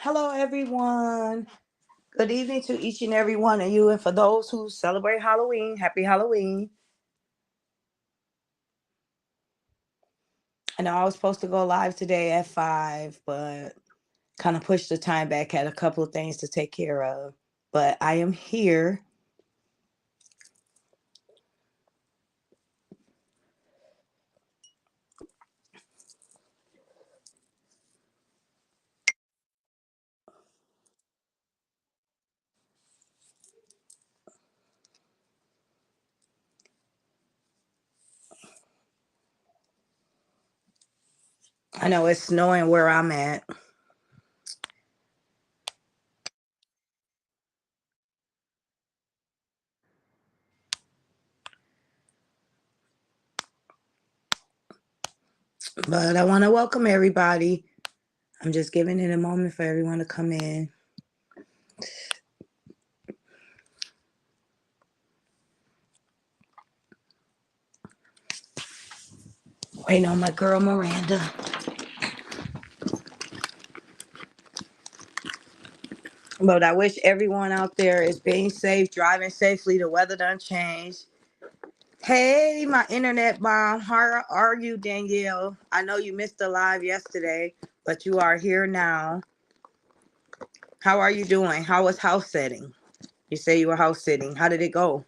Hello, everyone. Good evening to each and every one of you. And for those who celebrate Halloween, happy Halloween. I know I was supposed to go live today at 5, but kind of pushed the time back, had a couple of things to take care of. But I am here. I know it's snowing where I'm at. But I want to welcome everybody. I'm just giving it a moment for everyone to come in. Waiting on my girl Miranda. But I wish everyone out there is being safe, driving safely. The weather done changed. Hey, my internet bomb. How are you, Danielle? I know you missed the live yesterday, but you are here now. How are you doing? How was house sitting? You say you were house sitting. How did it go?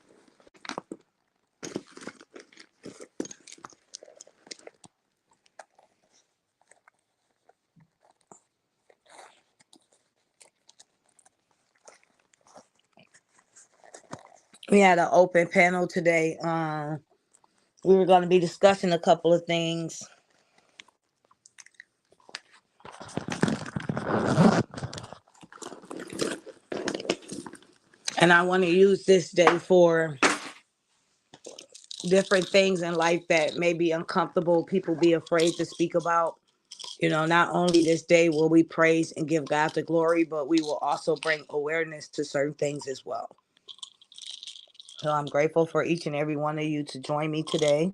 We had an open panel today. We were going to be discussing a couple of things. And I want to use this day for different things in life that may be uncomfortable, people be afraid to speak about. You know, not only this day will we praise and give God the glory, but we will also bring awareness to certain things as well. So I'm grateful for each and every one of you to join me today.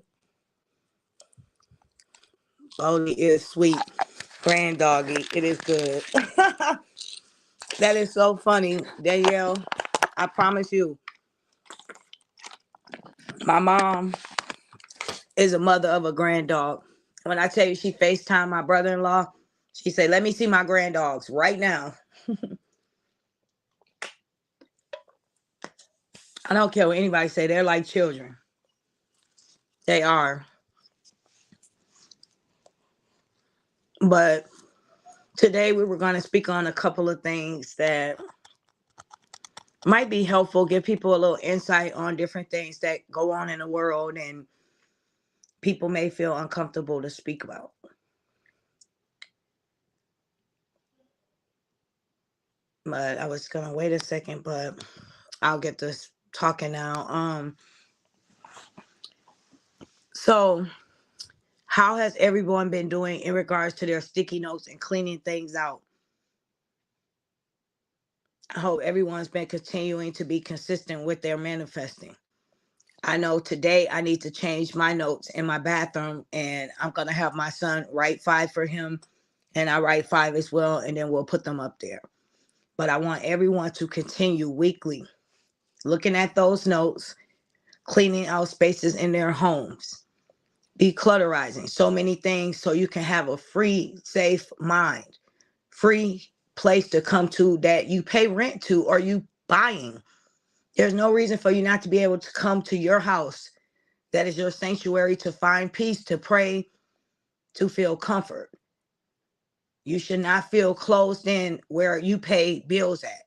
Bodie is sweet. Grand doggy. It is good. That is so funny, Danielle. I promise you, my mom is a mother of a grand dog. When I tell you she FaceTimed my brother-in-law, she said, let me see my grand dogs right now. I don't care what anybody say. They're like children. They are. But today we were going to speak on a couple of things that might be helpful, give people a little insight on different things that go on in the world and people may feel uncomfortable to speak about. But I was going to wait a second, but I'll get this talking now. So how has everyone been doing in regards to their sticky notes and cleaning things out? I hope everyone's been continuing to be consistent with their manifesting. I know today I need to change my notes in my bathroom, and I'm going to have my son write 5 for him, and I write 5 as well, and then we'll put them up there. But I want everyone to continue weekly looking at those notes, cleaning out spaces in their homes, declutterizing so many things so you can have a free, safe mind, free place to come to that you pay rent to or you buying. There's no reason for you not to be able to come to your house that is your sanctuary to find peace, to pray, to feel comfort. You should not feel closed in where you pay bills at.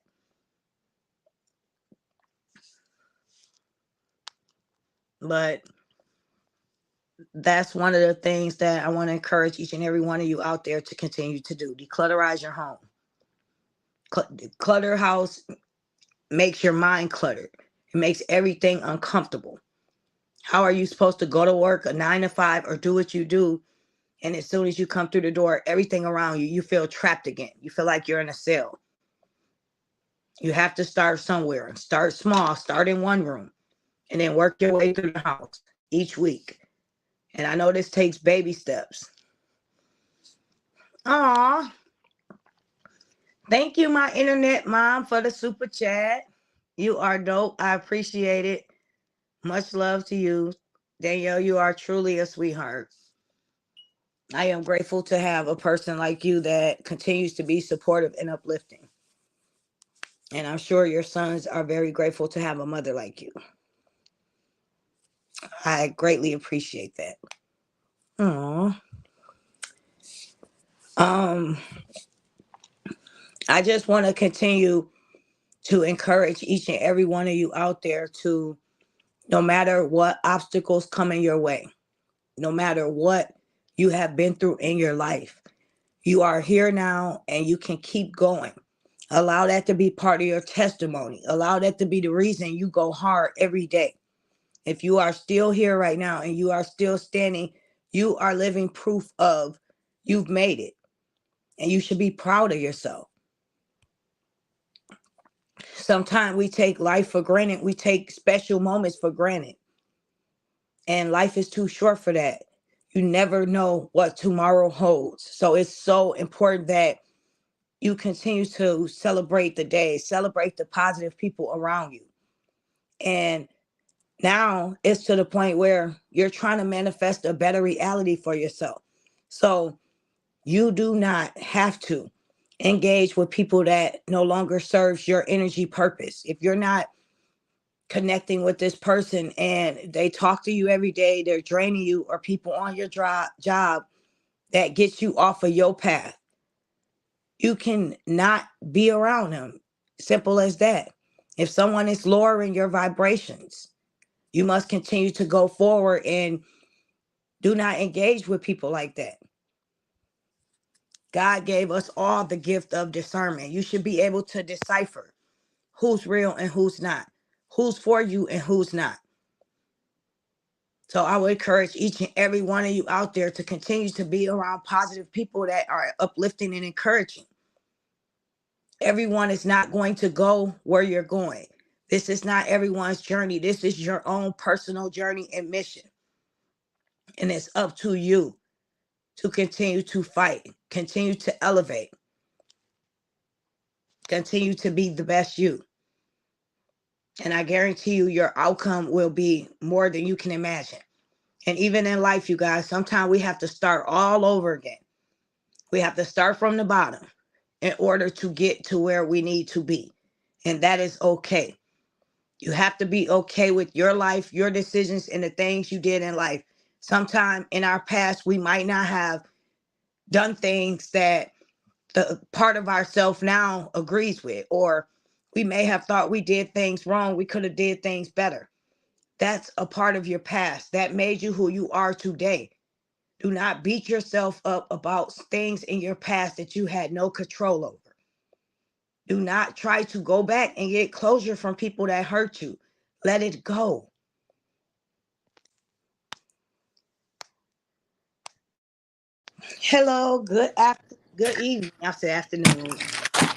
But that's one of the things that I want to encourage each and every one of you out there to continue to do. Declutterize your home. Clutter house makes your mind cluttered. It makes everything uncomfortable. How are you supposed to go to work a 9 to 5 or do what you do? And as soon as you come through the door, everything around you, you feel trapped again. You feel like you're in a cell. You have to start somewhere. Start small. Start in one room. And then work your way through the house each week. And I know this takes baby steps. Aw. Thank you, my internet mom, for the super chat. You are dope. I appreciate it. Much love to you. Danielle, you are truly a sweetheart. I am grateful to have a person like you that continues to be supportive and uplifting. And I'm sure your sons are very grateful to have a mother like you. I greatly appreciate that. Aww. Um, I just want to continue to encourage each and every one of you out there to, no matter what obstacles come in your way, no matter what you have been through in your life, you are here now and you can keep going. Allow that to be part of your testimony. Allow that to be the reason you go hard every day. If you are still here right now and you are still standing, you are living proof of you've made it. And you should be proud of yourself. Sometimes we take life for granted. We take special moments for granted. And life is too short for that. You never know what tomorrow holds. So it's so important that you continue to celebrate the day, celebrate the positive people around you. And now it's to the point where you're trying to manifest a better reality for yourself. So you do not have to engage with people that no longer serves your energy purpose. If you're not connecting with this person and they talk to you every day, they're draining you, or people on your job that gets you off of your path, you can not be around them. Simple as that. If someone is lowering your vibrations, you must continue to go forward and do not engage with people like that. God gave us all the gift of discernment. You should be able to decipher who's real and who's not, who's for you and who's not. So I would encourage each and every one of you out there to continue to be around positive people that are uplifting and encouraging. Everyone is not going to go where you're going. This is not everyone's journey. This is your own personal journey and mission. And it's up to you to continue to fight, continue to elevate, continue to be the best you. And I guarantee you, your outcome will be more than you can imagine. And even in life, you guys, sometimes we have to start all over again. We have to start from the bottom in order to get to where we need to be. And that is okay. You have to be okay with your life, your decisions, and the things you did in life. Sometime in our past, we might not have done things that the part of ourself now agrees with, or we may have thought we did things wrong. We could have did things better. That's a part of your past that made you who you are today. Do not beat yourself up about things in your past that you had no control over. Do not try to go back and get closure from people that hurt you. Let it go. Hello, good evening. I said afternoon.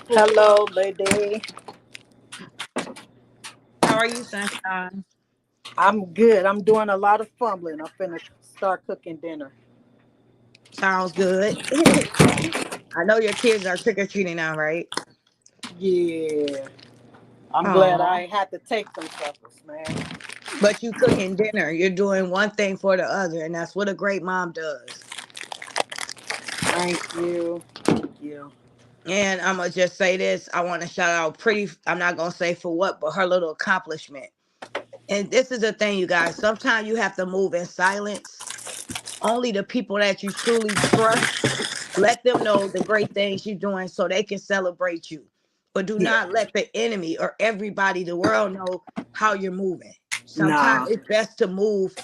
Hello, lady. How are you, sunshine? I'm good. I'm doing a lot of fumbling. I'm finna start cooking dinner. Sounds good. I know your kids are trick or treating now, right? Yeah. I'm glad I Oh, ain't had to take them suckers, man. but you cooking dinner. You're doing one thing for the other, and that's what a great mom does. Thank you. Thank you. And I'm gonna just say this. I want to shout out Pretty. I'm not gonna say for what, but her little accomplishment. And this is the thing, you guys. Sometimes you have to move in silence. Only the people that you truly trust, let them know the great things you're doing so they can celebrate you. But do Yeah. not let the enemy or everybody, the world, know how you're moving. Sometimes Nah. it's best to move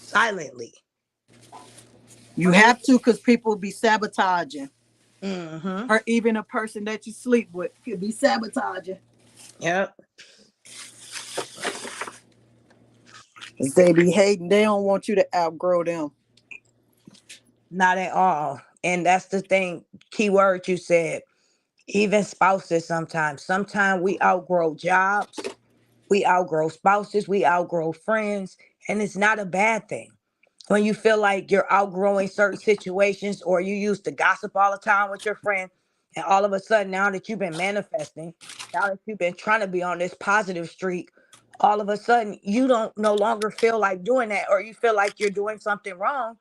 silently. You have to because people be sabotaging. Mm-hmm. Or even a person that you sleep with could be sabotaging. Yep. 'Cause they be hating. They don't want you to outgrow them. Not at all. And that's the thing, key word you said. Even spouses sometimes. Sometimes we outgrow jobs, we outgrow spouses, we outgrow friends, and it's not a bad thing. When you feel like you're outgrowing certain situations or you used to gossip all the time with your friend, And all of a sudden, now that you've been manifesting, now that you've been trying to be on this positive streak, all of a sudden you don't no longer feel like doing that, or you feel like you're doing something wrong,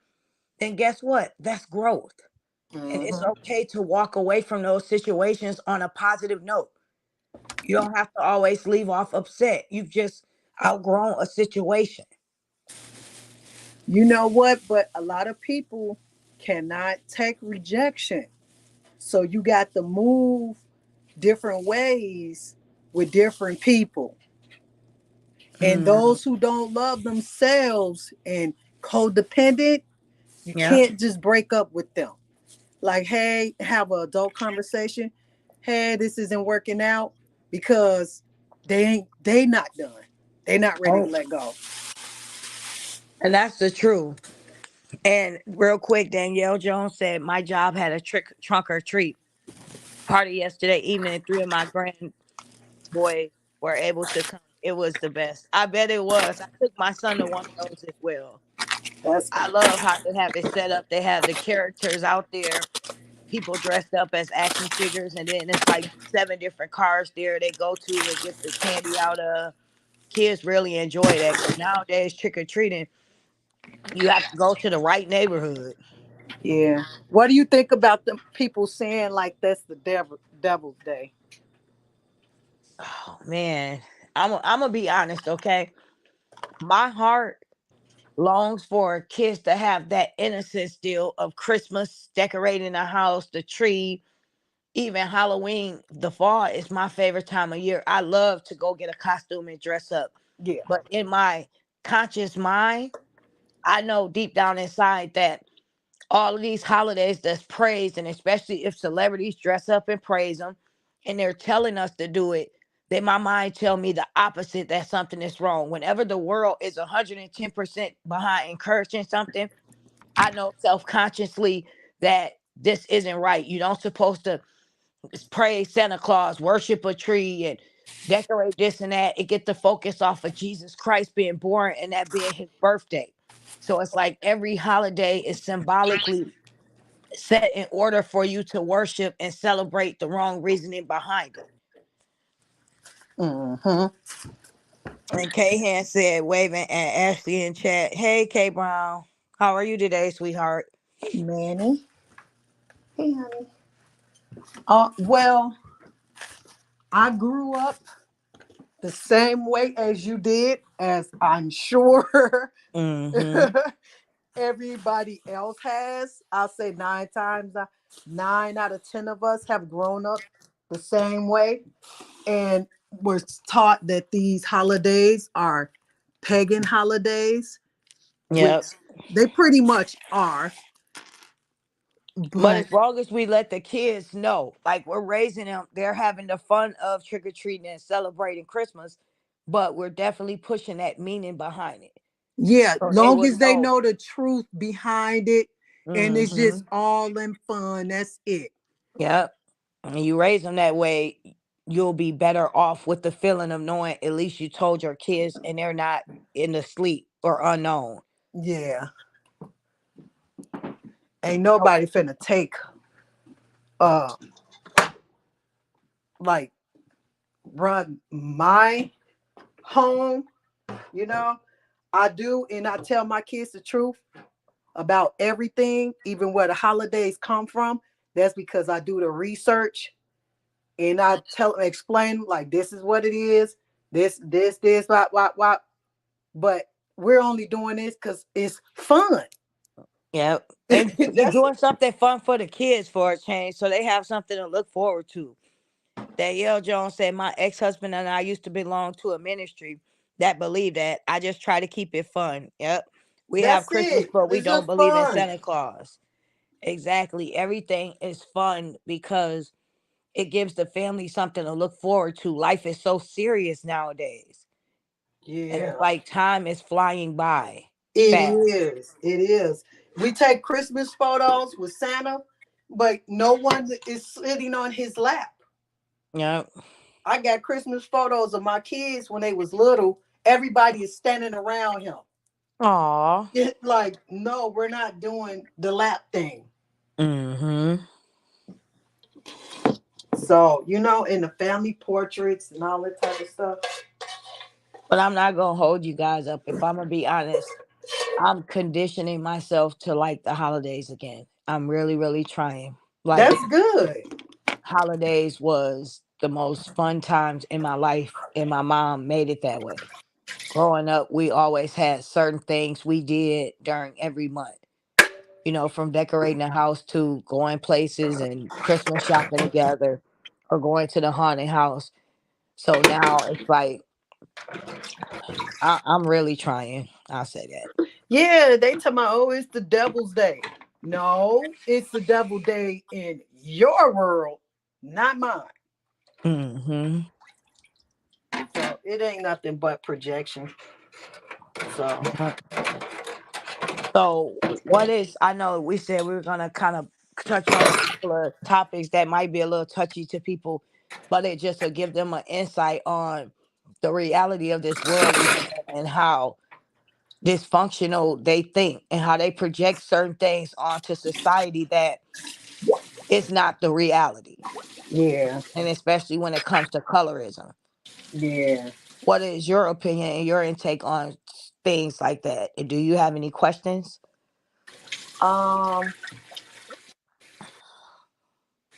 then guess what? That's growth. And it's Hmm. okay to walk away from those situations on a positive note. You don't have to always leave off upset. You've just outgrown a situation. You know what? But a lot of people cannot take rejection. So you got to move different ways with different people. And Mm, those who don't love themselves and codependent, you yeah. can't just break up with them. Like, hey, have an adult conversation. Hey, this isn't working out because they not done. They not ready to Oh, let go. and that's the truth. And real quick, Danielle Jones said my job had a trunk or treat party yesterday evening, and three of my grandboys were able to come. It was the best. I bet it was. I took my son to one of those as well. That's I love how they have it set up. They have the characters out there, people dressed up as action figures, and then it's like seven different cars there they go to get the candy out of. Kids really enjoy that because nowadays trick or treating, you have to go to the right neighborhood. yeah. What do you think about the people saying like that's the devil's day? Oh man, I'm gonna be honest, okay? My heart longs for kids to have that innocence still of Christmas, decorating the house, the tree, even Halloween. The fall is my favorite time of year. I love to go get a costume and dress up. Yeah. But in my conscious mind, I know deep down inside that all of these holidays that's praised, and especially if celebrities dress up and praise them, and they're telling us to do it, then my mind tell me the opposite, that something is wrong. Whenever the world is 110% behind encouraging something, I know self-consciously that this isn't right. You don't supposed to praise Santa Claus, worship a tree, and decorate this and that. It get the focus off of Jesus Christ being born and that being his birthday. So it's like every holiday is symbolically set in order for you to worship and celebrate the wrong reasoning behind it. Mm-hmm. And Kay Han said, waving at Ashley in chat, hey Kay Brown, how are you today, sweetheart? Manny. Hey, honey. Well, I grew up the same way as you did, as I'm sure Mm-hmm. everybody else has. I'll say 9 out of 10 of us have grown up the same way and were taught that these holidays are pagan holidays, Yep. which they pretty much are. But But as long as we let the kids know, like we're raising them, they're having the fun of trick or treating and celebrating Christmas, but we're definitely pushing that meaning behind it. yeah, So they long will as they know. know the truth behind it and it's Mm-hmm. just all in fun, that's it. Yep. And you raise them that way, you'll be better off with the feeling of knowing at least you told your kids and they're not in the sleep or unknown. Yeah. Ain't nobody finna take uh like run my home, you know. I do, and I tell my kids the truth about everything, even where the holidays come from. That's because I do the research and I explain like this is what it is, this, what. But we're only doing this because it's fun. Yep. And you're That's doing something fun for the kids for a change so they have something to look forward to. Danielle Jones said, my ex husband and I used to belong to a ministry that believed that. I just try to keep it fun. Yep. We have that's Christmas, it. but we It's don't just believe in fun. Santa Claus. Exactly. Everything is fun because it gives the family something to look forward to. Life is so serious nowadays. And Yeah. it's like time is flying by It fast. is. It is. We take Christmas photos with Santa, but no one is sitting on his lap. Yep. I got Christmas photos of my kids when they was little. Everybody is standing around him. Aw. It, like, no, we're not doing the lap thing. Mm-hmm. So, in the family portraits and all that type of stuff. But I'm not gonna hold you guys up. If I'm gonna be honest, I'm conditioning myself to like the holidays again. I'm really, really trying. Like, That's good. holidays was the most fun times in my life, and my mom made it that way. Growing up, we always had certain things we did during every month. From decorating the house to going places and Christmas shopping together or going to the haunted house. So now it's like I'm really trying. I'll say that. Yeah, they tell me, oh, it's the devil's day. No, it's the devil day in your world, not mine. Hmm. So it ain't nothing but projection. So So, what is, I know we said we were going to kind of touch on a couple of topics that might be a little touchy to people, but it just will give them an insight on the reality of this world we live in and how dysfunctional they think and how they project certain things onto society that is not the reality. yeah, And especially when it comes to colorism. yeah. What is your opinion and your intake on things like that? And do you have any questions? Um,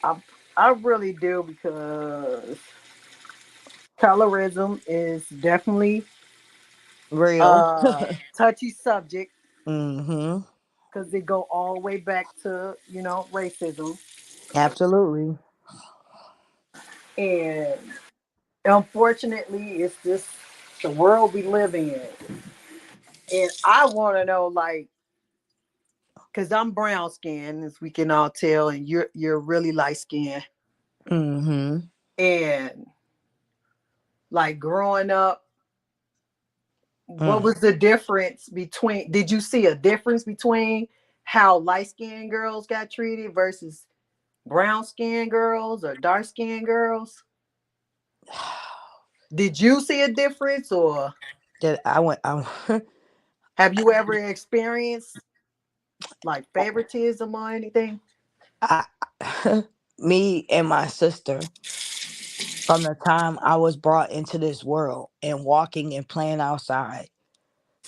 I I really do because colorism is definitely Real. a touchy subject Hmm. because they go all the way back to racism, Absolutely. and unfortunately, it's just the world we live in. And I want to know, like, because I'm brown skinned, as we can all tell, and you're really light skinned. Hmm. And like growing up, what Mm. was the difference between? Did you see a difference between how light skinned girls got treated versus brown skinned girls or dark skinned girls? Did you see a difference, or That I went. have you ever experienced like favoritism or anything? I, me and my sister, from the time I was brought into this world and walking and playing outside,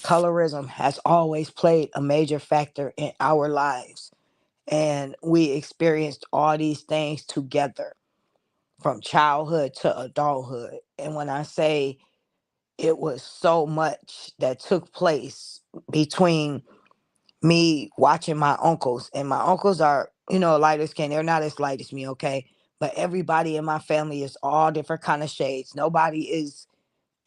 colorism has always played a major factor in our lives. And we experienced all these things together from childhood to adulthood. And when I say it was so much that took place between me watching my uncles, and my uncles are, lighter skin. They're not as light as me, okay? But everybody in my family is all different kind of shades. Nobody is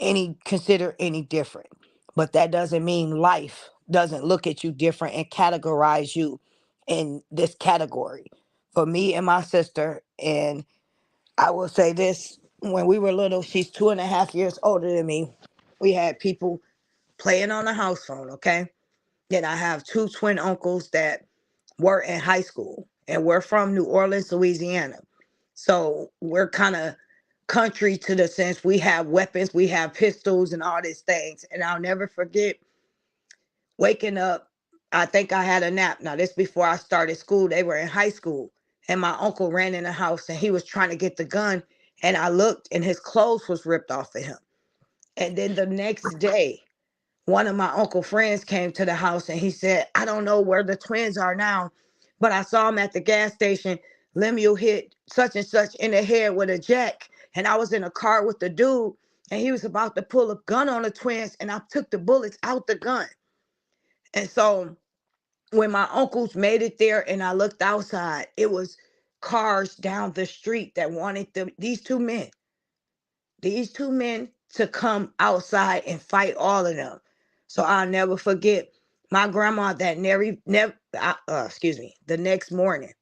any considered any different. But that doesn't mean life doesn't look at you different and categorize you in this category. For me and my sister, and I will say this, when we were little, she's 2.5 years older than me. We had people playing on the house phone, okay? Then I have two twin uncles that were in high school, and we're from New Orleans, Louisiana. So we're kind of country to the sense we have weapons, we have pistols and all these things. And I'll never forget waking up. I think I had a nap. Now, this before I started school. They were in high school. And my uncle ran in the house and he was trying to get the gun. And I looked and his clothes was ripped off of him. And then the next day, one of my uncle friends came to the house and he said, I don't know where the twins are now, but I saw him at the gas station. Lemuel hit such and such in the head with a jack. And I was in a car with the dude and he was about to pull a gun on the twins and I took the bullets out the gun. And so when my uncles made it there and I looked outside, it was cars down the street that wanted these two men to come outside and fight all of them. So I'll never forget my grandma that never excuse me, the next morning,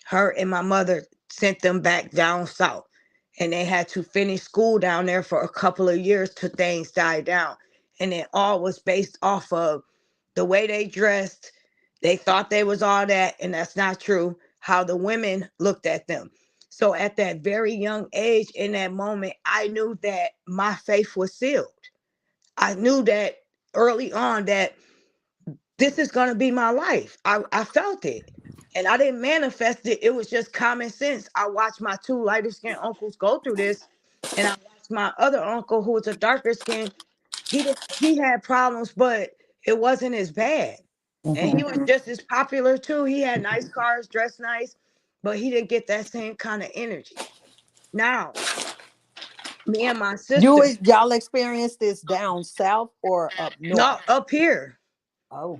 her and my mother sent them back down south. And they had to finish school down there for a couple of years till things died down. And it all was based off of the way they dressed. They thought they was all that, and that's not true. How the women looked at them. So at that very young age, in that moment, I knew that my faith was sealed. I knew that early on that this is going to be my life. I felt it. And I didn't manifest it. It was just common sense. I watched my two lighter skinned uncles go through this, and I watched my other uncle who was a darker skin. He had problems, but it wasn't as bad. And he Mm-hmm. was just as popular too. He had nice cars, dressed nice, but he didn't get that same kind of energy. Now, me and my sister, Y'all experienced this down south or up north? not up here. Oh.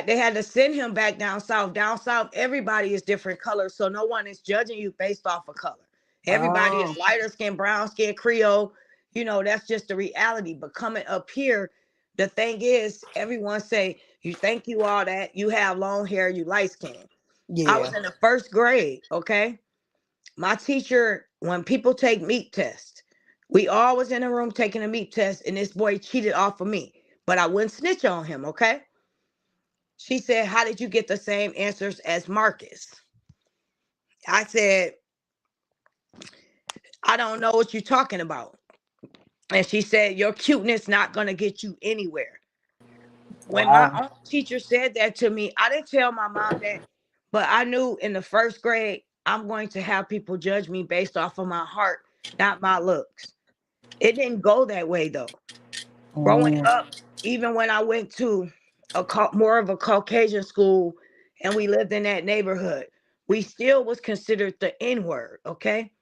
They had to send him back down south. Down south, everybody is different colors, so no one is judging you based off of color. Everybody is Oh. lighter skin, brown skin, Creole. That's just the reality. But coming up here, the thing is, everyone say you think you all that. You have long hair, you light skin. I Yeah. was in the first grade. Okay, my teacher, when people take meat tests, we all was in a room taking a meat test, and this boy cheated off of me, but I wouldn't snitch on him. Okay, she said, "How did you get the same answers as Marcus?" I said, "I don't know what you're talking about." And she said, "Your cuteness not going to get you anywhere." When my Wow. own teacher said that to me, I didn't tell my mom that, but I knew in the first grade, I'm going to have people judge me based off of my heart, not my looks. It didn't go that way though. Growing Mm. up, even when I went to more of a Caucasian school and we lived in that neighborhood, we still was considered the N word, okay?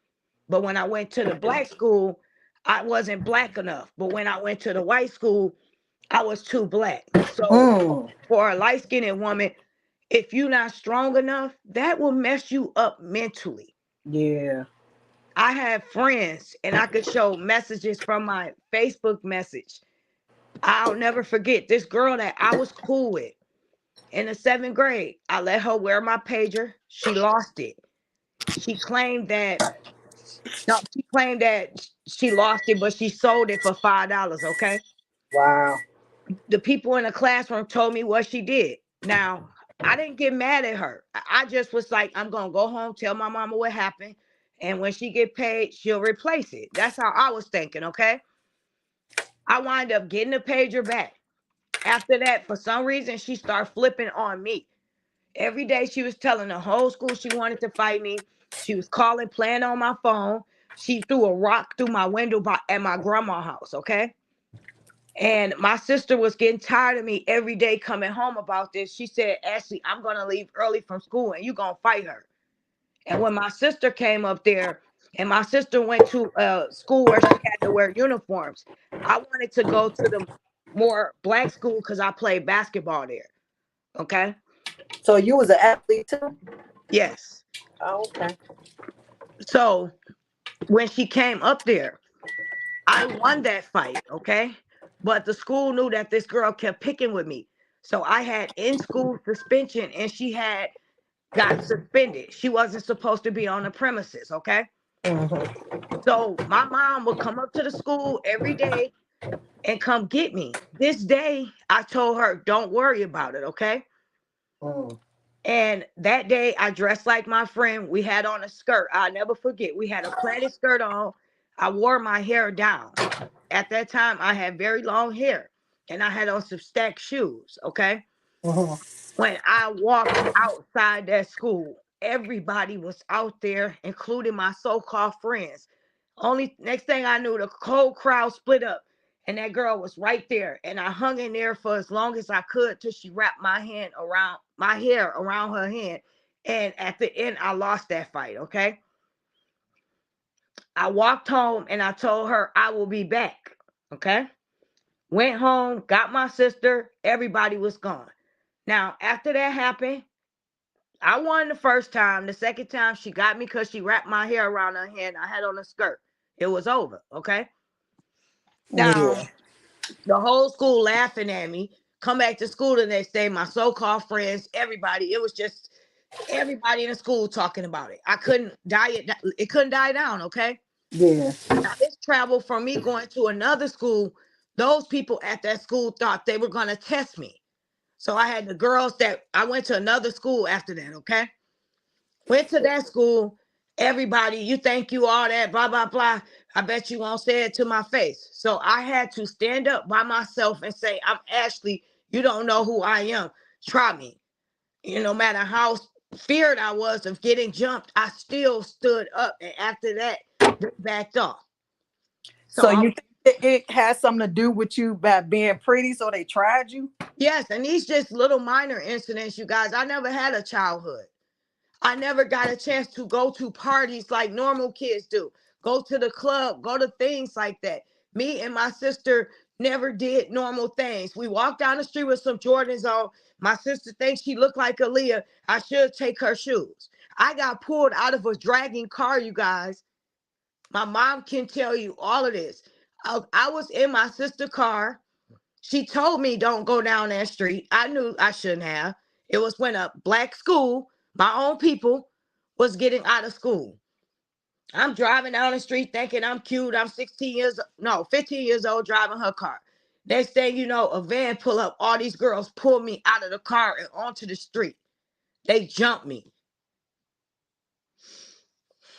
But when I went to the black school, I wasn't black enough. But when I went to the white school, I was too black. So Mm. for a light skinned woman, if you're not strong enough, that will mess you up mentally. Yeah. I have friends and I could show messages from my Facebook message. I'll never forget this girl that I was cool with in the seventh grade. I let her wear my pager. She lost it. She claimed that No, she claimed that she lost it, but she sold it for $5. Okay. Wow. The people in the classroom told me what she did. Now, I didn't get mad at her. I just was like, I'm gonna go home, tell my mama what happened, and when she get paid, she'll replace it. That's how I was thinking. Okay. I wind up getting the pager back. After that, for some reason, she started flipping on me. Every day she was telling the whole school she wanted to fight me. She was calling, playing on my phone. She threw a rock through my window at my grandma's house, okay? And my sister was getting tired of me every day coming home about this. She said, "Ashley, I'm going to leave early from school and you're going to fight her." And when my sister came up there, and my sister went to a school where she had to wear uniforms, I wanted to go to the more black school because I played basketball there, okay? So you was an athlete too? Yes. Oh, okay. So when she came up there, I won that fight, okay? But the school knew that this girl kept picking with me. So I had in school suspension and she had got suspended. She wasn't supposed to be on the premises, okay? Mm-hmm. So my mom would come up to the school every day and come get me. This day, I told her, "Don't worry about it, okay?" Mm. And that day, I dressed like my friend. We had on a skirt. I'll never forget. We had a plaited skirt on. I wore my hair down. At that time, I had very long hair and I had on some stacked shoes. Okay. Mm-hmm. When I walked outside that school, everybody was out there, including my so called friends. Only next thing I knew, the whole crowd split up and that girl was right there. And I hung in there for as long as I could till she wrapped my hair around her hand. And at the end, I lost that fight. Okay. I walked home and I told her I will be back. Okay. Went home, got my sister, everybody was gone. Now, after that happened, I won the first time. The second time, she got me because she wrapped my hair around her hand. I had on a skirt. It was over. Okay. Now, Yeah. the whole school laughing at me. Come back to school the next day, my so-called friends, everybody. It was just everybody in the school talking about it. I couldn't die it. It couldn't die down. Okay. Yeah. Now this travel from me going to another school. Those people at that school thought they were gonna test me. So I had the girls that I went to another school after that. Okay. Went to that school. Everybody, you think you all that, blah, blah, blah. I bet you won't say it to my face. So I had to stand up by myself and say, "I'm Ashley. You don't know who I am. Try me." No matter how feared I was of getting jumped, I still stood up. And after that, they backed off. So So I'm you think that it has something to do with you by being pretty, so they tried you? yes, and these just little minor incidents, you guys. I never had a childhood. I never got a chance to go to parties like normal kids do. Go to the club, go to things like that. Me and my sister never did normal things. We walked down the street with some Jordans on. My sister thinks she looked like Aaliyah. I should take her shoes. I got pulled out of a dragging car, you guys. My mom can tell you all of this. I was in my sister's car. She told me don't go down that street. I knew I shouldn't have. It was when a black school, my own people, was getting out of school. I'm driving down the street thinking I'm cute. I'm 16 years, no, 15 years old driving her car. Next thing you know, a van pull up. All these girls pull me out of the car and onto the street. They jumped me.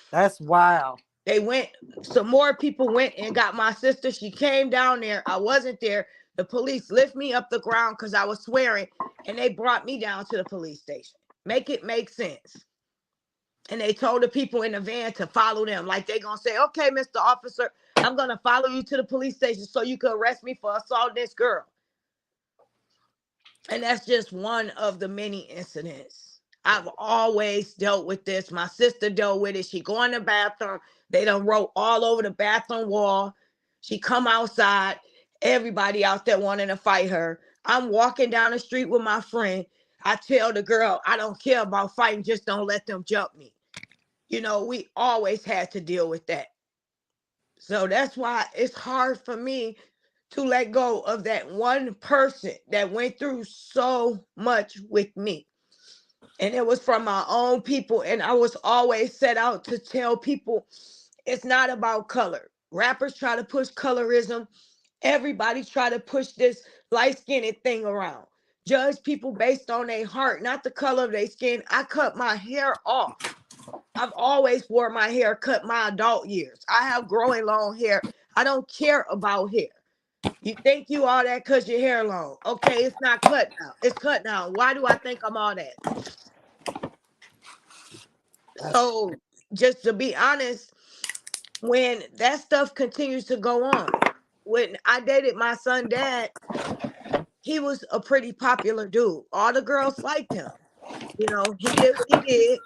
That's wild. They went, some more people went and got my sister. She came down there. I wasn't there. The police lift me up the ground because I was swearing, and they brought me down to the police station. Make it make sense. And they told the people in the van to follow them. Like they gonna say, okay, Mr. Officer, I'm gonna follow you to the police station so you can arrest me for assaulting this girl. And that's just one of the many incidents. I've always dealt with this. My sister dealt with it. She go in the bathroom. They done wrote all over the bathroom wall. She come outside. Everybody out there wanting to fight her. I'm walking down the street with my friend. I tell the girl, I don't care about fighting. Just don't let them jump me. We always had to deal with that. So that's why it's hard for me to let go of that one person that went through so much with me. And it was from my own people. And I was always set out to tell people it's not about color. Rappers try to push colorism. Everybody try to push this light-skinned thing around. Judge people based on their heart, not the color of their skin. I cut my hair off. I've always wore my hair cut my adult years. I have growing long hair. I don't care about hair. You think you all that because your hair long. Okay, it's not cut now. It's cut now. Why do I think I'm all that? That's So, just to be honest, when that stuff continues to go on, when I dated my son dad, he was a pretty popular dude. All the girls liked him. He did what he did,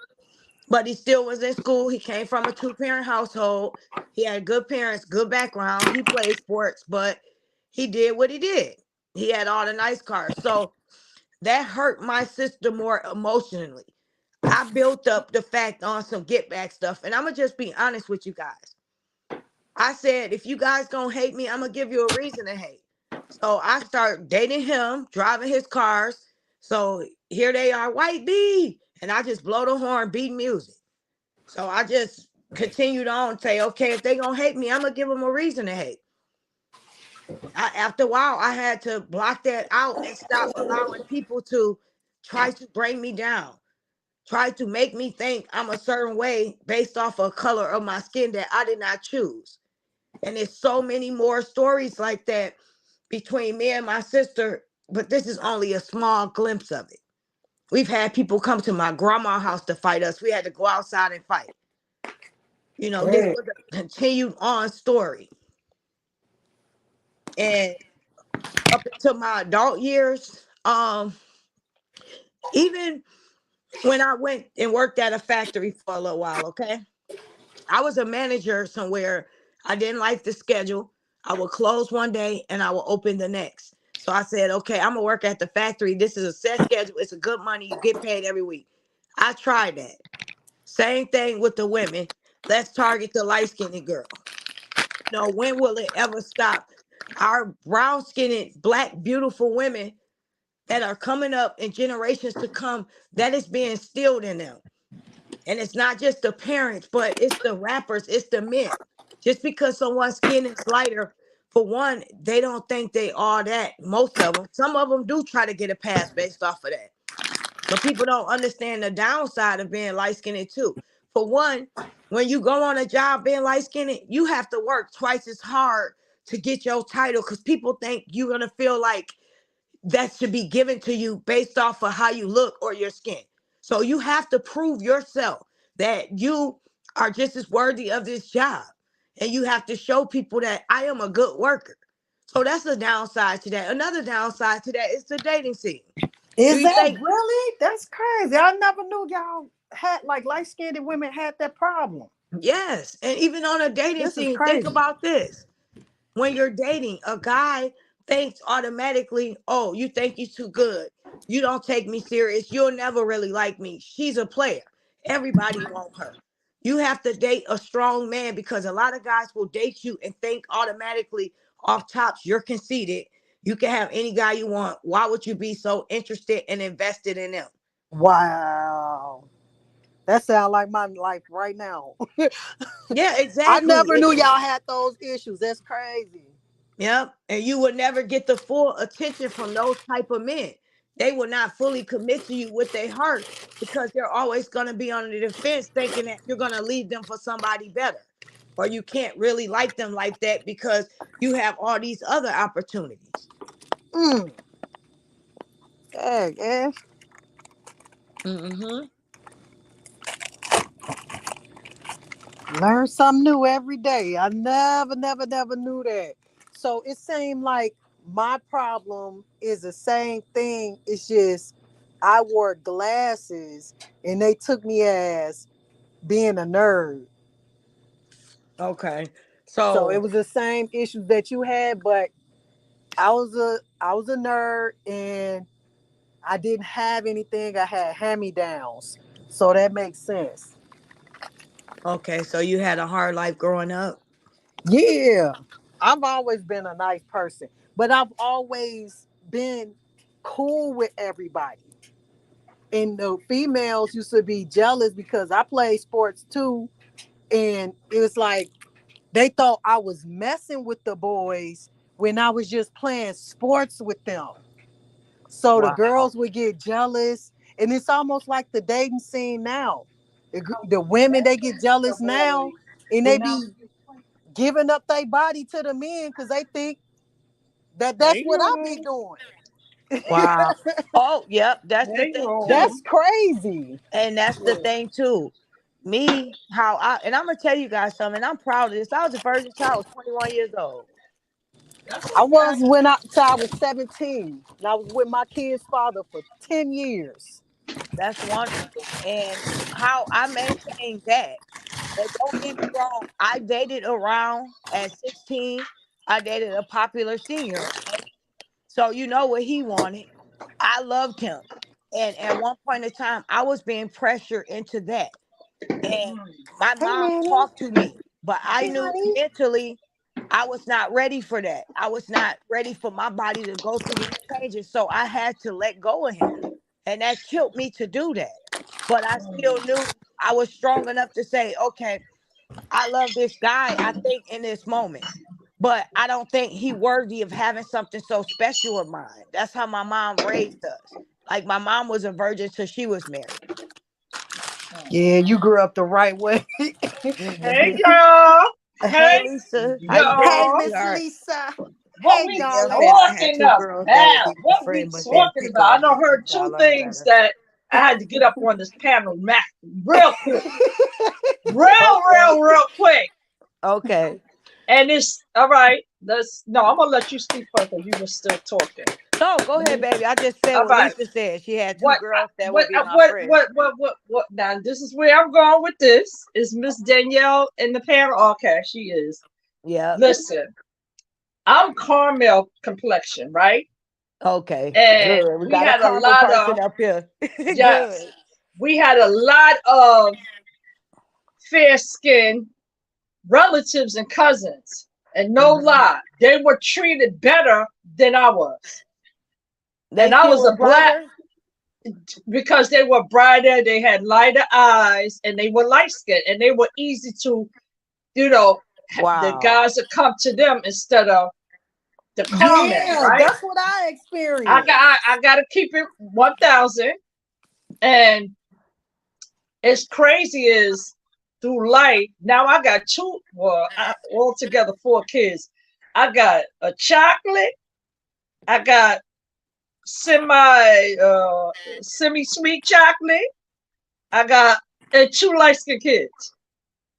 but he still was in school. He came from a two-parent household. He had good parents, good background. He played sports, but he did what he did. He had all the nice cars. So that hurt my sister more emotionally. I built up the fact on some get back stuff. And I'm going to just be honest with you guys. I said, if you guys going to hate me, I'm going to give you a reason to hate. So I start dating him, driving his cars. So here they are, white B. And I just blow the horn, beat music. So I just continued on and say, okay, if they going to hate me, I'm going to give them a reason to hate. After a while, I had to block that out and stop allowing people to try to bring me down, try to make me think I'm a certain way based off of color of my skin that I did not choose. And there's so many more stories like that between me and my sister, but this is only a small glimpse of it. We've had people come to my grandma's house to fight us. We had to go outside and fight. This great. was a continued on story. And up until my adult years, even when I went and worked at a factory for a little while, okay? I was a manager somewhere. I didn't like the schedule. I would close one day and I would open the next. So I said, okay, I'm gonna work at the factory. This is a set schedule. It's a good money. You get paid every week. I tried that. Same thing with the women. Let's target the light-skinned girl. When will it ever stop? Our brown-skinned, black, beautiful women that are coming up in generations to come, that is being instilled in them. And it's not just the parents, but it's the rappers, it's the men. Just because someone's skin is lighter, for one, they don't think they are that. Most of them. Some of them do try to get a pass based off of that. But people don't understand the downside of being light-skinned too. For one, when you go on a job being light-skinned, you have to work twice as hard to get your title because people think you're going to feel like that should be given to you based off of how you look or your skin. So you have to prove yourself that you are just as worthy of this job. And you have to show people that I am a good worker. So that's the downside to that. Another downside to that is the dating scene. Do Is you that think? really? That's crazy. I never knew y'all had like light skinned women had that problem. Yes. And even on a dating This is scene, think crazy. about this. When you're dating, a guy thinks automatically, oh, you think you're too good. You don't take me serious. You'll never really like me. She's a player. Everybody want her. You have to date a strong man because a lot of guys will date you and think automatically off tops you're conceited. You can have any guy you want. Why would you be so interested and invested in them? Wow. That sounds like my life right now. Yeah, I exactly. never knew y'all had those issues. That's crazy. Yep. And you will never get the full attention from those type of men. They will not fully commit to you with their heart because they're always going to be on the defense thinking that you're going to leave them for somebody better. Or you can't really like them like that because you have all these other opportunities. Mm. Yeah. Hmm. Learn something new every day. I never knew that. So it seemed like my problem is the same thing. It's just I wore glasses and they took me as being a nerd. Okay. So it So, was the same issues that you had, but I was a nerd and I didn't have anything. I had hand-me-downs. So that makes sense. okay. So you had a hard life growing up. Yeah. I've always been a nice person, but I've always been cool with everybody. And the females used to be jealous because I played sports too. And it was like they thought I was messing with the boys when I was just playing sports with them. So the Wow. girls would get jealous. And it's almost like the dating scene now. The women, they get jealous now and they be giving up their body to the men because they think that that's Hey what I be y'all. doing. Wow. Oh, yep. That's the Hey thing y'all. too. That's crazy. And that's the thing too. Me, how I and I'm gonna tell you guys something. I'm proud of this. I was a virgin child. I was 21 years old. I was when I was 17. And I was with my kid's father for 10 years. That's wonderful. And how I maintained that. And don't get me wrong, I dated around at 16. I dated a popular senior. Okay. So you know what he wanted. I loved him. And at one point in time, I was being pressured into that. And my Hey, mom Manny. talked to me, but I Hey, knew honey. mentally I was not ready for that. I was not ready for my body to go through these changes. So I had to let go of him. And that killed me to do that. But I still knew I was strong enough to say, okay, I love this guy, I think, in this moment. But I don't think he worthy of having something so special of mine. That's how my mom raised us. Like my mom was a virgin till she was married. Yeah, you grew up the right way. Hey Mhm. y'all. Hey Hey Lisa, how you Hey, doing, y'all. Miss sweetheart? Lisa. What Hey, we Danielle darling. said I had talking two girls that would be about? my What we friend, but didn't talking pick about? I on me done heard until I two learned things better. that I had to get up on this panel real quick. Okay, Real quick. okay. And it's all right. Let's no, I'm gonna let you speak first because you were still talking. No, go ahead, baby. I just said All what right. Lisa said. She had two What girls that would what be my what friend. what what now this is where I'm going with this. Is Miss Danielle in the panel? Okay, she is. Yep. Listen, I'm caramel complexion, right? Okay. And Good. We we got a had a caramel lot of person up here. yes, Good. we had a lot of fair skinned relatives and cousins. And no Hmm. lie, they were treated better than I was. They And I still was were a black brighter. because they were brighter, they had lighter eyes, and they were light skinned and they were easy to, you know, the Wow. guys that come to them instead of the caramel, Yeah, right? that's what I experienced. I gotta keep it 1,000. And it's crazy is through life. Now I got two, well, altogether four kids. I got a chocolate. I got semi sweet chocolate. I got and two light-skinned kids.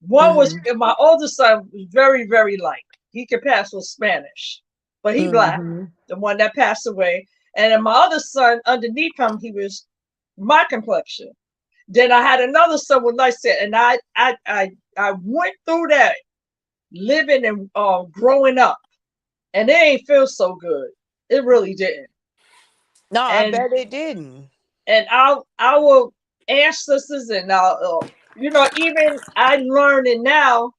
One was Mhm. my oldest son was very, very light. He could pass with Spanish, but he black, Mhm. the one that passed away. And then my other son, underneath him, he was my complexion. Then I had another son with light skin, and I went through that living and growing up, and it ain't feel so good. It really didn't. No, I And bet it didn't. our ancestors and even I learning now.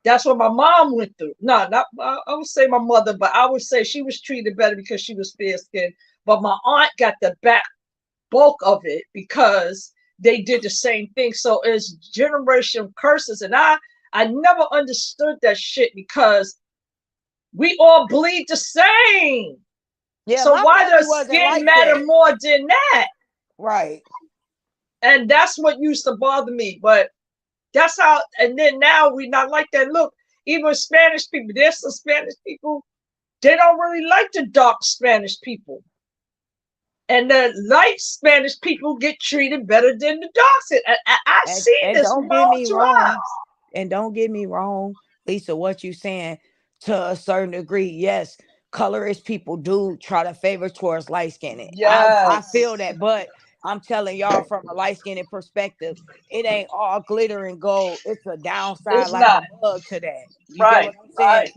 That's what my mom went through. No, not I would say my mother, but I would say she was treated better because she was fair skinned. But my aunt got the back bulk of it because they did the same thing. So it's generation curses, and I never understood that shit because we all bleed the same. Yeah, So my why family does wasn't skin like matter that. more than that? Right. And that's what used to bother me. But that's how. And then now we not like that. Look, even Spanish people. There's some Spanish people. They don't really like the dark Spanish people. And the light Spanish people get treated better than the dark. I see And this with don't my get own me two wrong. eyes. And don't get me wrong, Lisa, what you saying to a certain degree, yes, colorist people do try to favor towards light skinned. I feel Yes. that, but I'm telling y'all from a light skinned perspective, it ain't all glitter and gold. It's a downside It's like a not. bug to that. You get Right. what I'm saying? Right.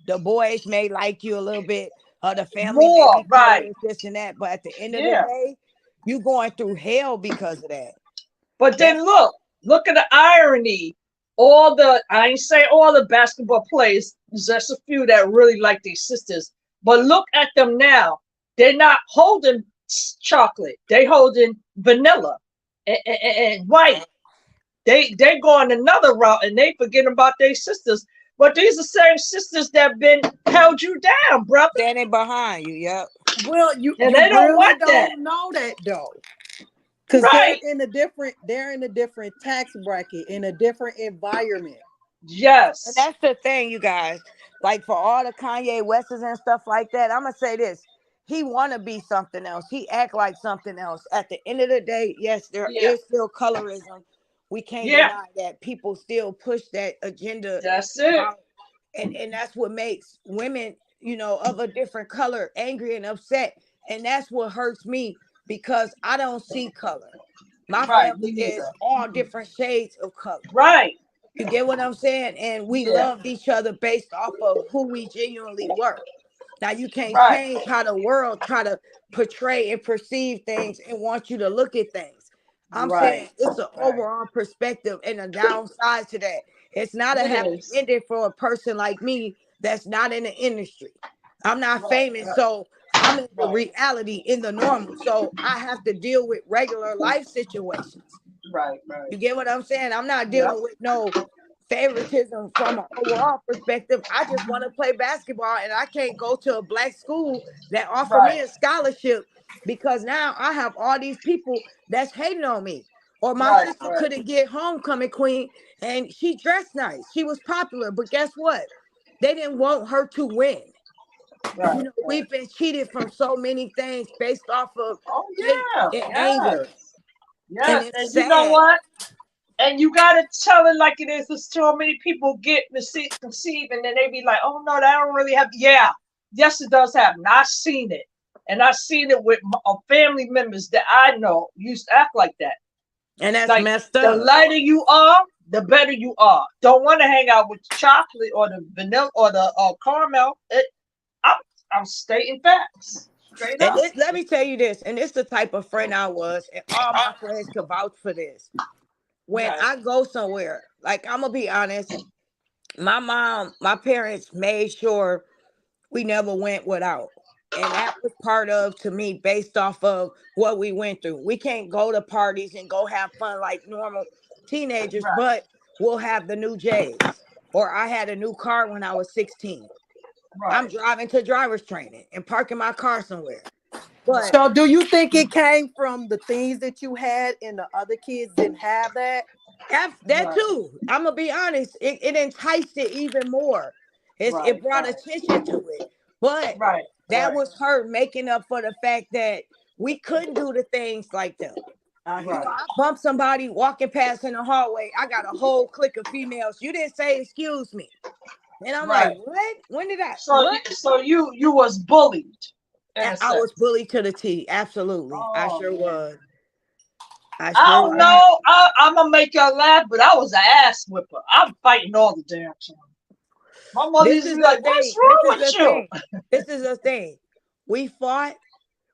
The boys may like you a little bit, or the family may More. be Right. colorist, this and that, but at the end of the Yeah. day, you going through hell because of that. But That's then look at the irony. All the I ain't say all the basketball players. There's just a few that really like their sisters. But look at them now. They're not holding chocolate. They holding vanilla and white. They going another route and they forget about their sisters. But these are same sisters that been held you down, brother. standing behind you. Yep. Well, you And you they don't really want that. don't know that though. Because Right. they're in a different tax bracket, in a different environment. And Yes. that's the thing, you guys. Like for all the Kanye Wests and stuff like that, I'm gonna say this. He wanna be something else. He act like something else. At the end of the day, yes, there Yeah. is still colorism. We can't Yeah. deny that people still push that agenda That's it. about, and that's what makes women, of a different color angry and upset. And that's what hurts me because I don't see color. My Right. family Me neither. is all Mm-mm. different shades of color. Right. You get what I'm saying? And we Yeah. loved each other based off of who we genuinely were. Now you can't Right. change how the world try to portray and perceive things and want you to look at things. I'm Right. saying it's an Right. overall perspective and a downside to that. It's not a It happy is. ending for a person like me that's not in the industry. I'm not Right. famous, Right. so I'm in the Right. reality, in the normal. So I have to deal with regular life situations. Right. Right. You get what I'm saying? I'm not Yep. dealing with no favoritism from an overall perspective. I just want to play basketball and I can't go to a black school that offer Right. me a scholarship because now I have all these people that's hating on me. Or my Right. sister Right. couldn't get homecoming queen and she dressed nice. She was popular, but guess what? They didn't want her to win. Right. Right. We've been cheated from so many things based off of Oh hate yeah. and anger. Yes. And Yes. it's And you know sad. what? And you gotta tell it like it is. There's so many people get conceived, and then they be like, "Oh no, that don't really happen." Yeah, yes, it does happen. I've seen it, and I've seen it with family members that I know used to act like that. And that's Like messed the up. lighter you are, the better you are. Don't want to hang out with chocolate or the vanilla or the caramel. I'm, I'm stating facts, straight And up. let me tell you this, and it's the type of friend I was, and all my friends can vouch for this. When Right, I go somewhere, like I'm gonna be honest, my parents made sure we never went without. And that was part of to me based off of what we went through. We can't go to parties and go have fun like normal teenagers, right, but we'll have the new J's. Or I had a new car when I was 16. I'm right. driving to driver's training and parking my car somewhere. But So, do you think it came from the things that you had and the other kids didn't have that? that Right, too, I'm gonna be honest, it enticed it even more. It right, brought right, attention to it. But right, that right. was her making up for the fact that we couldn't do the things like them. I hear Right. you. I bump somebody walking past in the hallway. I got a whole clique of females. You didn't say excuse me. And I'm like, Right. what? When did I? So What? you was bullied in And a I was sense. bullied to the T. Absolutely. I Oh sure man. was. I I sure don't was. know. I'm gonna make y'all laugh, but I was an ass whipper. I'm fighting all the damn time. My mother This used to is be the like, "What's thing. This wrong is the with you?" thing. This is the thing. We fought,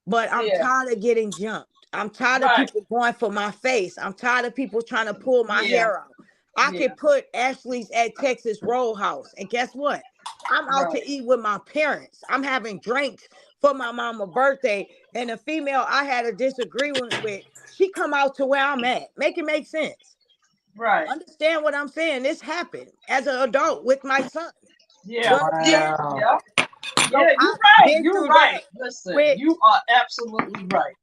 but I'm Yeah. tired of getting jumped. I'm tired of Right. people going for my face. I'm tired of people trying to pull my Yeah. hair out. I Yeah. could put Ashley's at Texas Roadhouse, and guess what? I'm out Right. to eat with my parents. I'm having drinks for my mama's birthday, and the female I had a disagreement with, she come out to where I'm at. Make it make sense. Right. Understand what I'm saying? This happened as an adult with my son. You Yeah. Yeah. understand? Wow. Yeah. So Yeah. You're I've right. been You're through right. that Listen, with, you are absolutely right.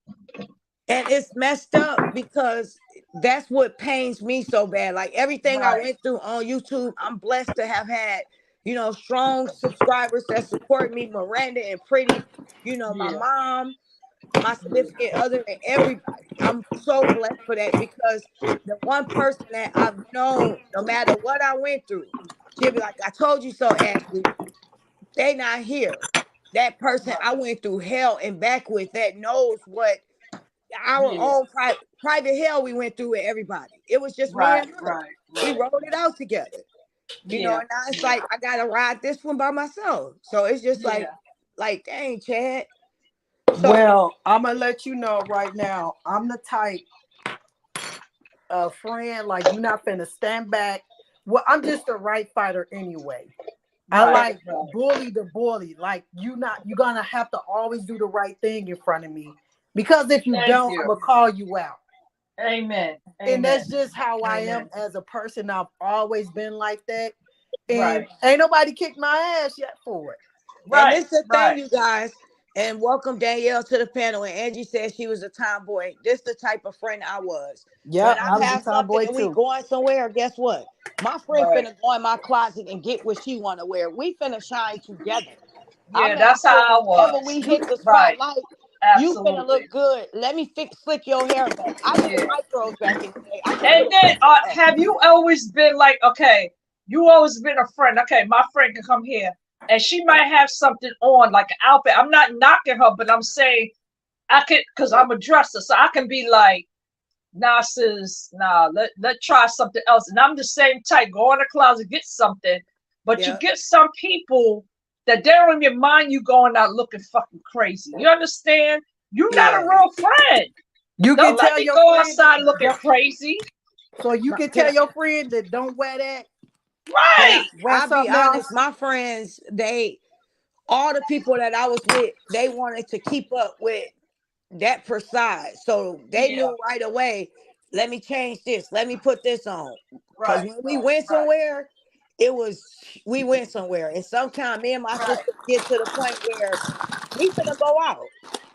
and it's messed up because that's what pains me so bad. Like everything I Right. went through on YouTube, I'm blessed to have had, strong subscribers that support me, Miranda and Pretty, my Yeah. mom, my Yeah. significant other, and everybody. I'm so blessed for that because the one person that I've known, no matter what I went through, she'll be like, I told you so, Ashley. They not here. That person Right. I went through hell and back with that knows what our Yeah. own private hell we went through with everybody. It was just me Right. and her. Right. We Right. wrote it out together. Yeah. And now it's Yeah. like I gotta ride this one by myself. So it's just Yeah. like dang, Chad. So Well, I'm gonna let you know right now. I'm the type of friend like you're not finna stand back. Well, I'm just a right fighter anyway. I Right. like Right. bully the bully. Like you're gonna have to always do the right thing in front of me. Because if you Thank don't, I'm you. gonna call you out. Amen. And Amen. that's just how I am Amen. as a person. I've always been like that. And Right. ain't nobody kicked my ass yet for it. and Right. this the thing, Right. you guys. And welcome Danielle to the panel. And Angie said she was a tomboy. This the type of friend I was. When Yep, I I was a have something tomboy and we too. going somewhere, guess what? My friend Right. finna go in my closet and get what she wanna wear. We finna shine together. I Yeah, made that's sure how I whenever was. we You hit the right. spotlight, you finna Absolutely. look good. Let me slick your hair back. I did Yeah. micros back in the day. I could put And a then ponytail up. have you always been like, okay, you always been a friend. Okay, my friend can come here and she might have something on, like an outfit. I'm not knocking her, but I'm saying I could, because I'm a dresser, so I can be like, nah, sis, nah, let try something else. And I'm the same type. Go in the closet, get something. But you Yeah, get some people that they don't even mind you going out looking fucking crazy. You understand? You're not a yeah. real friend. You Don't can let tell me your go friend that outside looking don't, crazy. so you can Can tell your friend that don't wear that, can Right. wear I'll be something else. honest? My friends, all the people that I was with, they wanted to keep up with that precise. So they Yeah. knew right away, let me change this, let me put this on. Because Right. when we Right. went Right. somewhere, we went somewhere. And sometimes me and my Right. sister get to the point where we finna go out.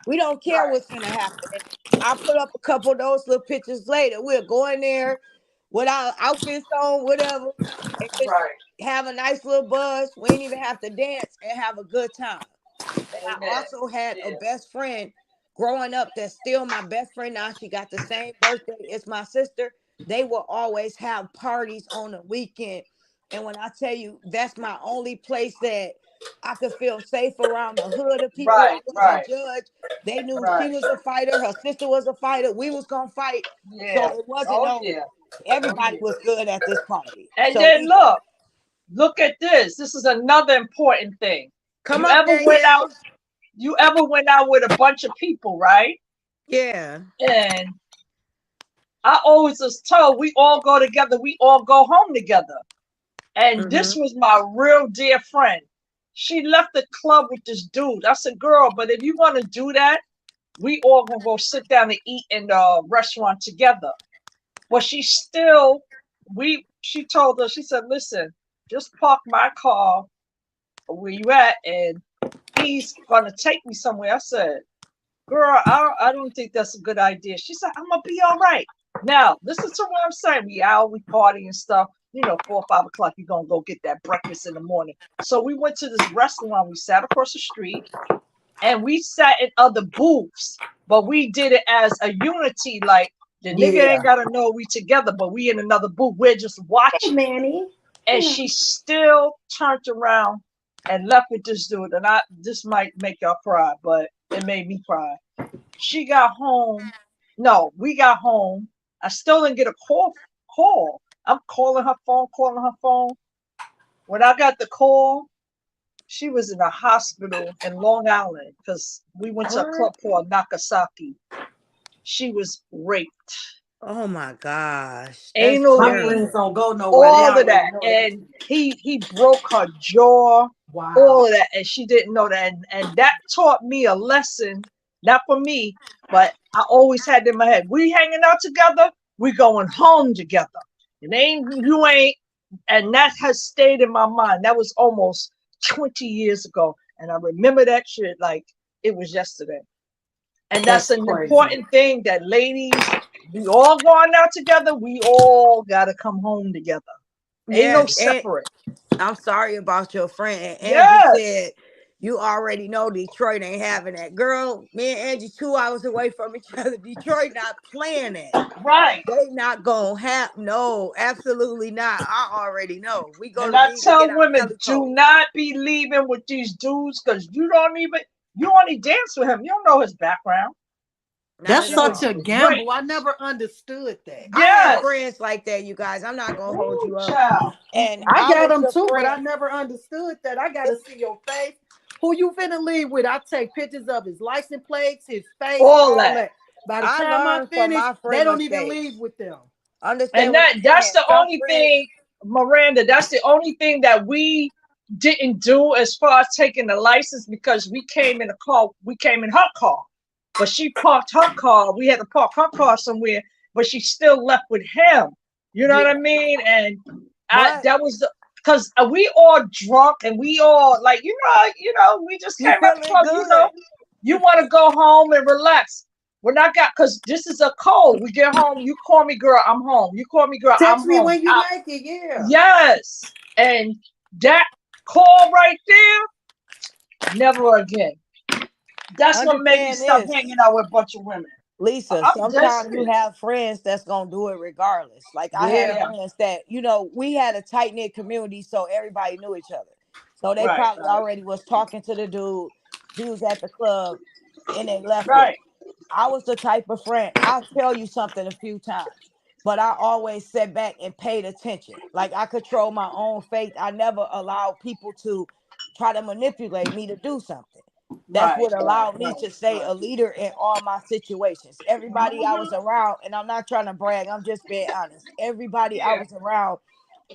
We don't care Right. what's finna happen. And I'll put up a couple of those little pictures later. We'll go in there with our outfits on, whatever, and just Right. have a nice little buzz. We ain't even have to dance and have a good time. And I Amen. also had a Yeah. best friend growing up that's still my best friend now. She got the same birthday as my sister. They will always have parties on the weekend. And when I tell you, that's my only place that I could feel safe around the hood of people. I Right. wasn't Right. judged. They knew she Right. was a fighter. Her sister was a fighter. We was going to fight. Yeah. So it wasn't Oh no, yeah. Oh everybody yeah. was good at this party. And So then we, look at this. This is another important thing. come You up, ever went out, Danielle. you ever went out with a bunch of people, right? Yeah. And I always was told we all go together, we all go home together. And Mm-hmm. this was my real dear friend. She left the club with this dude. I said, girl, but if you want to do that, we all gonna go sit down and eat in the restaurant together. But she told us, she said, listen, just park my car where you at and he's gonna take me somewhere. I said, girl, I don't think that's a good idea. She said, I'm gonna be all right. Now, listen to what I'm saying. We out, we party and stuff. 4 or 5 o'clock, you're gonna go get that breakfast in the morning. So we went to this restaurant, we sat across the street and we sat in other booths, but we did it as a unity, like The nigga Yeah. ain't gotta know we together, but we in another booth. We're just Hey, watching. Manny. And she still turned around and left with this dude. And this might make y'all cry, but it made me cry. She got home. No, we got home. I still didn't get a call. I'm calling her phone. When I got the call, she was in a hospital in Long Island because we went to a club What? called Nakasaki. She was raped. Oh my gosh, that's Anal My rape, friends terrible. don't go nowhere. They all of already that. know that. And he broke her jaw, Wow. all of that. And she didn't know that. And that taught me a lesson, not for me, but I always had in my head. We hanging out together, we going home together. You ain't, and that has stayed in my mind. That was almost 20 years ago. And I remember that shit like it was yesterday. And that's That's an crazy. important thing that ladies, we all going out together. We all got to come home together. Ain't no Yes, and separate. I'm sorry about your friend. And Angie Yes. said, you already know Detroit ain't having that. Girl, me and Angie 2 hours away from each other. Detroit not playing that. Right. They not gonna have, no, absolutely not. I already know. We go And to I meet, we get tell our women, belly do coat. not be leaving with these dudes because you only dance with him. You don't know his background. Not That's at He such was a all. raped. gamble. I never understood that. I had Yes. friends like that, you guys. I'm not gonna hold Ooh, you up. child. And I I got was them the too, but I friend. never understood that. I gotta see your face. Who you finna leave with? I take pictures of his license plates, his face, All all that. that. By the I time I learned from finish, my they friend don't even leave mistakes. with them. And Understand what I'm that's saying? the Some only friends, thing, Miranda, that's the only thing that we didn't do as far as taking the license because we came in her car. But she parked her car. We had to park her car somewhere, but she still left with him. You know what Yeah. I mean? And but that was because we all drunk and we all like, we just you came out the feeling club, good. you want to go home and relax. When I got, because this is a code. We get home, you call me, girl, I'm home. You call me, girl, I'm Text me home. when you make it. Yeah. Yes. And that call right there, never again. That's what made me Understand stop this, hanging out with a bunch of women. Lisa. I'm dead Sometimes you serious. have friends that's gonna do it regardless. Like I had Yeah. Yeah. friends that, we had a tight knit community, so everybody knew each other. So they Right. probably already was talking to the dude. He was at the club and they left with him. Right. I was the type of friend, I'll tell you something a few times, but I always sat back and paid attention. Like I control my own fate. I never allowed people to try to manipulate me to do something. That's Right. what Right. allowed me Right. to stay Right. a leader in all my situations. Everybody I was Mhm. around, and I'm not trying to brag, I'm just being honest. Everybody I Yeah. was around,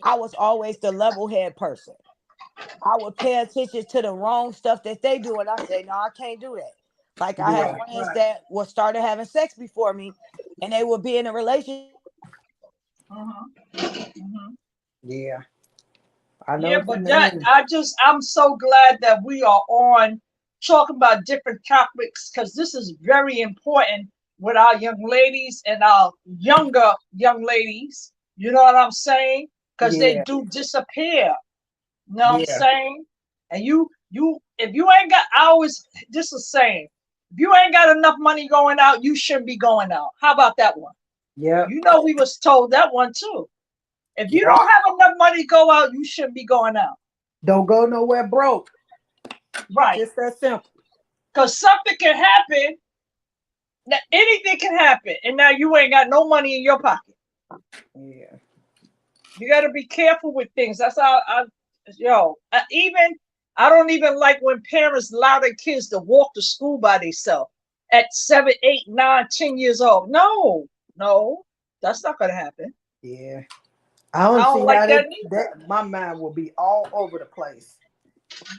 I was always the level head person. I would pay attention to the wrong stuff that they do, and I say, no, I can't do that. Like I had Yeah. Right. friends Right. that would started having sex before me, and they would be in a relationship. Mhm. Mhm. Yeah. I know Yeah, what you but mean. I'm so glad that we are on talking about different topics because this is very important with our young ladies and our younger young ladies. You know what I'm saying? Because they Yeah. do disappear. You know what I'm Yeah. saying? And if you ain't got, I always, this is saying, if you ain't got enough money going out, you shouldn't be going out. How about that one? Yep. You know, we was told that one too. If you Yep. don't have enough money to go out, you shouldn't be going out. Don't go nowhere broke. Right. Just that simple. Because something can happen. Now, anything can happen. And now you ain't got no money in your pocket. Yeah. You got to be careful with things. That's how even, I don't even like when parents allow their kids to walk to school by themselves at 7, 8, 9, 10 years old. No, no, that's not going to happen. Yeah. I I don't don't see like how that that neither. my mind will be all over the place.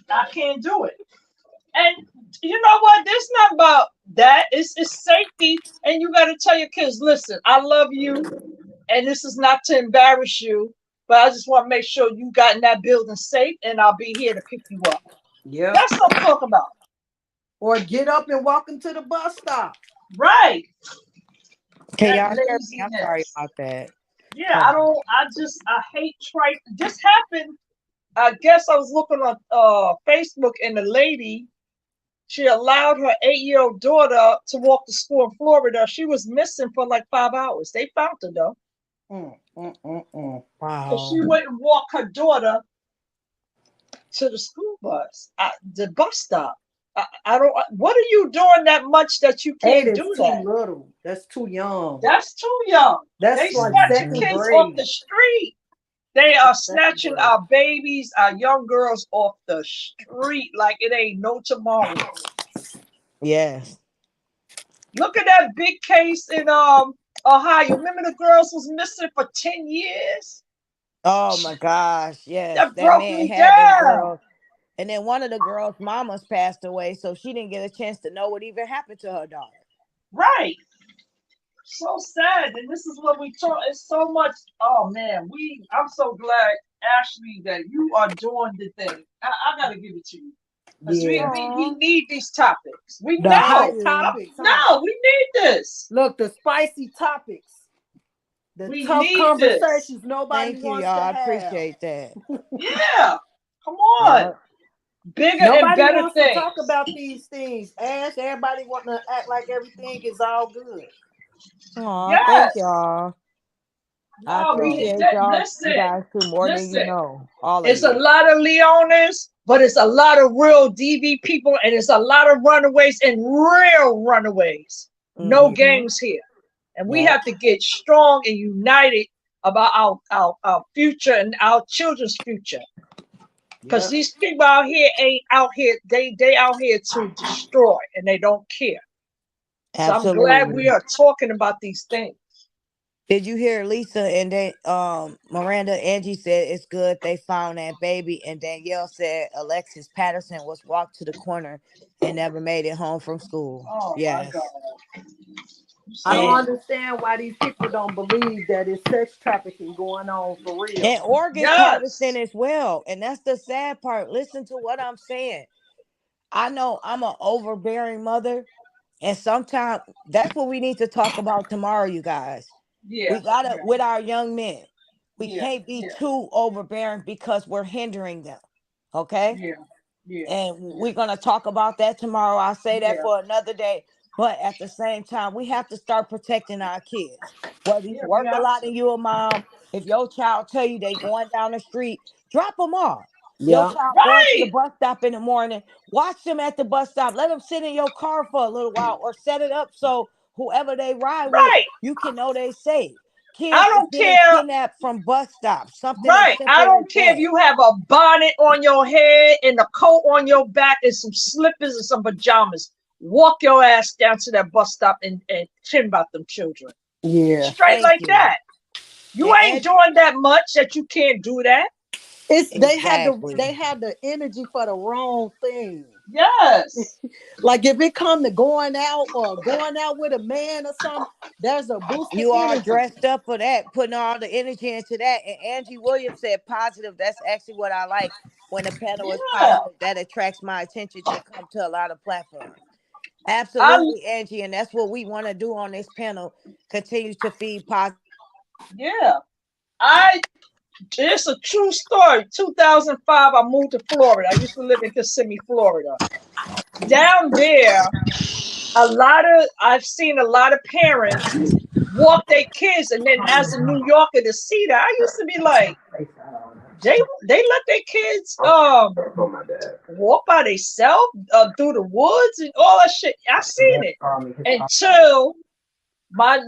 I can't do it. And you know what? There's not about that. It's safety. And you got to tell your kids, listen, I love you. And this is not to embarrass you, but I just want to make sure you got in that building safe and I'll be here to pick you up. Yep. That's what I'm talking about. Or get up and walk into the bus stop. Right. Can That y'all hear me? I'm sorry laziness. about that. Yeah, Hold on. I hate trite. This happened. I guess I was looking on Facebook and the lady, She allowed her 8-year-old daughter to walk to school in Florida. She was missing for like 5 hours. They found her though. Because she Wow. wouldn't walk her daughter to the school bus, the bus stop. I don't. What are you doing that much that you 8 can't is do too that? little. That's too young. That's too young. They That's like snatching second Mhm. kids off grade. the street. They are Second snatching grade. our babies, our young girls off the street like it ain't no tomorrow. Yes. Look at that big case in Ohio. Remember the girls was missing for 10 years? Oh my gosh. Yes. That That broke man me had them down. girls. And then one of the girls' mamas passed away, so she didn't get a chance to know what even happened to her daughter. Right. So sad. And this is what we talk. It's so much. Oh man, I'm so glad, Ashley, that you are doing the thing. I gotta give it to you. Because Yeah. we Aw. need these topics. We The Thank hot know. you. topics, huh? No, we need this. Look, the spicy topics. The We tough need this. conversations nobody Thank you, wants y'all. to I have. appreciate that. Yeah. Come on. Yeah. Bigger and Nobody better wants to talk things. about these things. Ash, everybody want to act like everything is all good. Aw, thank Yes. y'all. I No, appreciate y'all. You listen. guys do more than you Listen. know. All of It's a you. lot of Leonas, but it's a lot of real DV people, and it's a lot of runaways and real runaways. No Mm-hmm. games here. And we Yep. have to get strong and united about our future and our children's future. Because Yeah. these people out here ain't out here, they out here to destroy and they don't care. So I'm glad we Absolutely. are talking about these things. Did you hear Lisa and then Miranda Angie said it's good they found that baby, and Danielle said Alexis Patterson was walked to the corner and never made it home from school. Oh my Yes. God. I don't So And understand why these people don't believe that it's sex trafficking going on for real. organ harvesting yes. as well. And that's the sad part. Listen to what I'm saying. I know I'm an overbearing mother, and sometimes that's what we need to talk about tomorrow, you guys. Yeah. We gotta Yeah. with our young men. We Yeah. can't be Yeah. too overbearing because we're hindering them. Okay? Yeah. Yeah. And Yeah. we're gonna talk about that tomorrow. I'll say that Yeah. for another day. But at the same time, we have to start protecting our kids. Whether you Yeah. We work a have lot to. and you a mom, if your child tell you they going down the street, drop them off. Your Yeah. child going to the Right. bus stop in the morning, watch them at the bus stop. Let them sit in your car for a little while or set it up so whoever they ride with, Right. you can know they safe. I Kids is don't getting care. kidnapped from bus stops. Something as Right. I simple as don't care if that. you have a bonnet on your head and a coat on your back and some slippers and some pajamas. Walk your ass down to that bus stop and chin about them children. Yeah. Straight Thank like you. that. You ain't And doing that much that you can't do that. It's they exactly. had the energy for the wrong thing. Yes. Like if it come to going out or going out with a man or something, there's a boost of You are energy. dressed up for that, putting all the energy into that. And Angie Williams said positive. That's actually what I like. When the panel is Yeah. positive, that attracts my attention to come to a lot of platforms. I Absolutely, Angie. And that's what we want to do on this panel. Continue to feed positive. yeah. I It's a true story. 2005, I moved to Florida. I used to live in Kissimmee, Florida. Down there, I've seen a lot of parents walk their kids, and then as a New Yorker to see that, I used to be like, they let their kids walk by themselves through the woods and all that shit. I seen it until my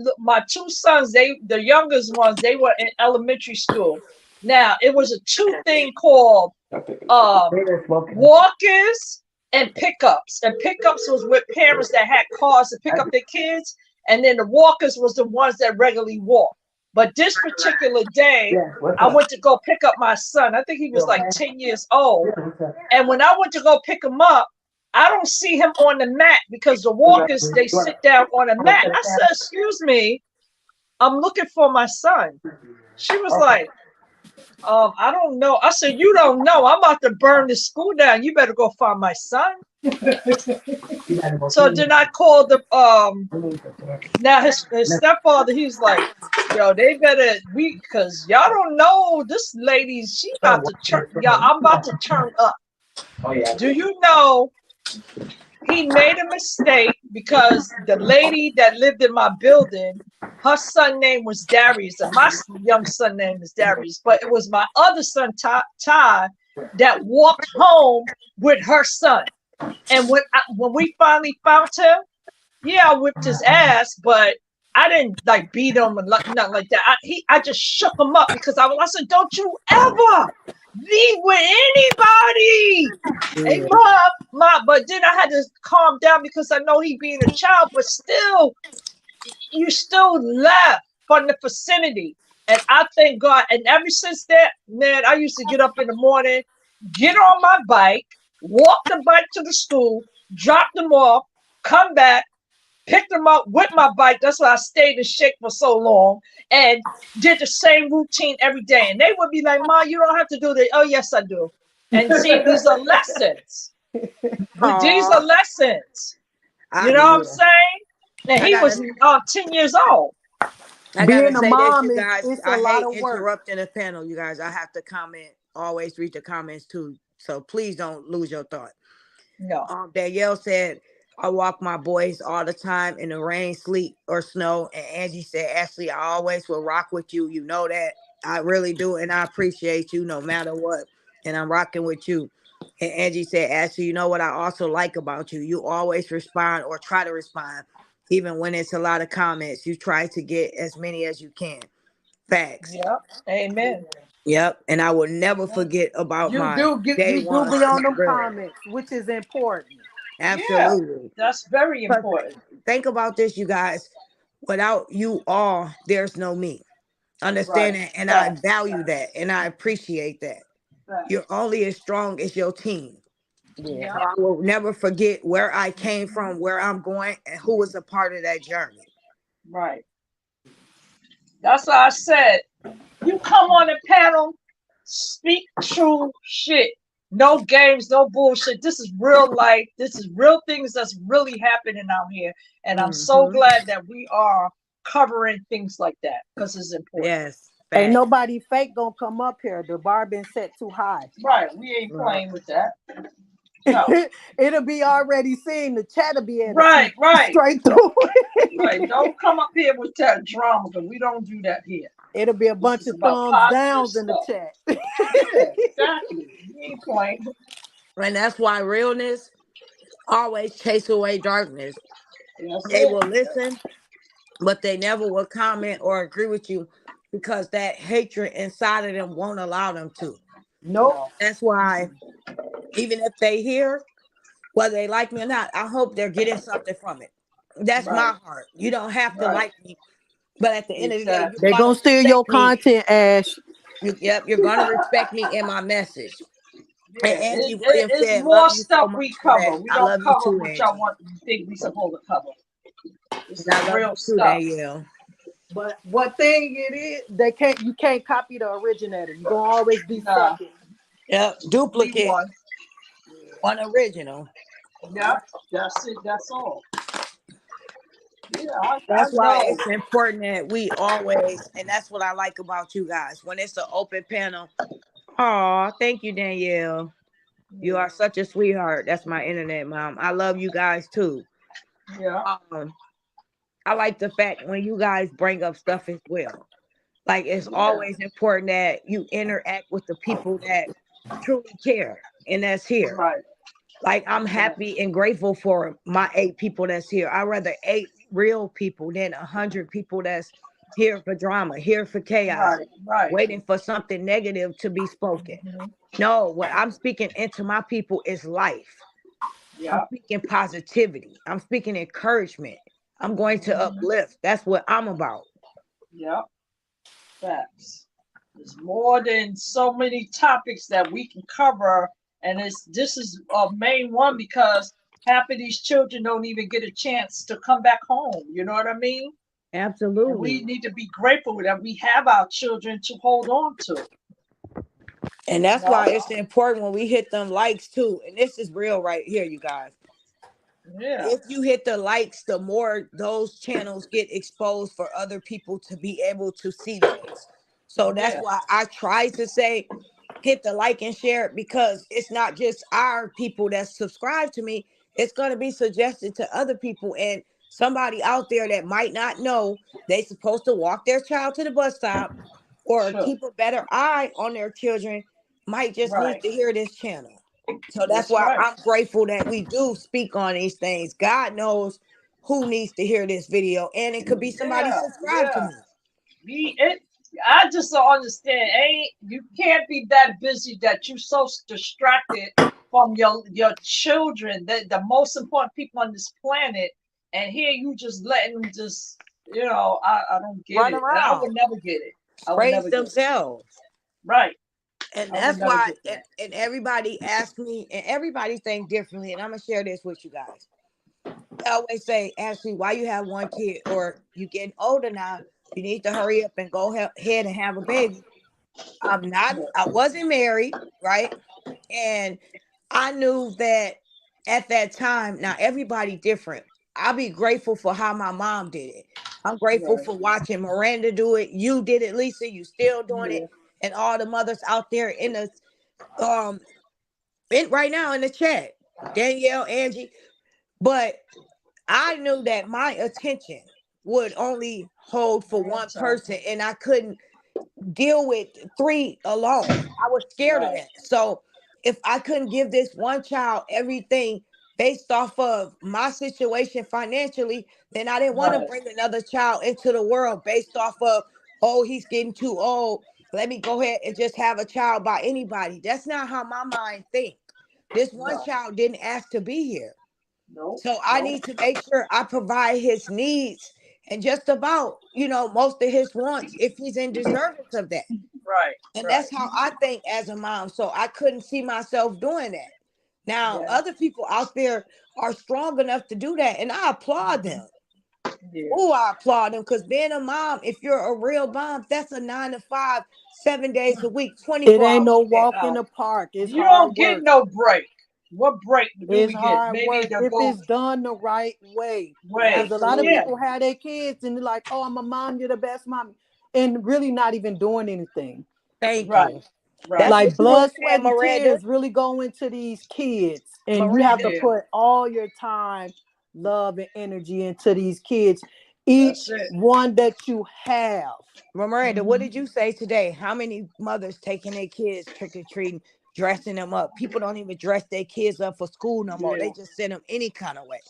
two sons, the youngest ones, they were in elementary school. Now it was a two thing called walkers and pickups. And pickups was with parents that had cars to pick up their kids, and then the walkers was the ones that regularly walk. But this particular day, I went to go pick up my son. I think he was like 10 years old. And when I went to go pick him up, I don't see him on the mat because the walkers, they sit down on a mat. I said, excuse me, I'm looking for my son. She was like, I don't know. I said, you don't know. I'm about to burn the school down. You better go find my son. So then I called the now his stepfather, he's like, yo, they better because y'all don't know this lady, she about to turn, y'all, I'm about to turn up. Do you know he made a mistake because the lady that lived in my building, her son name was Darius, and my young son name is Darius. But it was my other son, Ty, that walked home with her son. And when we finally found him, yeah, I whipped his ass, but I didn't like beat him and nothing like that. I just shook him up because I said, don't you ever leave with anybody. Hey, Yeah. mom, but then I had to calm down because I know he being a child, but still, you still left from the vicinity. And I thank God. And ever since that, man, I used to get up in the morning, get on my bike, walk the bike to the school, drop them off, come back, pick them up with my bike. That's why I stayed in shape for so long and did the same routine every day. And they would be like, Ma, you don't have to do that. Oh, yes, I do. And see, these are lessons. These are Aw. lessons. You know what I'm Yeah. saying? And I he was gotta 10 years old. I gotta Being a say this, mom you is guys. it's a I lot hate of work. interrupting the panel, you guys. I have to comment, always read the comments too. So please don't lose your thought. No. Danielle said, I walk my boys all the time in the rain, sleet, or snow. And Angie said, Ashley, I always will rock with you. You know that. I really do. And I appreciate you no matter what. And I'm rocking with you. And Angie said, Ashley, you know what I also like about you? You always respond or try to respond. Even when it's a lot of comments, you try to get as many as you can. Facts. Yep. Amen. Yep. And I will never forget about my day You do ones be and on my them girls. comments, which is important. Yeah. Absolutely. That's very Because important. think about this, you guys. Without you all, there's no me. Right. Understand that? And I Facts. value that and I appreciate that. You're Facts. only as strong as your team. Yeah. Yep. So I will never forget where I came from, where I'm going, and who was a part of that journey. Right. That's why I said, you come on the panel, speak true shit. No games, no bullshit. This is real life. This is real things that's really happening out here. And I'm so Hmm. glad that we are covering things like that because it's important. Yes, Ain't fact. nobody fake gonna come up here. The bar been set too high. Right. We ain't Right. playing with that. No. It'll be already seen. The chat will be able to see Right, right, straight through right. it. Don't come up here with that drama because we don't do that here. It'll be a This bunch is of about thumbs positive downs in the stuff. chat. Yeah, exactly. We ain't playing. And that's why realness always chase away darkness. That's They it. will listen, but they never will comment or agree with you because that hatred inside of them won't allow them to. Nope. No. That's why, even if they hear, whether they like me or not, I hope they're getting something from it. That's my Right, heart. You don't have to right. like me, but at the end of the day, you're Exactly. They gonna gonna steal your respect me. content, Ash. Yep, you're gonna respect me in my message. And Yeah, Angie Williams it's said, "Love more you so stuff we much for cover. that. We I don't love you cover too, what y'all Angie, want think we supposed to cover. This and I is love real you too, stuff. Danielle." But what thing it is, you can't copy the originator. You're gonna always be Nah, second. Yep, we duplicate, won. one original. Yep, that's it. That's all. Yeah, I That's why know. it's important that we always, and that's what I like about you guys. When it's an open panel, oh, thank you, Danielle. You Yeah, are such a sweetheart. That's my internet mom. I love you guys too. yeah, Um, I like the fact when you guys bring up stuff as well. Like it's yeah. always important that you interact with the people that truly care and that's here. Right, Like I'm right, happy and grateful for my 8 people that's here. I rather 8 real people than 100 people that's here for drama, here for chaos, right, right. waiting for something negative to be spoken. Hmm. No, what I'm speaking into my people is life. I'm Yep. speaking positivity. I'm speaking encouragement. I'm going to Hmm. uplift. That's what I'm about. Yep. Facts. There's more than so many topics that we can cover, and this is a main one because half of these children don't even get a chance to come back home. You know what I mean? And we Absolutely. need to be grateful that we have our children to hold on to. And You that's know? why it's important when we hit them likes too. And this is real right here, you guys. Yeah. If you hit the likes, the more those channels get exposed for other people to be able to see those. So that's Yeah. why I try to say hit the like and share it because it's not just our people that subscribe to me, it's going to be suggested to other people. And somebody out there that might not know they supposed to walk their child to the bus stop or Sure. keep a better eye on their children might just need Right. to hear this channel. So that's That's why right. I'm grateful that we do speak on these things. God knows who needs to hear this video, and it could be somebody Yeah. subscribed to Yeah. me. I just don't understand. Ain't you can't be that busy that you so distracted from your children, the most important people on this planet, and here you just letting them just I don't get Run it, and I around, would never get it. I would raise never get it. themselves. Right. And I would that's never why, get that. and everybody asked me, and everybody think differently. And I'm gonna share this with you guys. I always say, Ashley, why you have one kid, or you getting older now, you need to hurry up and go ahead and have a baby. I wasn't married, right? And I knew that at that time, now everybody different. I'll be grateful for how my mom did it. I'm grateful Right. for watching Miranda do it. You did it, Lisa. You still doing it. Yeah. And all the mothers out there in the um right now in the chat. Danielle, Angie. But I knew that my attention would only hold for One one time. person, and I couldn't deal with three alone. I was scared of Right. that. So if I couldn't give this one child everything based off of my situation financially, then I didn't want to Right. bring another child into the world based off of, oh, he's getting too old. Let me go ahead and just have a child by anybody. That's not how my mind think. This one No. child didn't ask to be here. No. So I No. need to make sure I provide his needs and just about, most of his wants if he's in deservance of that. Right. And that's Right. how I think as a mom. So I couldn't see myself doing that. Now, Yeah. other people out there are strong enough to do that, and I applaud them. Yeah. Oh, I applaud them because being a mom, if you're a real mom, that's a 9 to 5, 7 days a week, It 24 ain't hours no a day. walk in No. the park. It's You don't hard get work. no break. What break do It's we get? hard Maybe work to if go it's done the right way. way. Because a lot of Yeah. Absolutely. people have their kids and they're like, oh, I'm a mom, you're the best mom. And really not even doing anything. Thank Right. you. Right. That's Like what you were blood, sweat, saying, and Miranda. tears really go into these kids. And you have Miranda. to Yeah. put all your time, love, and energy into these kids. That's Each it. one that you have. Miranda, what Hmm. did you say today? How many mothers taking their kids trick or treating, dressing them up? People don't even dress their kids up for school no more. Yeah. They just send them any kind of way.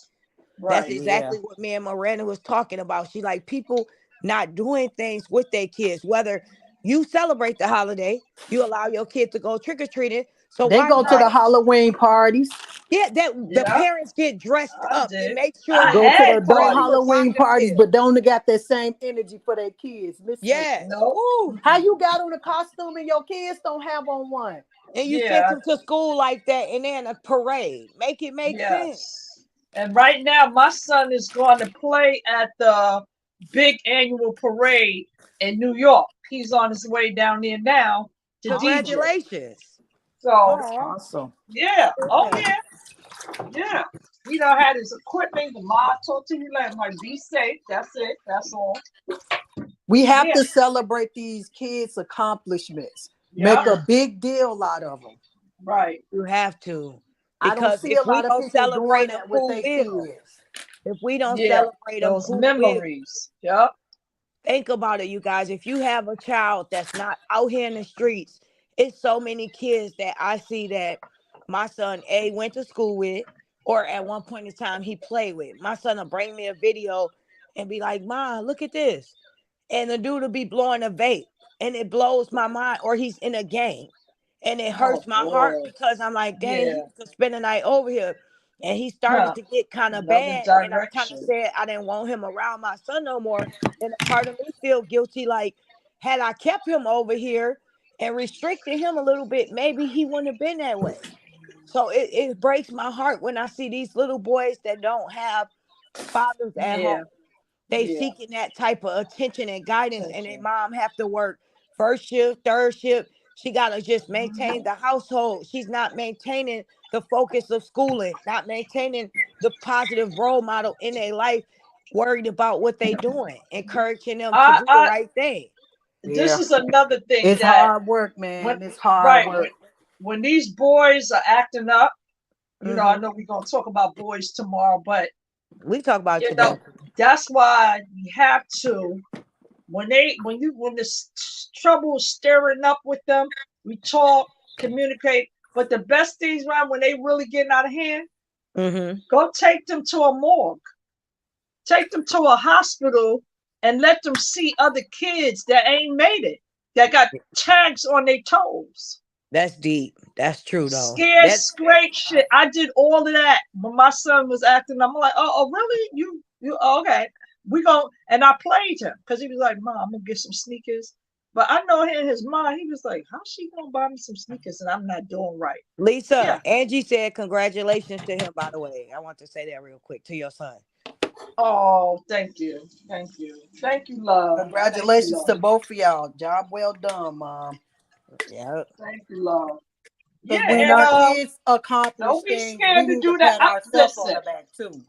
That's Right. Yeah. exactly what me and Miranda was talking about. She like people not doing things with their kids. Whether you celebrate the holiday, you allow your kid to go trick or treating. So They why go to not? the Right. Halloween parties, Yeah, that the Yeah. parents get dressed I up and did. make sure I that go to the had everybody adult knows parties. how Halloween to parties, feel. but don't got that same energy for their kids. Miss me. Yes. No. Woo. How you got on a costume and your kids don't have on one? And you sent Yeah. them to school like that and then a parade. Make it make sense. Yes. And right now, my son is going to play at the big annual parade in New York. He's on his way down there now to DJ. Congratulations. So, That's Oh, awesome. yeah. Oh, yeah. yeah. Yeah. He done had his equipment. The mom told to you, like, be safe. That's it. That's all. We have Yeah. to celebrate these kids' accomplishments. Make Yeah. a big deal out of them. Right. You have to. I don't Because see if a we lot of don't people doing celebrate them, that with who their will? kids. If we don't Yeah. celebrate them, Those who will? memories. Yep. Think about it, you guys. If you have a child that's not out here in the streets, it's so many kids that I see that my son A went to school with, or at one point in time he played with. My son will bring me a video and be like, "Mom, look at this," and the dude will be blowing a vape, and it blows my mind. Or he's in a game, and it Oh, hurts my heart boy. because I'm like, "Dang, he Yeah. could spend the night over here." And he started Huh. to get kind of Another bad, and I kind of direction. said I didn't want him around my son no more. And a part of me feel guilty, like had I kept him over here and restricted him a little bit, maybe he wouldn't have been that way. So it breaks my heart when I see these little boys that don't have fathers at home. Yeah. They Yeah. seeking that type of attention and guidance, and their Attention. mom have to work first shift, third shift. She gotta just maintain Mhm. the household. She's not maintaining the focus of schooling, not maintaining the positive role model in their life, worried about what they doing, encouraging them to do the I right thing. This Yeah. is another thing It's that hard work, when man. It's hard right work. when these boys are acting up, You know, I know we're gonna talk about boys tomorrow, but We talk about you today. know, that's why you have to when trouble is stirring up with them, we talk, communicate. But the best things, right, when they really getting out of hand, go take them to a morgue, take them to a hospital, and let them see other kids that ain't made it, that got tags on their toes. That's deep. That's true though. Scared, That's scrape shit. I did all of that when my son was acting. I'm like, oh really? You okay? We go, and I played him because he was like, Mom, I'm gonna get some sneakers. But I know in his mind, he was like, how's she gonna buy me some sneakers and I'm not doing right? Lisa. Yeah. Angie said congratulations to him, by the way. I want to say that real quick to your son. Oh, thank you. Thank you. Thank you, love. Congratulations Thank you, to both of y'all. Job well done, Mom. Yeah. Thank you, love. Because Yeah, when and our kids accomplish don't be things, we scared to need to do that. pat ourselves on Listen, the back too.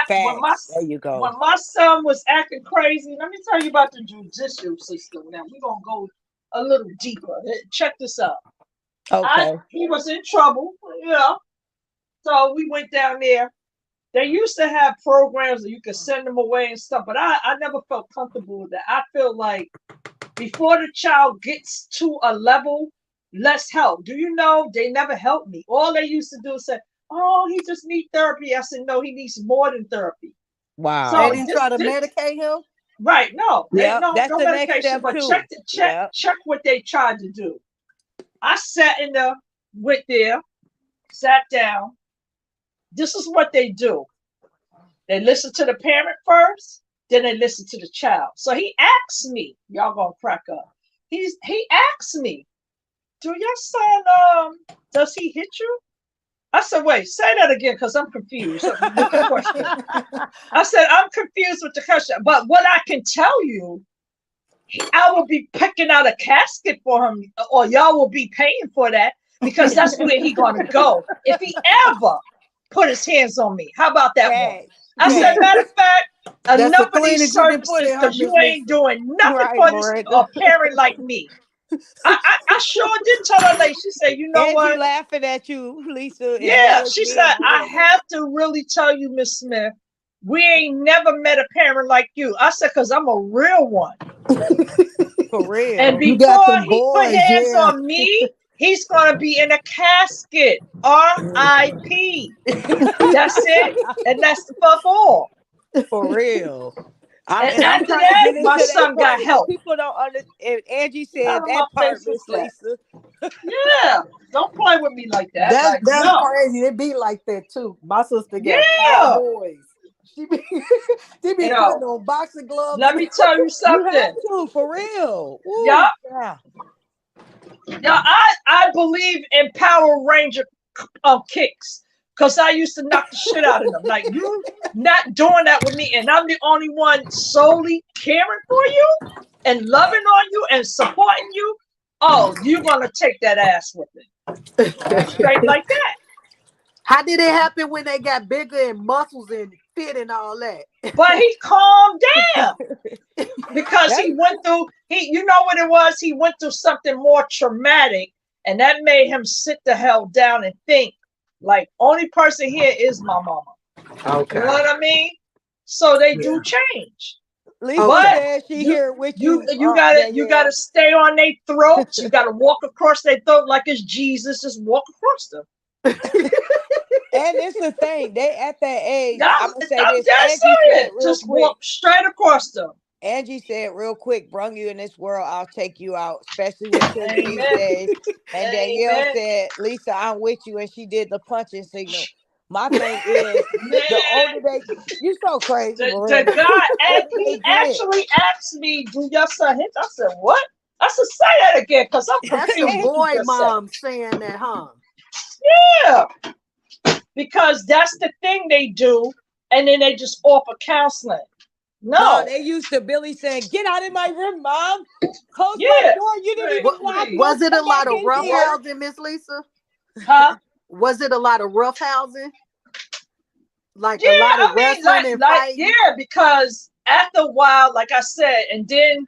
Facts. There you go. when my son was acting crazy, let me tell you about the judicial system. Now we're gonna go a little deeper. Check this out. Okay. He was in trouble, you know. So we went down there. They used to have programs that you could send them away and stuff, but I never felt comfortable with that. I feel like before the child gets to a level, let's help. Do you know they never helped me? All they used to do is say, "Oh, he just needs therapy." I said, "No, he needs more than therapy." Wow. So They didn't try to medicate him? right? No, yeah, no that's the next medication. step But too. check what they tried to do. I sat in there, went there, sat down. This is what they do. They listen to the parent first, then they listen to the child. So he asked me, y'all gonna crack up. He asked me, "Do your son does he hit you?" I said, "Wait, say that again, because I'm confused with the question." I said, "I'm confused with the question, but what I can tell you, I will be picking out a casket for him, or y'all will be paying for that, because that's where he gonna go if he ever put his hands on me. How about that one?" I said, "Matter of fact, enough of these services, because you ain't doing nothing for this parent like me." I sure did tell her, like, she said, "You know Angie what?" laughing at you, Lisa. Yeah, she said, "I have to really tell you, Miss Smith, we ain't never met a parent like you." I said, "Because I'm a real one." For real. And You got before them he put boys, hands yeah. on me, he's gonna be in a casket. R.I.P. That's it, and that's the fuck all. For real. And I'm after trying to that, get into my that son got part because help. people don't understand. Angie Out said of my that part, face with Miss that. Lisa. Yeah, don't play with me like that. That's Like, no. crazy. It be like that too. My sister got Yeah. 4 boys. She be putting on boxing gloves. Let me tell you You something. have to, for real. Ooh, Yeah. yeah. Now, I believe in Power Ranger kicks, because I used to knock the shit out of them. Like, you not doing that with me, and I'm the only one solely caring for you and loving on you and supporting you. Oh, you're gonna take that ass with me. Straight like that. How did it happen when they got bigger and muscles and fit and all that? But he calmed down because he went through, you know what it was? He went through something more traumatic, and that made him sit the hell down and think, like, only person here is my mama. Okay. You know what I mean? So they do change. Lisa said she here with you. You gotta stay on their throats. You gotta walk across their throat like it's Jesus. Just walk across them. And it's the thing, they at that age. I'm gonna say this. That's Angie said it. real Just quick. walk straight across them. Angie said real quick, "Brung you in this world, I'll take you out, especially with kids these Amen. days." And Danielle Amen. said, "Lisa, I'm with you," and she did the punching signal. My thing is, the older they, you so crazy, The guy, and he actually asked me, "Do your son hit?" I said, "What?" I said, "Say that again, because I'm That's confused." some boy mom saying that, huh? Yeah, because that's the thing they do, and then they just offer counseling. No, they used to Billy saying, "Get out of my room, Mom. Close my door. You didn't even lock it. Was it a lot of rough housing, Miss Lisa? Huh? Was it a lot of rough housing? Like a lot of wrestling and fighting? Yeah, because after a while, like I said, and then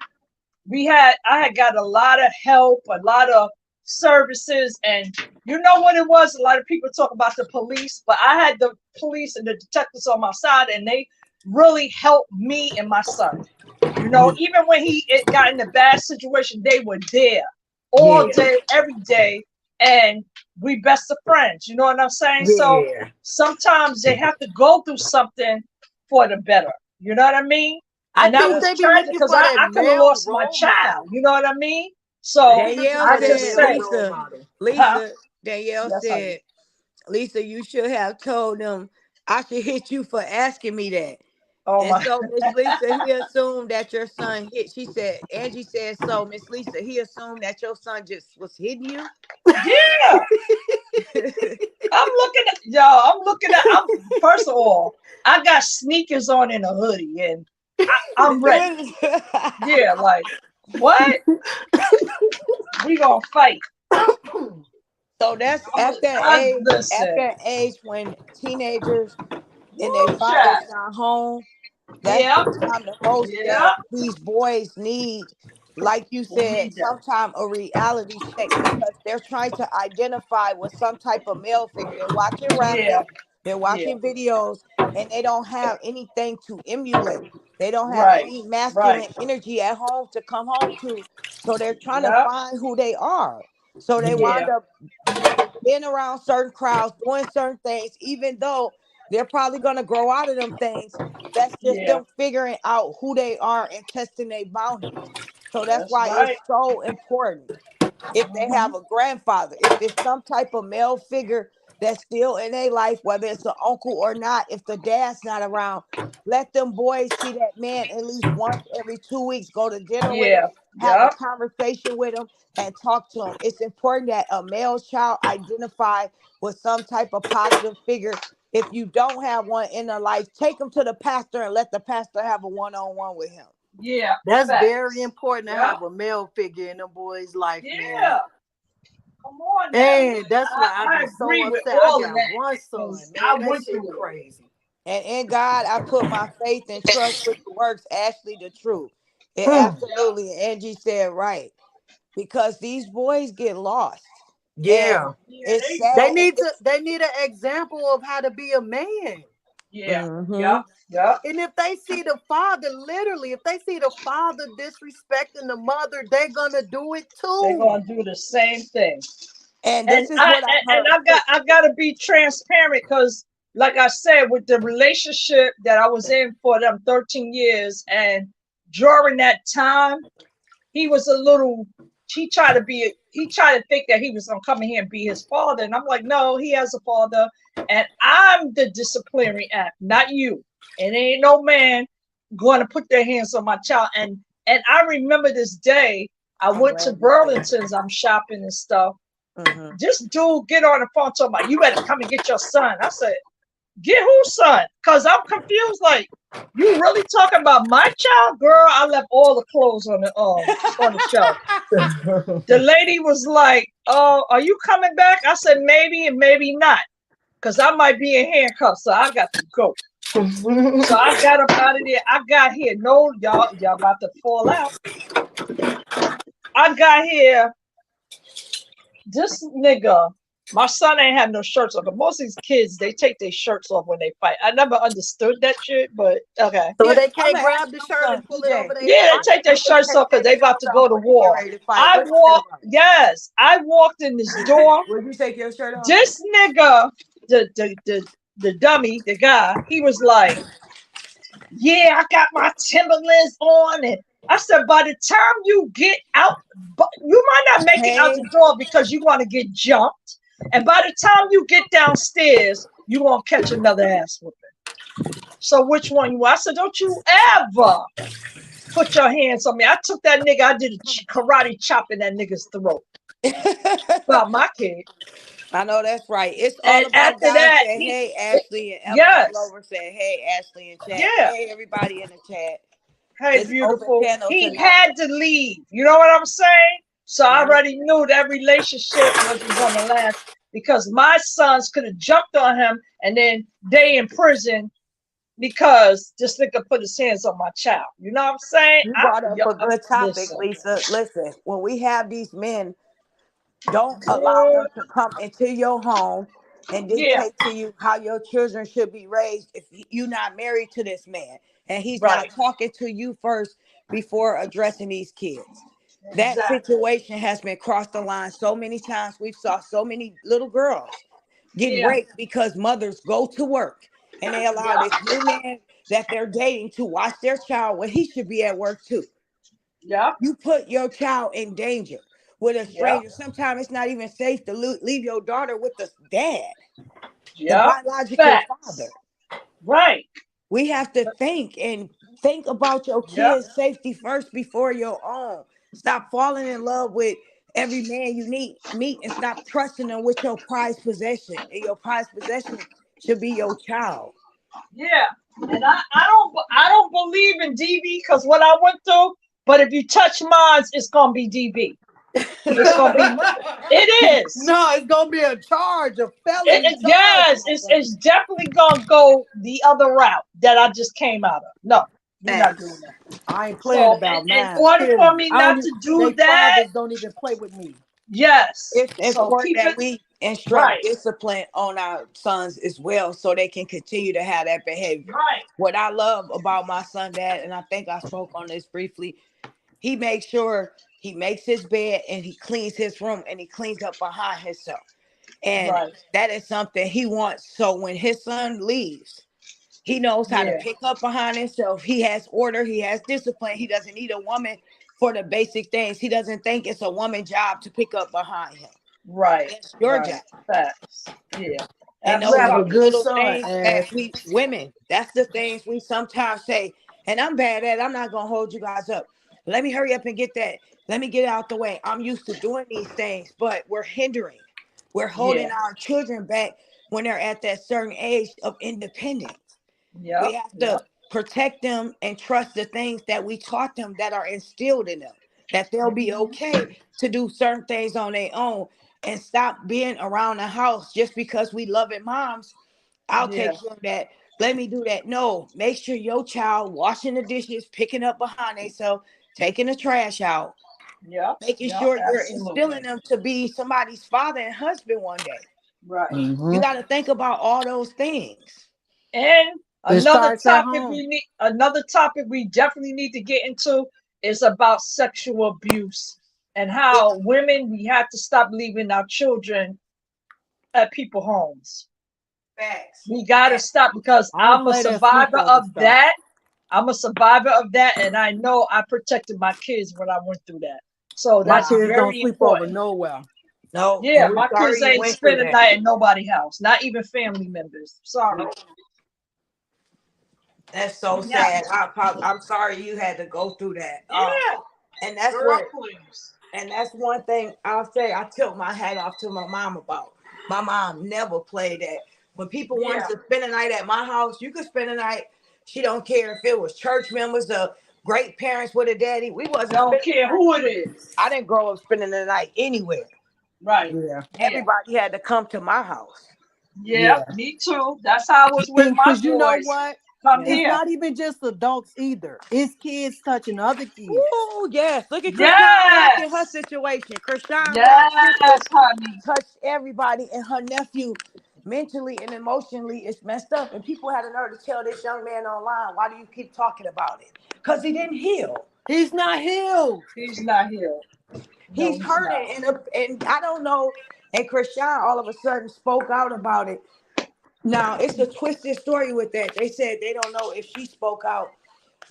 I had got a lot of help, a lot of services, and You know what it was? A lot of people talk about the police, but I had the police and the detectives on my side, and they really helped me and my son. You know, even when it got in a bad situation, they were there all Yeah. day, every day, and we best of friends. You know what I'm saying? So Yeah. sometimes they have to go through something for the better. You know what I mean? I And that think was they be tragic looking because for that I could have male lost my role child. model. You know what I mean? So They looking Danielle for I that just said, male say, role Lisa, model. huh? Lisa, Danielle Yes, honey. said, Lisa, you should have told them I should hit you for asking me that. Oh And my, so Miss Lisa, he assumed that your son hit. She said, Angie said so. Miss Lisa, he assumed that your son just was hitting you. yeah. I'm looking at y'all. I'm first of all, I got sneakers on and a hoodie, and I'm ready. Yeah, like what? We gonna fight. So that's at that I age. At listen. that age when teenagers and their Woo, fathers child. not home, that's Yeah, the time the most yeah. that these boys need, like you We said, need that. sometime a reality check because they're trying to identify with some type of male figure. They're watching Yeah, rapping, they're yeah. watching videos, and they don't have anything to emulate. They don't have Right, any right. masculine energy at home to come home to. So they're trying to Yeah, find who they are. So they Yeah. wind yeah, up being around certain crowds, doing certain things, even though they're probably going to grow out of them things. That's just yeah. them figuring out who they are and testing their boundaries. So that's That's why right. it's so important if they Hmm. have a grandfather, if it's some type of male figure that's still in their life, whether it's an uncle or not, if the dad's not around, let them boys see that man at least once every 2 weeks, go to dinner with him, Yeah, have a yeah, conversation with him, and talk to him. It's important that a male child identify with some type of positive figure. If you don't have one in their life, take them to the pastor and let the pastor have a one-on-one with him. yeah. That's very Facts. important to Yeah, have a male figure in a boy's life, man. yeah. Come on now. And that's why I I be so agree with upset. I all of got that one son, because man. I That went shit through it. crazy. And in God, I put my faith and trust with the works, Ashley, the truth. It Hmm. absolutely, Angie said right. Because these boys get lost. And Yeah. Yeah, it's they They sad. do. And need to they need an example of how to be a man. Yeah, yeah, hmm yeah. And if they see the father, literally, if they see the father disrespecting the mother, they're gonna do it They're too. gonna do the same thing. And And this is I what I and heard too. I gotta be transparent because, like I said, with the relationship that I was in for them 13 years, and during that time, he was a little. He tried to think that he was gonna come in here and be his father, and I'm like, no, he has a father, and I'm the disciplinary act, not you. And ain't no man going to put their hands on my child. And I remember this day. I I'm went to glad you said Burlington's. I'm shopping and stuff. that. This dude get on the phone talking about you better come and get your son. I said, get whose son? Because I'm confused. Like, you really talking about my child? Girl, I left all the clothes on the shelf. The lady was like, oh, are you coming back? I said, maybe and maybe not. Because I might be in handcuffs, so I got to go. So I got up out of there. I got here. No, y'all about to fall out. I got here. This nigga, my son ain't have no shirts on. But most of these kids, they take their shirts off when they fight. I never understood that shit, but okay. So Yeah, they I'm can't gonna ask grab the my shirt son, and pull it over DJ. their Yeah, they head. Why take do their boys shirts take off because their they about shirts to off go to when they get war. ready to fight? What you say, bro? Yes, I walked in this door. Would you take your shirt off? This nigga, the dummy, the guy, he was like, yeah, I got my Timberlands on. And I said, by the time you get out, but you might not make it out Hey, the door because you want to get jumped. And by the time you get downstairs, you won't catch another ass whooping. So which one you want? I said, don't you ever put your hands on me. I took that nigga, I did a karate chop in that nigga's throat. About my kid. I know that's right. It's all And about after God that, said, hey, Ashley, and Evelyn yes, Glover said, hey, Ashley in chat. yeah. Hey, everybody in the chat. Hey, It's open beautiful. panel He tonight. had to leave. You know what I'm saying? So I That is already knew that relationship wasn't going to last because my sons could have jumped on him and then they in prison because this nigga put his hands on my child. You know what I'm saying? you brought up a good topic, Listen. Lisa. Listen, when we have these men Don't allow Girl, him to come into your home and yeah, dictate to you how your children should be raised if you're not married to this man and he's not right. talking to you first before addressing these kids. That Exactly. situation has been crossed the line so many times. We've saw so many little girls get Yeah. raped because mothers go to work and they allow Yep. this new man that they're dating to watch their child when he should be at work too. Yep. You put your child in danger with a Yep. stranger. Sometimes it's not even safe to leave your daughter with the dad, the Yep. biological Facts. father. Right. We have to think about your Yep. kids' safety first before your own. Stop falling in love with every man you meet and stop trusting them with your prized possession. And your prized possession should be your child. Yeah. And I don't believe in DB because what I went through. But if you touch mine, it's gonna be DB. It's gonna be. It is. No, it's gonna be a charge, a felony charge, Yes, my it's brother. definitely gonna go the other route that I just came out of. No, we're not doing Facts. that. I ain't playing So, about in mine. order for Period. me I don't. not to do They that, fathers don't even play with me. yes. It's So important keep that it we instruct right, discipline on our sons as well so they can continue to have that behavior. right. What I love about my son, dad, and I think I spoke on this briefly, he makes sure he makes his bed and he cleans his room and he cleans up behind himself. And Right. that is something he wants. So when his son leaves, he knows how to Yeah. pick up behind himself. He has order, he has discipline. He doesn't need a woman for the basic things. He doesn't think it's a woman's job to pick up behind him. Right. That's your Right. job. Facts. Yeah. And You those have are a the Absolutely. good little son, things that Ash. we women, that's the things we sometimes say, and I'm bad at it. I'm not gonna hold you guys up. Let me hurry up and get that. Let me get it out the way. I'm used to doing these things, but we're hindering. We're holding Yeah. our children back when they're at that certain age of independence. We Yep. have to Yep. protect them and trust the things that we taught them that are instilled in them, that they'll be Hmm. okay to do certain things on their own and stop being around the house just because we love it, moms. I'll Yeah. take care of that. Let me do that. No, make sure your child washing the dishes, picking up behind themselves, taking the trash out, Yep. making Yep. sure you're instilling Absolutely. them to be somebody's father and husband one day. Right. You Mm-hmm. got to think about all those things. And It starts at home. another topic we definitely need to get into is about sexual abuse and Yeah, how women we have to stop leaving our children at people's homes. facts. We gotta stop because I don't play that sleepover stuff. I'm a survivor of that, and I know I protected my kids when I went through that. So My that's Wow. kids don't very sleep over important. nowhere. No, Yeah, and we're my kids sorry you ain't went through spend a that. night at nobody's house, not even family members. Sorry. No, that's so Yeah. sad. I'm sorry you had to go through that. Yeah. And that's Girl, what, please. and that's one thing I'll say. I tilt my hat off to my mom about. My mom never played that. When people wanted Yeah. to spend a night at my house, you could spend a night. She don't care if it was church members or great parents with a daddy. We wasn't Don't spending care the night. who it is. I didn't grow up spending the night anywhere. Right. Yeah, Yeah. Everybody had to come to my house. Yeah. yeah. Me too. That's how I was with And my because you know boys. what? Come Yeah. It's here. not even just adults either. It's kids touching other kids. Oh yes, look at Krishan Rock in her Yes. situation. Krishan Rock's sister Yes, honey. touched everybody, and her nephew mentally and emotionally is messed up. And people had a nerve to tell this young man online, "Why do you keep talking about it?" Because he didn't heal. He's not healed. He's not here. No, He's he's not. hurting, and I don't know. And Krishan all of a sudden spoke out about it. Now it's a twisted story with that. They said they don't know if she spoke out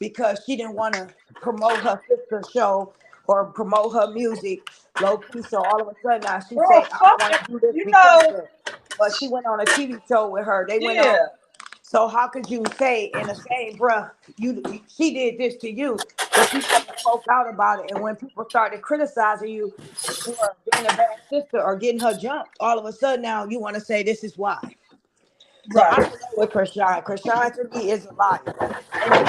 because she didn't want to promote her sister show or promote her music low key. So all of a sudden now she Girl, say I don't fuck want it. to do this You because know, of. But she went on a TV show with her. They went on. yeah. So how could you say in the same breath she did this to you, but you never spoke out about it? And when people started criticizing you for being a bad sister or getting her jumped, all of a sudden now you want to say this is why. So I Right. don't know what Krishan. Krishan to me is a liar and a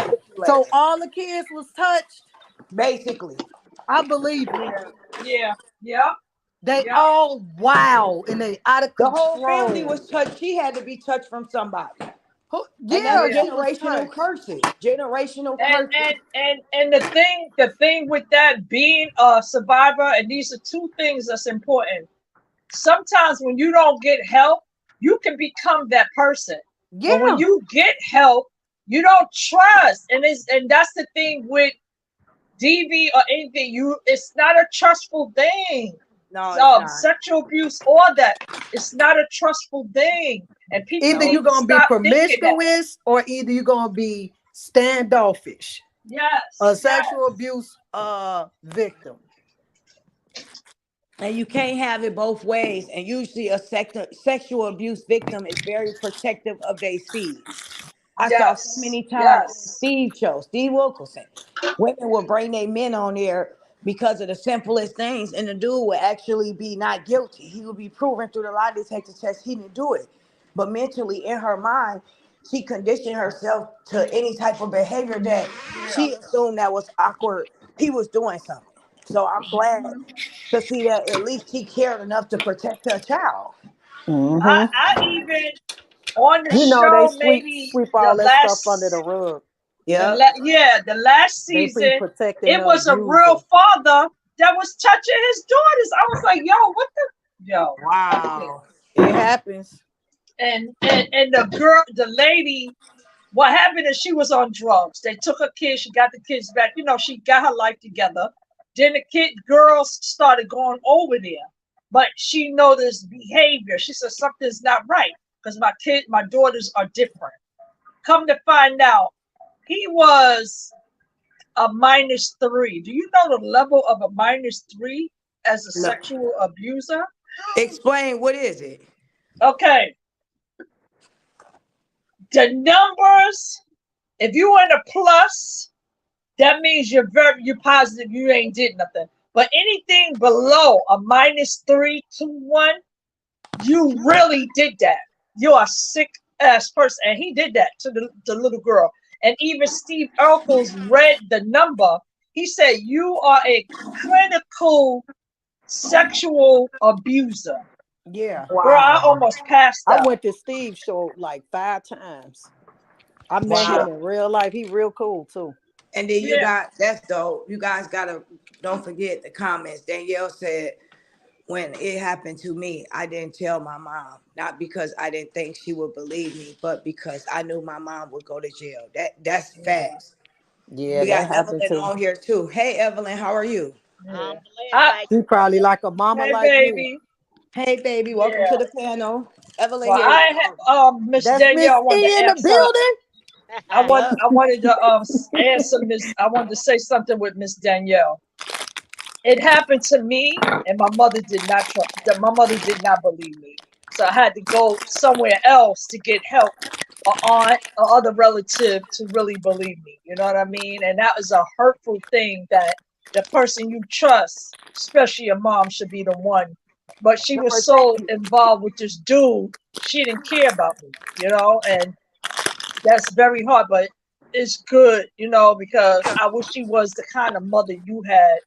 So manipulator, all the kids was touched. basically. I believe it. Yeah. Yeah. Yeah. They Yeah. all wow and they out of The whole family control. was touched. She had to be touched from somebody. And that's Yeah, Yeah. she was generational touched. curses. Generational And curses. the thing with that being a survivor, and these are two things that's important. sometimes when you don't get help, you can become that person. But when Yeah. you get help, you don't trust. And that's the thing with DV or anything. It's not a trustful thing. No, it's not. Sexual abuse, all that. It's not a trustful thing. And people Either No. need you're to gonna be stop thinking that. promiscuous or either you're gonna be standoffish. A Yes, sexual yes. abuse victim. And you can't have it both ways. And usually, a sexual abuse victim is very protective of their seed. I saw so Yes. many times on Yes. Steve show, Steve Wilkerson, women will bring their men on there because of the simplest things, and the dude would actually be not guilty. He would be proven through the lie detector test he didn't do it. But mentally, in her mind, she conditioned herself to any type of behavior that Yeah. she assumed that was awkward. He was doing something. So I'm glad to see that at least she cared enough to protect her child. I, Mm-hmm. I even on the You know they show, sweep maybe sweep the all that stuff under the last rug. Yep. yeah, the last They be season, protecting it the was a real abuser. father that was touching his daughters. I was like, yo, what the yo? Wow. It happens. And the lady, what happened is she was on drugs. They took her kids, she got the kids back. She got her life together. Then the girls started going over there. But she noticed behavior. She said something's not right because my daughters are different. Come to find out, he was a -3. Do you know the level of a -3 as a No. sexual abuser? Explain what is it? Okay, the numbers, if you in a plus, that means you're positive you ain't did nothing. But anything below a -3 to 1, you really did that. You're a sick ass person. And he did that to the little girl. And even Steve Urkels read the number. He said, you are a critical sexual abuser. Yeah. Girl, I Wow. almost passed I out. went to Steve's show like 5 times. I met him Wow. in real life. He real cool too. And then you Yeah. got that's dope. You guys gotta don't forget the comments. Danielle said, when it happened to me, I didn't tell my mom. Not because I didn't think she would believe me, but because I knew my mom would go to jail. That's Yeah. facts. Yeah, We Yeah. that got happened Evelyn too. on here too. Hey Evelyn, how are you? I'm Yeah. blessed. I, How you He probably doing? like a mama hey, like me. baby. Hey baby, welcome to Yeah. the panel. Evelyn Well, here. Miss That's Danielle, Miss I wanted E to in the answer. building. Yep. I wanted to answer Miss. I wanted to say something with Miss Danielle. It happened to me, and my mother did not trust. That my mother did not believe me, so I had to go somewhere else to get help, or aunt or other relative to really believe me. You know what I mean? And that was a hurtful thing that the person you trust, especially your mom, should be the one. But she was Well, thank so you. involved with this dude, she didn't care about me. And that's very hard, but it's good, because I wish she was the kind of mother you had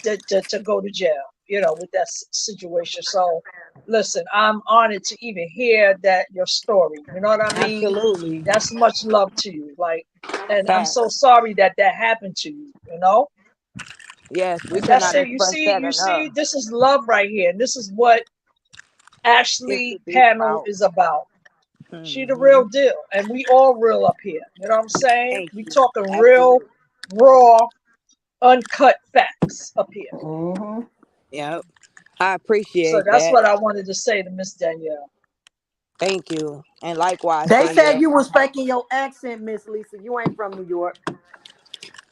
to go to jail, with that situation. So, listen, I'm honored to even hear that your story. You know what I mean? Absolutely. That's much love to you. Like, and I'm so Facts. sorry that that happened to you. Yes, we And that's cannot it. You express see, that enough. this is love right here. And this is what It Ashley should be panel about. is about. She the Hmm. real deal, and we all real up here. You know what I'm saying? Thank We you. talking real, Absolutely. raw, uncut facts up here. Mm-hmm. Yep. I So appreciate that's that. what I wanted to say to Miss Danielle. Thank you. And likewise, They said Danielle. you was faking your accent, Miss Lisa. You ain't from New York.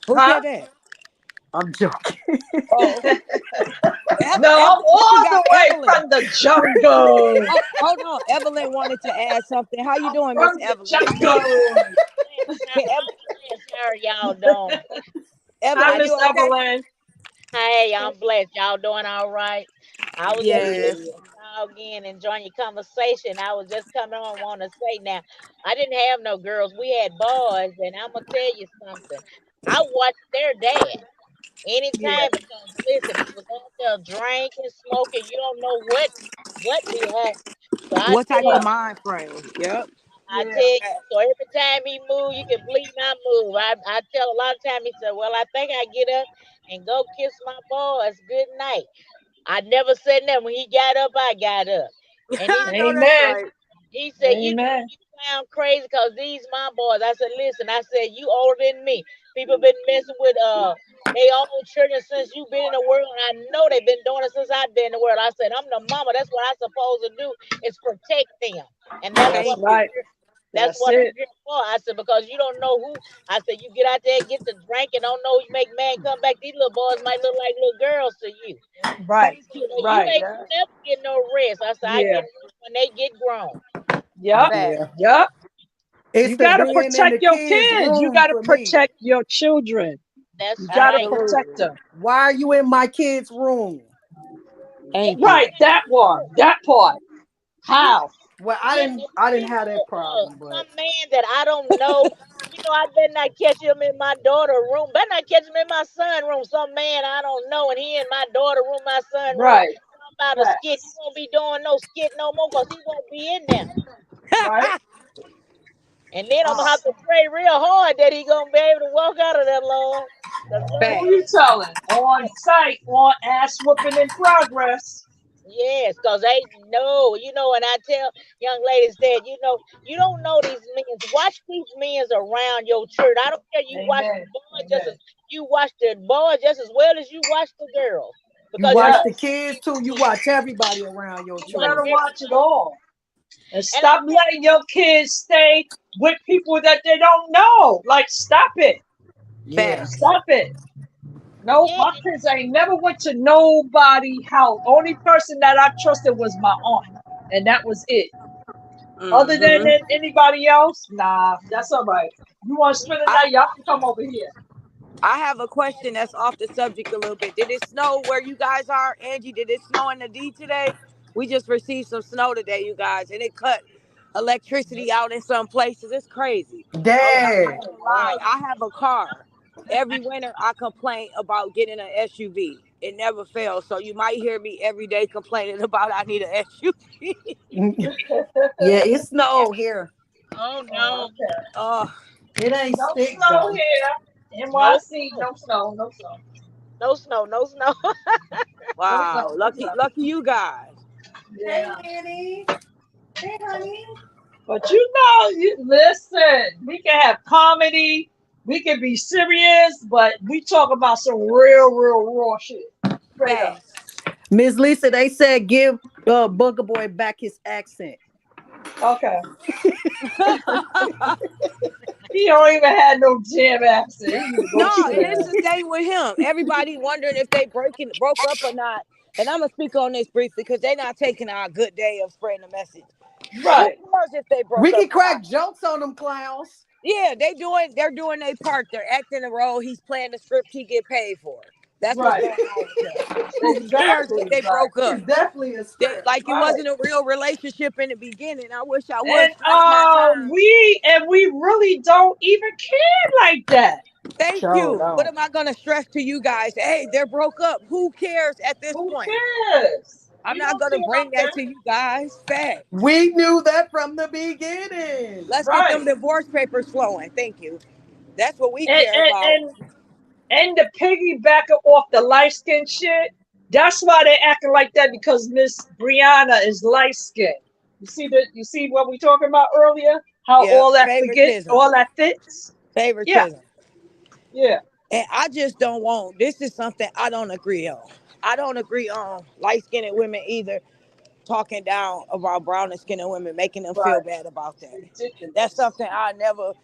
Who Huh? said that? I'm joking. Oh, No, I'm We all forgot the way Evelyn. from the jungle. Oh, hold on. Evelyn wanted to add something. How you I'm doing, Miss from the Evelyn? jungle. Can I'm blessed. How are y'all doing? Hi, I Evelyn, Miss you just, okay? Evelyn. hey, I'm blessed. Y'all doing all right? I was just Yes. listening to y'all again, enjoying your conversation. I was just coming on, want to say now, I didn't have no girls. We had boys, and I'm gonna tell you something. I watched their dad Yeah, anytime because listen, they was out there drinking, smoking. You don't know what be happening. So I What type tell of right. you. mind frame? Yep. I Yeah, tell you, so every time he move, you can believe my move. I tell a lot of time he said, well, I think I get up and go kiss my boys good night. I never said nothing. When he got up, I got up. And he I said, know that's Amen. right. he said, Amen. you sound crazy because these my boys. I said, listen, I said, you older than me. People been messing with they own children since you been in the world. And I know they've been doing it since I've been in the world. I said, I'm the mama. That's what I'm supposed to do is protect them. And that's That's what Thank I'm you. right. here. That's That's what I'm it. here for. I said, because you don't know who. I said, you get out there, get the drink, and don't know you make man come back. These little boys might look like little girls to you. Right. You Right. ain't Yeah. gonna never get no rest. I said, I Yeah. get rest when they get grown. Yep. Fact. Yeah. Yep. It's You the got to being in the protect your kids' kids. You room got to for me. protect your children. You That's got to right. protect Absolutely. them. Why are you in my kids' room? Thank you. Right. That one. That part. You How? Well, you I didn't you have know that problem, but some man that I don't know. I better not catch him in my daughter room. Better not catch him in my son room. Some man I don't know, and he in my daughter room, my son room. Right. Talking about a skit. He Facts. won't be doing no skit no more because he won't be in there. Right. And then I'm gonna Uh, have to pray real hard that he gonna be able to walk out of that, Lord. Cause Lord, who Fact. you telling? On site, on ass whooping in progress. yes, cause they know, and I tell young ladies that, you don't know these men. Watch these men around your church. I don't care. You watch the Amen. boys just as Amen. you watch the boys just as well as you watch the girls. you Because watch the Yes. kids too. You watch everybody around your You watch gotta children. watch it everybody. all. And And I stop letting your kids stay with people that they don't know. Like, stop it. Yeah. Facts. Stop it. No, yeah, my kids ain't never went to nobody house. Only person that I trusted was my aunt. And that was it. Other than Hmm. anybody else, nah, that's all right. You want to spend the I night, y'all can come over here. I have a question that's off the subject a little bit. Did it snow where you guys are, Angie? Did it snow in the D today? We just received some snow today, you guys, and it cut electricity out in some places. It's crazy. oh, And I'm Dad. not gonna lie, I have a car. Every winter I complain about getting an SUV. It never fails. So you might hear me every day complaining about I need an SUV. Yeah, it snowed here. oh Oh, no, okay. Oh, It ain't No stick snow though. here. no NYC, snow, no snow, no snow. no snow, no snow. No wow. snow, no Lucky snow. lucky you guys. Hey, Yeah. Minnie. Hey, honey. But listen, we can have comedy, we can be serious, but we talk about some real raw shit. Straight up. Facts. Miss Lisa, they said give Booger Boy back his accent. Okay. He don't even have no damn accent. He need to go No, sit and it's down. the same with him. Everybody wondering if they broke up or not. And I'm gonna speak on this briefly because they're not taking our good day of spreading the message. Who Right, cares if they We broke up can or not? crack jokes on them clowns. Yeah, they're doing their part. They're acting the role. He's playing the script he get paid for. That's what's right. going on with them. Who cares if Exactly. they Right, broke up? It's definitely a They, script. like it right. wasn't a real relationship in the beginning. I wish I would And stretch my time. we really don't even care like that. Thank Show you. What don't. am I gonna stress to you guys? Hey, they're broke up. Who cares at this Who point? cares? I'm We not don't gonna care bring about that that. to you guys. Facts. We knew that from the beginning. Let's get Right. them divorce papers flowing. Thank you. That's what we And care and about. and, and the piggybacker off the light skin shit. That's why they acting like that because Miss Brianna is light skinned. You see what we talking about earlier? How Yep. all Favoritism. that fits? Yeah, Favoritism. yeah. And I just don't want this is something I don't agree on. I don't agree on light skinned women either talking down about brown skinned women, making them feel Right. bad about It's that. That's ridiculous. something I never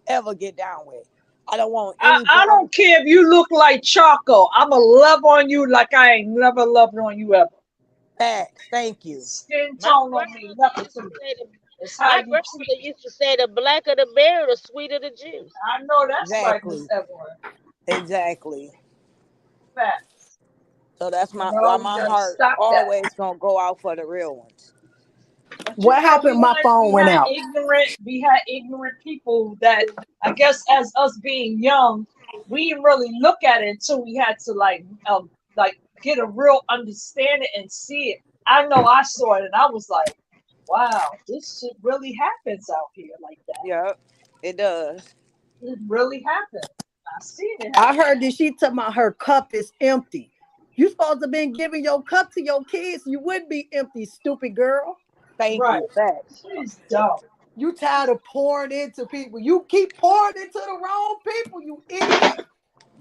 ever get down with. I don't want any I brown don't care if you look like Choco. I'ma love on you like I ain't never loved on you ever. facts. Thank you. Skin My tone don't mean grandmother nothing used to to me. say It's how my you treat grandmother me. used to say the blacker the berry, the sweeter the juice. I know that's right, Miss Exactly. Evelyn. Exactly. Facts. So that's You my why know, we my gotta heart stop that. always gonna go out for the real ones. But What happened? My phone we went had out. ignorant people that I guess as us being young, we didn't really look at it until we had to like get a real understanding and see it. I know I saw it and I was like, wow, this shit really happens out here like that. Yep, it does. It really happened. I seen it I happen. heard that she told me her cup is empty. You supposed to been giving your cup to your kids. You wouldn't be empty, stupid girl. Thank Right. you. Facts. She's dumb. You tired of pouring into people. You keep pouring into the wrong people, you idiot.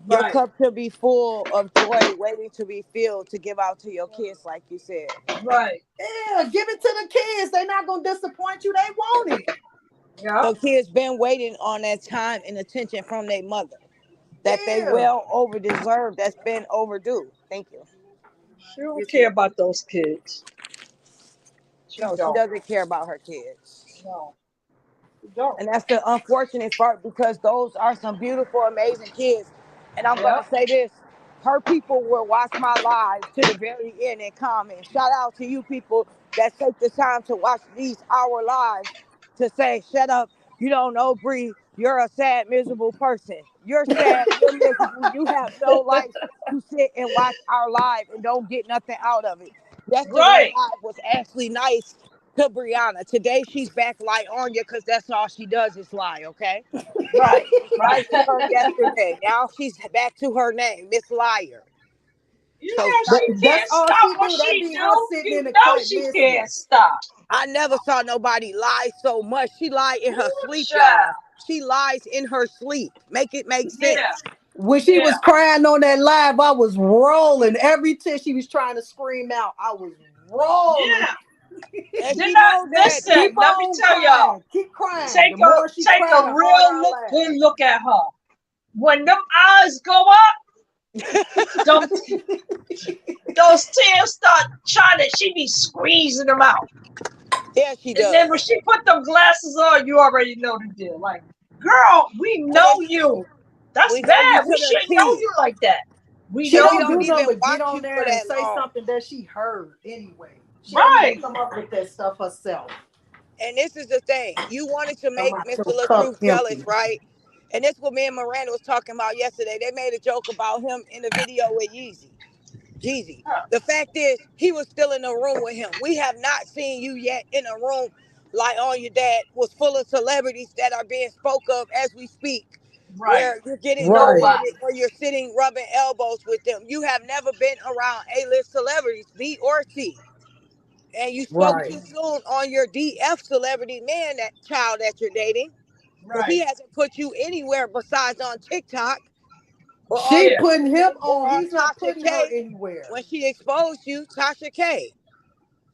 Your Right. cup should be full of joy, waiting to be filled to give out to your kids, like you said. Right. Yeah, give it to the kids. They're not gonna disappoint you. They want it. Yep. The kids been waiting on that time and attention from their mother that they Yeah. well over deserve. That's been overdue. Thank you. She don't Yes, ma'am. care about those kids. She No, she don't. doesn't care about her kids. No, she don't. And that's the unfortunate part because those are some beautiful, amazing kids. And I'm going to Yep. say this, her people will watch my live to the very end and comment. Shout out to you people that take the time to watch these our lives to say, shut up, you don't know, Bree, you're a sad, miserable person. You're sad, you're miserable, you have no life to sit and watch our live and don't get nothing out of it. Yesterday Right. live was actually nice to Brianna. Today she's back light on you because that's all she does is lie, okay? Right. It was Right. nice to her yesterday. Now she's back to her name, Miss Liar. So Yeah, That, she that's can't all stop she what do. That she be her do. sitting You in the know cut she listening. can't stop. I never saw nobody lie so much. She lied in her Ooh, sleep, y'all. child. She lies in her sleep. Make it make Yeah. sense. When she Yeah. was crying on that live, I was rolling. Every time she was trying to scream out, I was rolling. Yeah. And Did she not knows that. listen. Keep Let me on tell y'all. crying. Keep crying. Take The a more she take cried, a the harder real I look, laughed. good look at her. When them eyes go up, them those tears start trying to. She be squeezing them out. Yeah, she And then when does. she put them glasses on, you already know the deal. Like, girl, we know Sis, you. That's we know you bad. We to the shouldn't know T. you like that. We She And know we don't don't do you. even nothing but get watch on you for there and that say long. something that she heard anyway. She don't even Right. come up with that stuff herself. And this is the thing. You wanted to Talking make about Mr. your cup LaTruth jealous, empty. right? And this what me and Miranda was talking about yesterday. They made a joke about him in the video with Yeezy. Jeezy. Huh. The fact is, he was still in the room with him. We have not seen you yet in a room like on your dad was full of celebrities that are being spoke of as we speak, Right. where you're getting Right. awarded Nobody. or you're sitting rubbing elbows with them. You have never been around A-list celebrities, B or C. And you spoke Right. too soon on your DF celebrity man, that child that you're dating, because he Right. hasn't put you anywhere besides on TikTok or on She Yeah. putting him or on. on He's not Tasha putting her K anywhere. when she exposed you, Tasha K.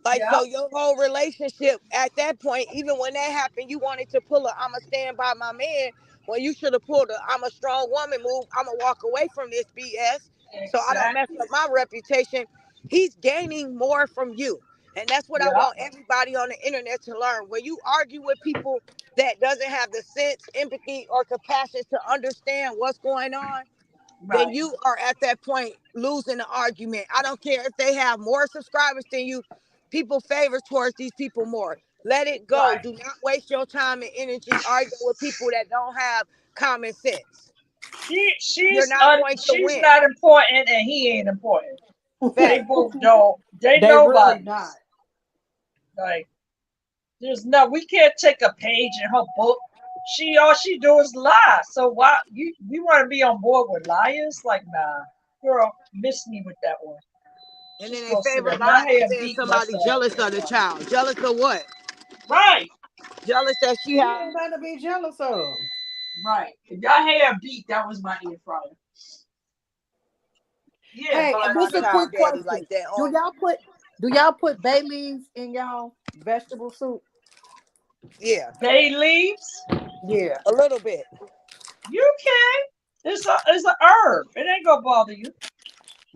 Like, Yep. so your whole relationship at that point, even when that happened, you wanted to pull a I'ma stand by my man when you should have pulled a I'm a strong woman move. I'ma walk away from this BS so I don't mess Exactly. up my reputation. He's gaining more from you. And that's what I Yep. want everybody on the internet to learn. When you argue with people that doesn't have the sense, empathy, or compassion to understand what's going on, then Right. you are at that point losing the argument. I don't care if they have more subscribers than you. People favor towards these people more. Let it go. Right. Do not waste your time and energy arguing with people that don't have common sense. You're not going to She's win. not important and he ain't important. They Fact. both don't. They They really not. nobodies. Like, there's no, we can't take a page in her book. She all she do is lie. So why you want to be on board with liars? Like, nah, girl, miss me with that one. And She's then they supposed to favor sit my lying and hair saying beating somebody herself. jealous of the child. Jealous of what? Right, Jealous that she She has. ain't nothing to be jealous of. right. If your hair beat, that was my ear fryer. Yeah, Hey, Calling and my this is a child quick daddy question. like that Do on me. y'all put do y'all put bay leaves in y'all vegetable soup? Yeah, bay leaves. Yeah. a little bit. You can. It's a herb. It ain't gonna bother you.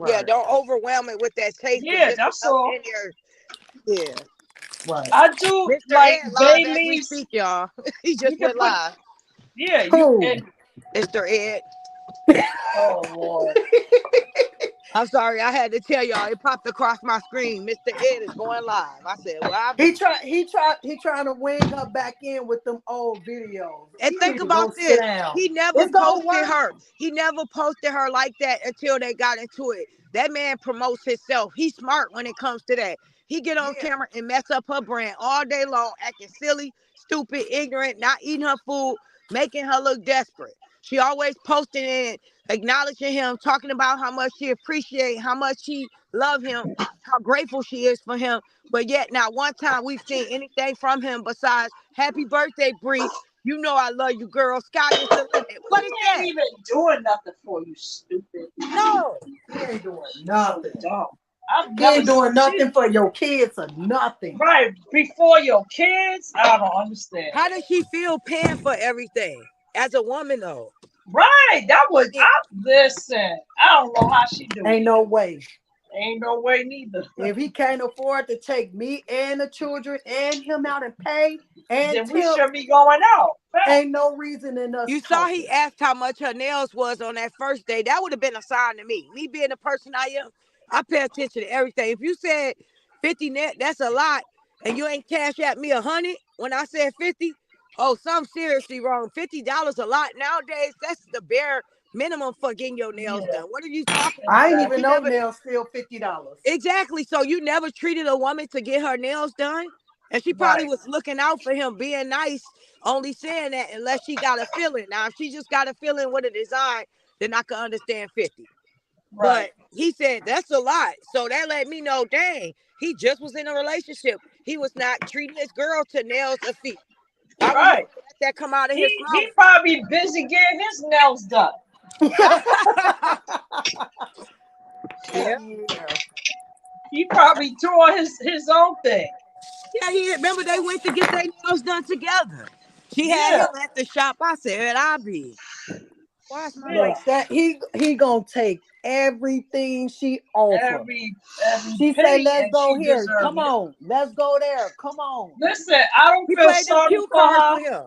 Yeah, Right. don't overwhelm it with that taste, but Yeah, just that's enough all. in there. Yeah. Right. I do Mr. like Ed live bay as we leaves. speak, y'all. He You just can went put live. yeah. You Who? and Mr. Ed. oh Lord. I'm sorry, I had to tell y'all. It popped across my screen. Mr. Ed is going live. I said, well, I He be. trying to wing her back in with them old videos. And He think need to go about sit this. down. He never It's gonna posted work. her. He never posted her like that until they got into it. That man promotes himself. He's smart when it comes to that. He get on Yeah. camera and mess up her brand all day long, acting silly, stupid, ignorant, not eating her food, making her look desperate. She always posting it, acknowledging him, talking about how much she appreciates, how much she love him, how grateful she is for him. But yet, not one time we've seen anything from him besides "Happy birthday, Bree. You know I love you, girl. Sky is the limit." What is He ain't that? even doing nothing for you, stupid. No. He ain't doing So nothing. dumb. I've He never ain't doing nothing seen for your kids or nothing. right before your kids. I don't understand. How does she feel paying for everything as a woman, though? Right, that I was mean, I listen. I don't know how she do Ain't it. no way. Ain't no way neither. If he can't afford to take me and the children and him out and pay and Then we tip, should be going out. Fact. ain't no reason in us you saw he talking. asked how much her nails was on that first day. That would have been a sign to me. Me being the person I am, I pay attention to everything. If you said 50 net, that's a lot, and you ain't cash at me 100 when I said 50, oh, something seriously wrong. $50 a lot nowadays. That's the bare minimum for getting your nails Yeah, done. What are you talking I about? ain't So even exactly. you know never nails still $50. exactly. So you never treated a woman to get her nails done, and she probably Right, was looking out for him, being nice, only saying that unless she got a feeling. Now, if she just got a feeling with a design, then I could understand 50. right, But he said that's a lot. So that let me know, dang, he just was in a relationship. He was not treating his girl to nails or feet. I would never right. let that come out of his He mouth. probably busy getting his nails done. Yeah. Yeah. He probably doing his own thing. Yeah, he remember they went to get their nails done together. She had Yeah, him at the shop. I said, I'll be. Why is my yeah. light? Look, that he gonna take everything she offer. Every She say, penny, let's and go she here. deserve Come it. on. Let's go there. Come on. Listen, I don't He feel played them sorry cue for cards her. with him.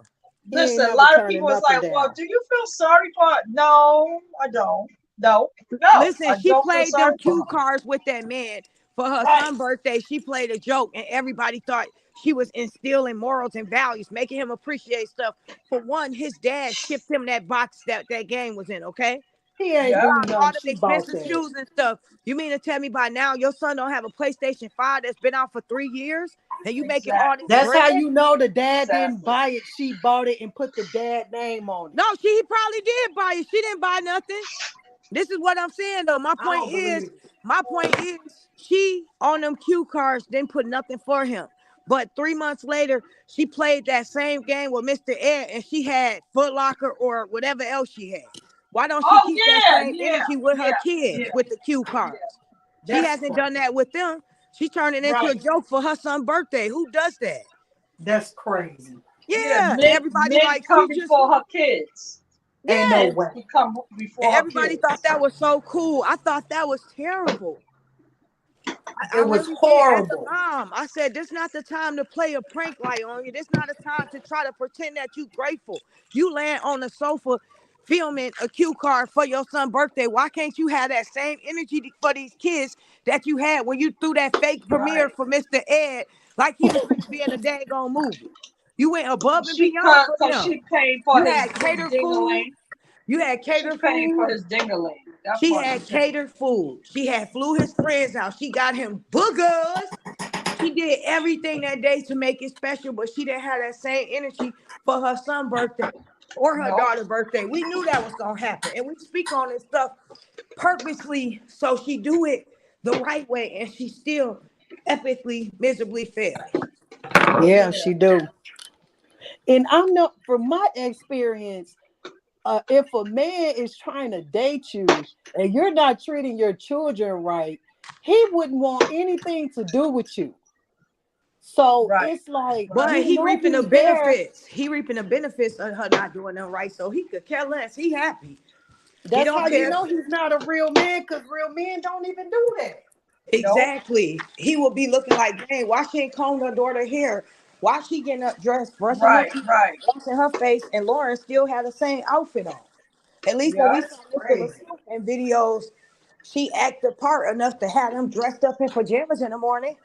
He ain't Listen, a never lot of turning people is nothing like, well, down. do you feel sorry for her? No, I don't. No, no, Listen, I she don't feel played them sorry for cue her. cards with that man for her Right, son's birthday. She played a joke, and everybody thought she was instilling morals and values, making him appreciate stuff. For one, his dad shipped him that box that game was in. Okay, He ain't yeah, do bought all nothing. them She bought expensive that. shoes and stuff. You mean to tell me by now your son don't have a PlayStation 5 that's been out for 3 years, and you making all this exactly, That's bread? how you know the dad didn't exactly. buy it. She bought it and put the dad name on it. No, he probably did buy it. She didn't buy nothing. This is what I'm saying though. I don't believe it. My point is, she on them cue cards didn't put nothing for him. But 3 months later, she played that same game with Mr. Ed, and she had Foot Locker or whatever else she had. Why don't she Oh keep that yeah, same yeah, energy with her yeah, kids yeah, with the cue yeah. cards? She That's hasn't done crazy. that with them. She turned it into a Right. joke for her son's birthday. Who does that? That's crazy. Yeah, Yeah, and everybody men like come she just before her kids. Ain't no yeah, Men way. come and before her everybody thought kids. that was so cool. I thought that was terrible. I It was really did. As a horrible. mom, I said, this not the time to play a prank light on you. This not a time to try to pretend that you grateful. You land on the sofa filming a cue card for your son's birthday. Why can't you have that same energy for these kids that you had when you threw that fake premiere Right. for Mr. Ed like he was finna be in a daggone movie? You went above and She beyond cut for because them. she paid for You his had catered food. dingaling. You had She catered paid for food. his dingaling. That's She what she had paid. catered food. She had flew his friends out. She got him boogers. She did everything that day to make it special, but she didn't have that same energy for her son's birthday or her Nope. daughter's birthday. We knew that was gonna happen, and we speak on this stuff purposely so she do it the right way, and she still epically, miserably fails. Yeah, Yeah. she do. And I'm not, from my experience, if a man is trying to date you and you're not treating your children right, he wouldn't want anything to do with you. So Right. it's like, Right. But you he know, reaping the he's there. benefits. He reaping the benefits of her not doing them right, so he could care less. He happy. He That's don't how you care. know he's not a real man, because real men don't even do that. Nope. Exactly. He will be looking like, dang, why she ain't combed her daughter hair? Why she getting up dressed, brushing her Right. teeth, Right. washing her face, and Lauren still had the same outfit on. At least when Yeah. we saw That's Mr. crazy. LaSue in videos, she acted the part enough to have him dressed up in pajamas in the morning.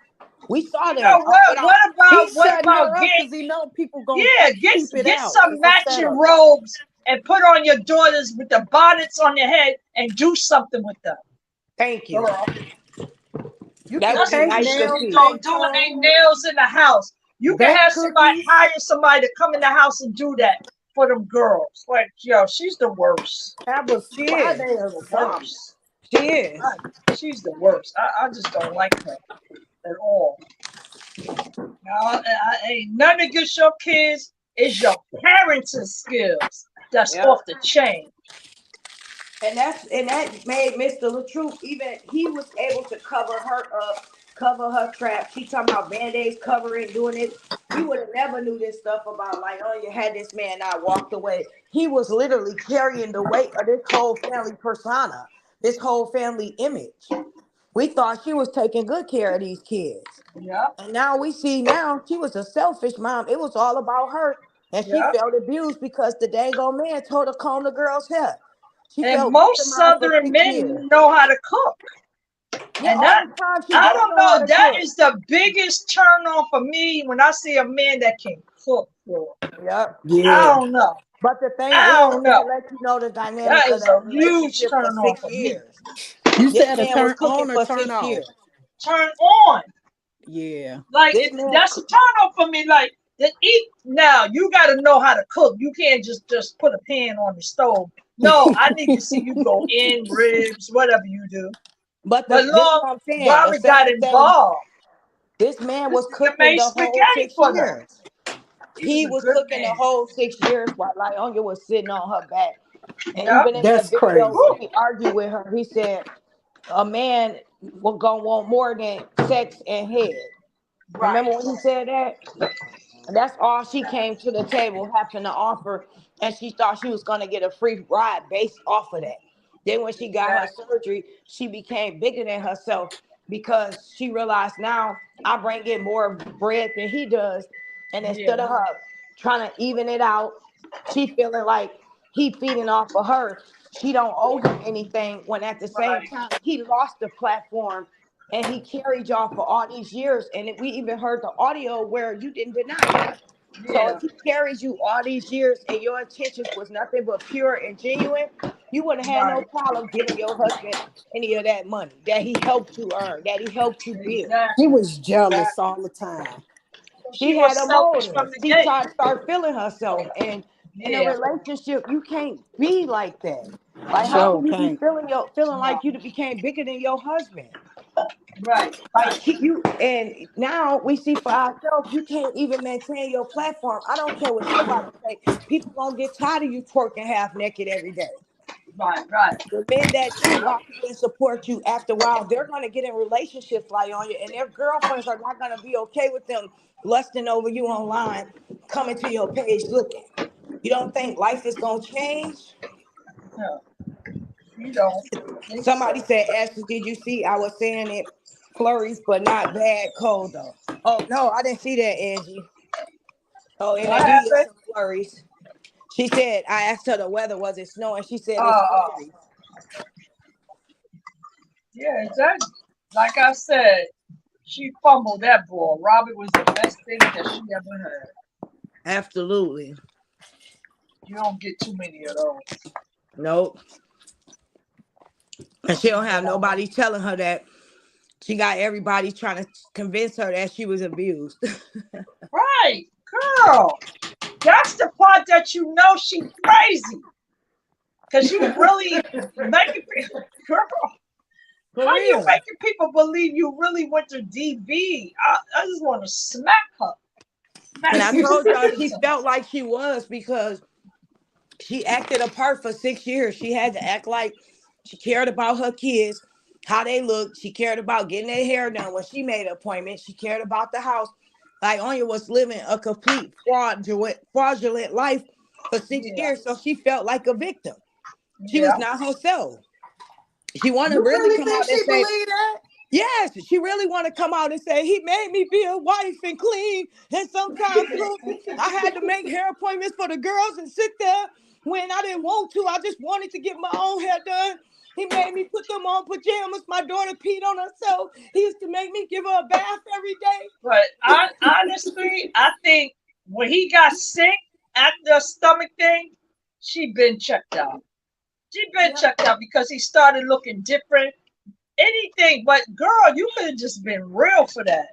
We saw You them know what? without. He's What shutting about her up get because he know people gonna yeah, peep it get out. some It's a matching setup. robes and put on your daughters with the bonnets on their head and do something with them. Thank you. Girl. You That can would That's be what paint you nice to should nails, be see. doing, paint doing their toes, nails in the house. You can bake have somebody cookies. hire somebody to come in the house and do that for them girls. Like, yo, she's the worst. Have a She is. Friday or The something. worst. She is. She's the worst. I just don't like her at all. Now, ain't none against your kids. It's your parenting skills that's Yep. off the chain. And that made Mr. LaTruth, even he was able to cover her up, cover her trap. She talking about band-aids covering, doing it. We would have never knew this stuff about, like, oh, you had this man not walked away. He was literally carrying the weight of this whole family persona, this whole family image. We thought she was taking good care of these kids. Yeah, And now we see now she was a selfish mom. It was all about her. And she yeah. felt abused because the dang old man told her to comb the girl's hair. She And felt most victimized for Southern 6 years. men know how to cook. Yeah, And all that, the time she I don't don't know how know, to that cook. is the biggest turn on for me when I see a man that can cook. Bro. Yep. I Yeah. don't know. But the thing I is, don't it know. let you know the dynamic That of is a that huge relationship for turn on six for me. years. You This said a man was turn cooking on or for turn six off? years. Turn on. Yeah. Like This man, that's a turn on for me. Like the eat now, you got to know how to cook. You can't just put a pan on the stove. No, I need to see you go in ribs, whatever you do. but But this is Lord, what I'm saying. The Robert got same thing. involved. This man This was nigga cooking made the whole spaghetti six for them. years. He was He a was good cooking the man. whole 6 years while Lyonya was sitting on her back. And Yep. even in that That's video, crazy. Woo. when he argued with her, he said a man was gonna want more than sex and head. Right. Remember when he said that? And that's all she came to the table having to offer, and she thought she was gonna get a free ride based off of that. Then when she got her Exactly. surgery, she became bigger than herself because she realized now I bring in more bread than he does, and instead Yeah. of her trying to even it out, she feeling like he feeding off of her. She don't owe him anything. When at the same Right. time he lost the platform and he carried y'all for all these years. And we even heard the audio where you didn't deny it. So Yeah. if he carries you all these years and your intentions was nothing but pure and genuine, you wouldn't have had no Right. problem giving your husband any of that money that he helped you earn, that he helped you build. He Exactly. was jealous Exactly. all the time. She She had was a selfish from motive. the She gate. tried to start feeling herself. And in a Yeah. relationship, you can't be like that. Like, how No. Sure can you be can't. feeling No. like you became bigger than your husband? Right. Like Right. you, and now we see for ourselves, you can't even maintain your platform. I don't care what nobody say. People gonna get tired of you twerking half naked every day. Right. Right. The men that do rock you and support you, after a while, they're gonna get in relationships like on you, and their girlfriends are not gonna be okay with them lusting over you online, coming to your page looking. You don't think life is gonna change? No. You don't think Somebody so. said, Ashley, did you see? I was saying it flurries, but not bad cold though. Oh no, I didn't see that, Angie. Oh, and What I do get happened? some flurries. She said, I asked her the weather, was it snowing? She said it's Oh. flurries. Yeah. Exactly. Like I said, she fumbled that ball. Robert was the best thing that she ever had. Absolutely. You don't get too many of those. Nope. And she You don't have know. nobody telling her that. She got everybody trying to convince her that she was abused. Right, girl. That's the part that you know she crazy. Cause you really making people, girl. For How you real. making people believe you really went to DV? I just want to smack her, And smack I some told sense y'all she into her. felt like she was because she acted a part for 6 years. She had to act like she cared about her kids, how they looked. She cared about getting their hair done when she made an appointment. She cared about the house. Like Anya was living a complete fraudulent life for six Yeah, years. So she felt like a victim. She was yeah. not herself. She wanted to You really really come think out and she say, believed that? yes, she really want to come out and say he made me be a wife and clean. And sometimes, look, I had to make hair appointments for the girls and sit there when I didn't want to. I just wanted to get my own hair done. He made me put them on pajamas. My daughter peed on herself. He used to make me give her a bath every day. But honestly, I think when he got sick after the stomach thing, she been checked out. She been Yeah, checked out because he started looking different. Anything, but girl, you could have just been real for that.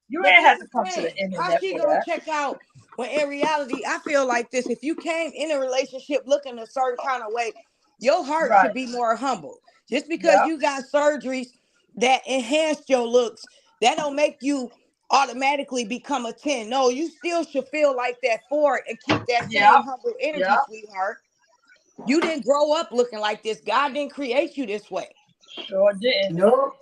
You but ain't this had is to the come to the thing. How internet she for gonna that. check out When in reality, I feel like this: if you came in a relationship looking a certain kind of way, your heart should Right. be more humble. Just because Yep. you got surgeries that enhanced your looks, that don't make you automatically become a 10. No, you still should feel like that for it and keep that same Yep. humble energy, Yep. sweetheart. You didn't grow up looking like this. God didn't create you this way. Sure didn't. No,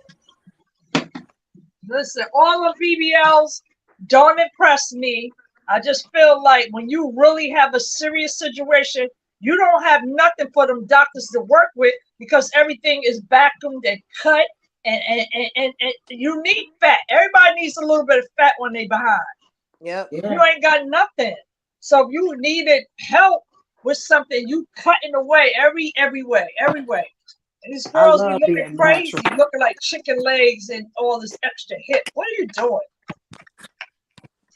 Listen, all the BBLs don't impress me. I just feel like when you really have a serious situation, you don't have nothing for them doctors to work with because everything is vacuumed and cut, and you need fat. Everybody needs a little bit of fat when they behind. Yep. You yeah, ain't got nothing. So if you needed help with something, you cutting away every way, every way. And these I girls be love looking being natural. crazy, looking like chicken legs and all this extra hip. What are you doing?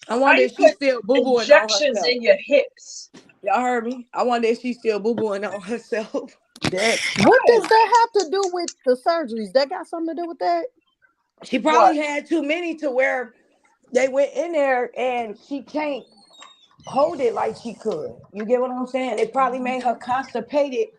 I How wonder you if she's put still boo booing on injections herself. in your hips? Y'all heard me? I wonder if she's still boo booing on herself. That what does that have to do with the surgeries? That got something to do with that? She What? probably had too many to where they went in there and she can't hold it like she could. You get what I'm saying? It probably made her constipated.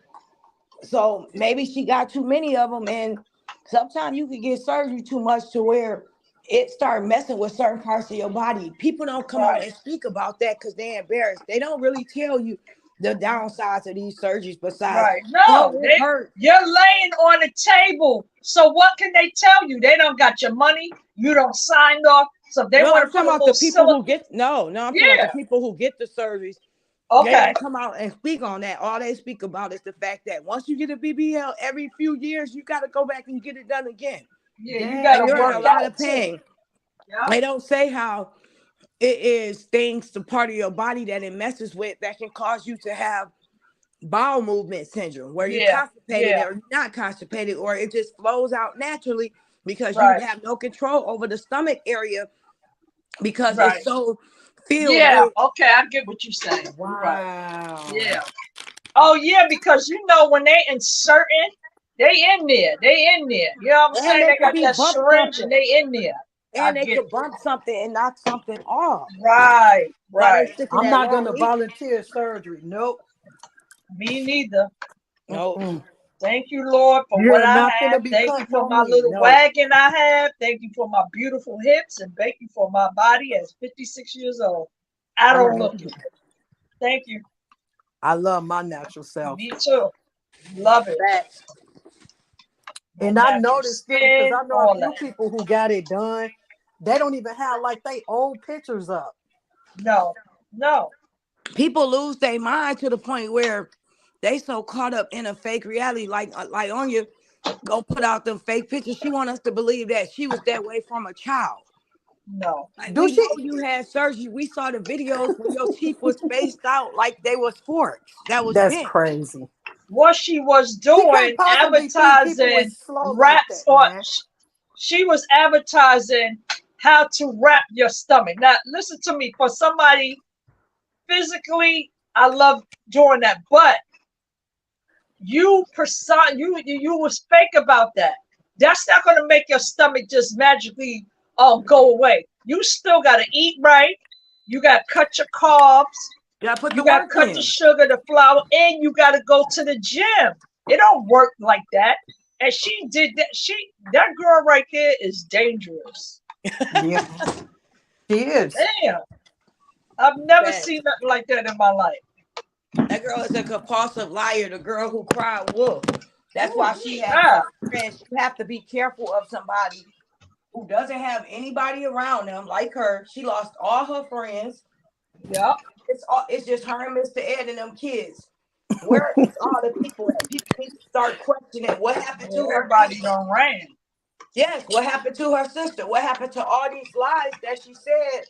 So maybe she got too many of them. And sometimes you could get surgery too much to where it start messing with certain parts of your body. People don't come on Right, and speak about that because they're embarrassed. They don't really tell you the downsides of these surgeries besides, right. oh, No, it hurt. you're laying on the table. So what can they tell you? They don't got your money. You don't signed off. So if they No, want I'm to put talking a about little the people silicone, who get no, I'm talking about the yeah, people who get the surgeries. They okay, don't come out and speak on that. All they speak about is the fact that once you get a BBL, every few years you got to go back and get it done again, yeah, you got and to Dang. you're in a work lot out of too. pain. Yeah, They don't say how it is things, the part of your body that it messes with that can cause you to have bowel movement syndrome, where you're yeah, constipated yeah, or not constipated, or it just flows out naturally because you right, have no control over the stomach area because it's right. so filled Yeah, with. okay, I get what you're saying. You're right. Wow. Yeah. Oh yeah, because you know when they inserting, they in there. They in there. You know what I'm And saying? they They could got be that bump syringe and something. they in there. I And they get could it. bump something and knock something off Right, while they right. sticking I'm that not long gonna needle. volunteer surgery. Nope. Me neither. No. Mm-mm. Thank you, Lord, for what You're I not gonna have. be Thank you cutting for on my me. little No. wagon I have. Thank you for my beautiful hips. And thank you for my body at 56 years old. I don't look it. Thank you. I love my natural self. Me too. Love it. Facts. My And I natural noticed too, because skin, I know a all few that. people who got it done. They don't even have like they old pictures up. No, no. People lose their mind to the point where they so caught up in a fake reality, like Anya go put out them fake pictures. She want us to believe that she was that way from a child. No. Like Do we know she? you had surgery. We saw the videos when your teeth was spaced out like they was forks. That was That's bent. crazy. What she was She can't doing, possibly think people advertising is slow like wraps that, on, man. she was advertising how to wrap your stomach. Now, listen to me, for somebody physically, I love doing that, but you was fake about that. That's not going to make your stomach just magically go away. You still got to eat right. You got to cut your carbs. You gotta put You the got to work cut the in. sugar, the flour, and you got to go to the gym. It don't work like that. And she did that. That girl right there is dangerous. Yeah, she is. Damn, I've never Facts. seen nothing like that in my life. That girl is a compulsive liar. The girl who cried wolf. That's Oh, why she had yeah. certain friends. You have to be careful of somebody who doesn't have anybody around them like her. She lost all her friends. Yep. It's just her and Mr. Ed and them kids. Where is all the people at? People need to start questioning what happened to her Everybody kids. done ran. Yes, what happened to her sister? What happened to all these lies that she said?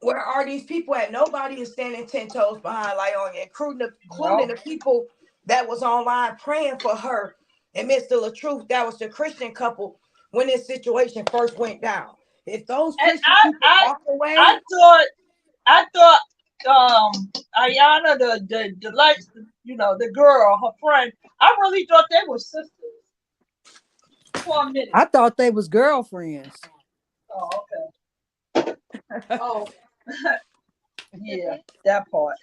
Where are these people at? Nobody is standing 10 toes behind Lyonia, including No. the people that was online praying for her and Mr. LaTruth. That was the Christian couple when this situation first went down. If those And Christian people walk I away, thought Ayana, the like, the girl, her friend, I really thought they were sisters for a minute. I thought they was girlfriends. Oh, okay. Oh, Yeah, that part.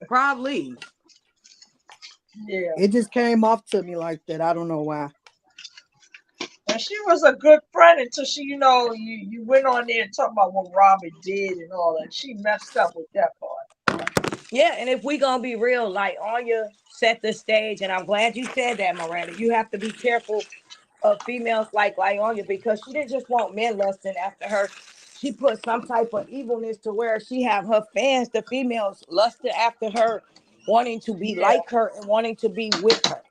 Probably. Yeah. It just came off to me like that. I don't know why. And she was a good friend until she, you went on there and talking about what Robert did and all that. She messed up with that part. Yeah, and if we gonna be real, like Anya set the stage, and I'm glad you said that, Miranda. You have to be careful of females like Anya because she didn't just want men lusting after her. She put some type of evilness to where she have her fans, the females, lusting after her, wanting to be Yeah. like her and wanting to be with her.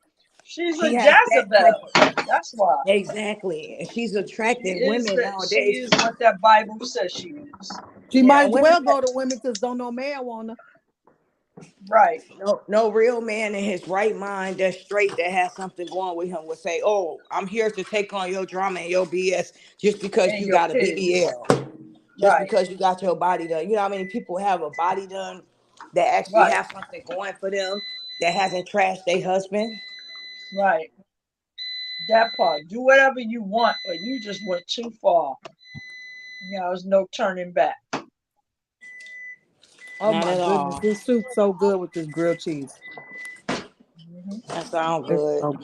She's a She has that type Jezebel. of That's why. exactly, and she's attracting women She nowadays. is what that Bible says she is. She Yeah, might and as women well that go to women because don't no man want her. Right. no real man in his right mind that's straight that has something going with him would say, "Oh, I'm here to take on your drama and your BS just because And you your got a kids. BBL, just Right. because you got your body done." You know how many people have a body done that actually Right. have something going for them that hasn't trashed their husband? Right. That part. Do whatever you want, but you just went too far. There's no turning back. Oh Not my at goodness, all. this soup's so good with this grilled cheese. Hmm. That sounds It's good. so,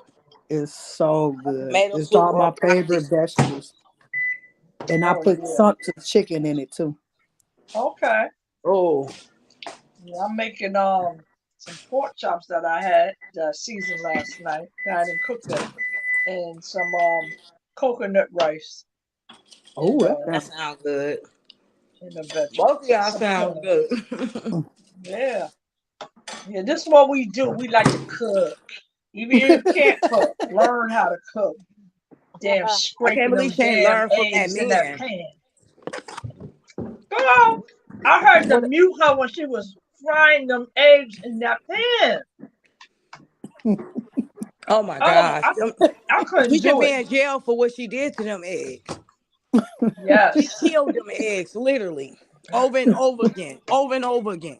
it's so good. Tomato It's soup all or my broccoli favorite soup? vegetables, and I Oh put yeah. some chicken in it too. Okay. Oh, Yeah, I'm making some pork chops that I had seasoned last night. I didn't cook them, and some coconut rice and Oh, that that sounds. sounds good. vegetables, Both of y'all some sounds corn. good. Yeah, yeah. This is what we do. We like to cook. Even if you can't cook, learn how to cook. Damn, I can't scraping believe them she ain't damn learned from that eggs in that man. pan. Girl, I heard to What? mute her when she was frying them eggs in that pan. Oh my Oh, gosh. I couldn't She should do be it. in jail for what she did to them eggs. She Yes. killed them eggs, literally, over and over again, over and over again.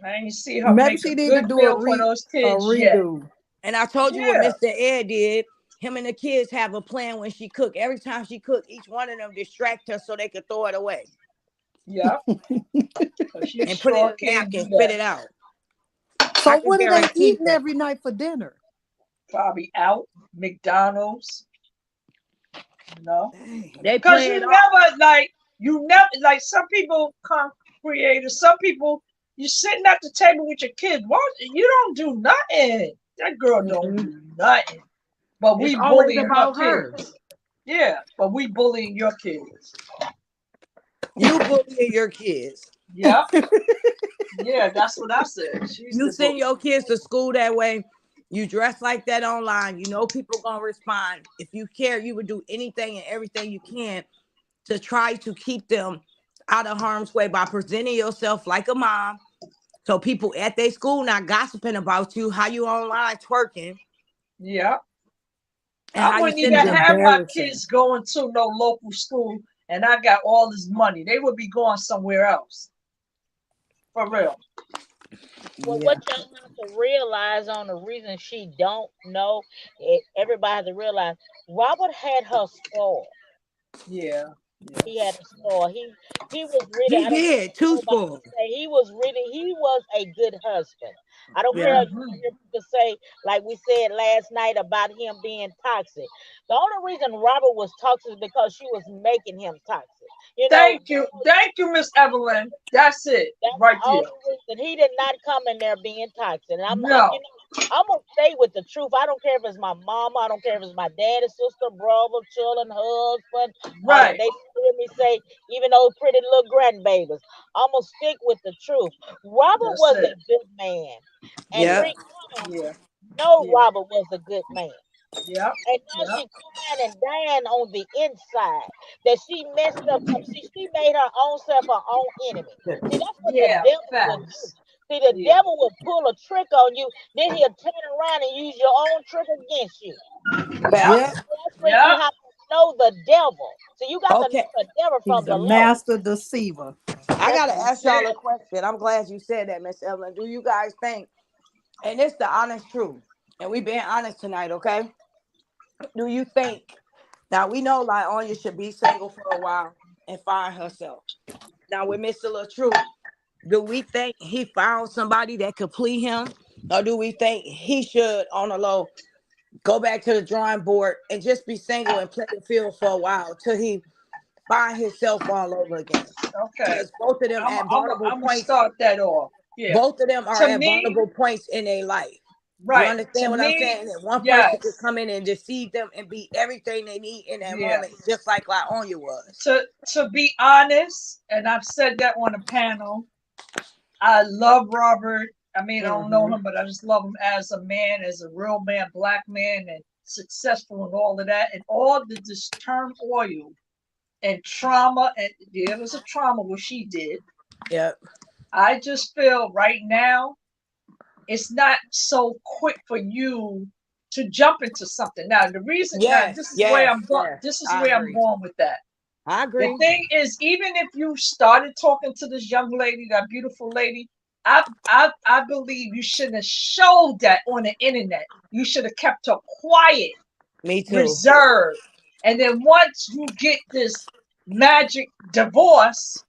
I ain't see her Maybe make a she need to good do meal for those a kids yet. redo. And I told you what Yeah. Mr. Ed did. Him and the kids have a plan when she cook. Every time she cook, each one of them distract her so they could throw it away Yeah. Because you and put it sure in a can napkin, do spit that. it out. I So can what are they guarantee eating that. every night for dinner? Probably out, McDonald's, you know. They Because play it off. you never, like some people come creators, some people, you sitting at the table with your kids. What? You don't do nothing. That girl don't Mm-mm. do nothing. But It's we always bullying her about her. kids. Yeah, but we bullying your kids. You bullying your kids. Yeah, yeah, that's what I said. She's You the send bully. your kids to school that way. You dress like that online. You know people gonna respond. If you care, you would do anything and everything you can to try to keep them out of harm's way by presenting yourself like a mom. So people at their school not gossiping about you, how you online twerking, Yeah. and I how you wouldn't It's even sending them. have my embarrassing. kids going to no local school and I got all this money. They would be going somewhere else. For real. Well, Yeah. what y'all have to realize on the reason she don't know, everybody has to realize Robert had her spoiled. Yeah. Yeah. He had a spoil. He was really, He I don't care did what too nobody spoiled. say, he was a good husband. I don't care Yeah. if you hear people say, like we said last night about him being toxic. The only reason Robert was toxic is because she was making him toxic. You know, Thank you. Thank you, Miss Evelyn. That's it. that's the Right there. only reason he did not come in there being toxic. And No. I'm gonna stay with the truth. I don't care if it's my mama. I don't care if it's my daddy, sister, brother, children, husband. Right. They hear me say, even those pretty little grandbabies. I'm gonna stick with the truth. Robert That's was it. a good man, and Yeah. Yep. Rihanna Yeah. know Yeah. Robert was a good man. Yep. And now Yep. she crying and dying on the inside that she messed up. She made her own self her own enemy. See, that's what the Yeah. devil will do. Facts. See, the Yeah. devil will pull a trick on you, then he'll turn around and use your own trick against you. Yep. Yep. Facts. That's when you Yep. have to know the devil. So you got to Okay. know the devil He's from a the Lord. master deceiver. I That's gotta That's ask y'all it. a question. I'm glad you said that, Miss Evelyn. Do you guys think, and it's the honest truth, and we being honest tonight, okay? Do you think now we know like Anya should be single for a while and find herself. Now with Mr. LaTrue, do we think he found somebody that could please him? Or do we think he should, on the low, go back to the drawing board and just be single and play the field for a while till he find himself all over again? Okay. Because both of them I'm at vulnerable gonna points, start that off. Yeah. both of them are To at me, vulnerable points in their life. You right. To understand what I'm me, saying? And one person could yes. come in and deceive them and be everything they need in that Yeah. moment, just like Latonya was. To be honest, and I've said that on a panel, I love Robert. I mean, I don't know Hmm. him, but I just love him as a man, as a real man, black man, and successful and all of that, and all the this turmoil and trauma. And there was a trauma what she did. Yep. I just feel right now it's not so quick for you to jump into something. Now, the reason now Yes. this is where Yes. I'm going. Yes. This is I where I'm agree. going with that. I The agree. thing is, even if you started talking to this young lady, that beautiful lady, I believe you shouldn't have showed that on the internet. You should have kept her quiet, Me too. reserved. And then once you get this magic divorce,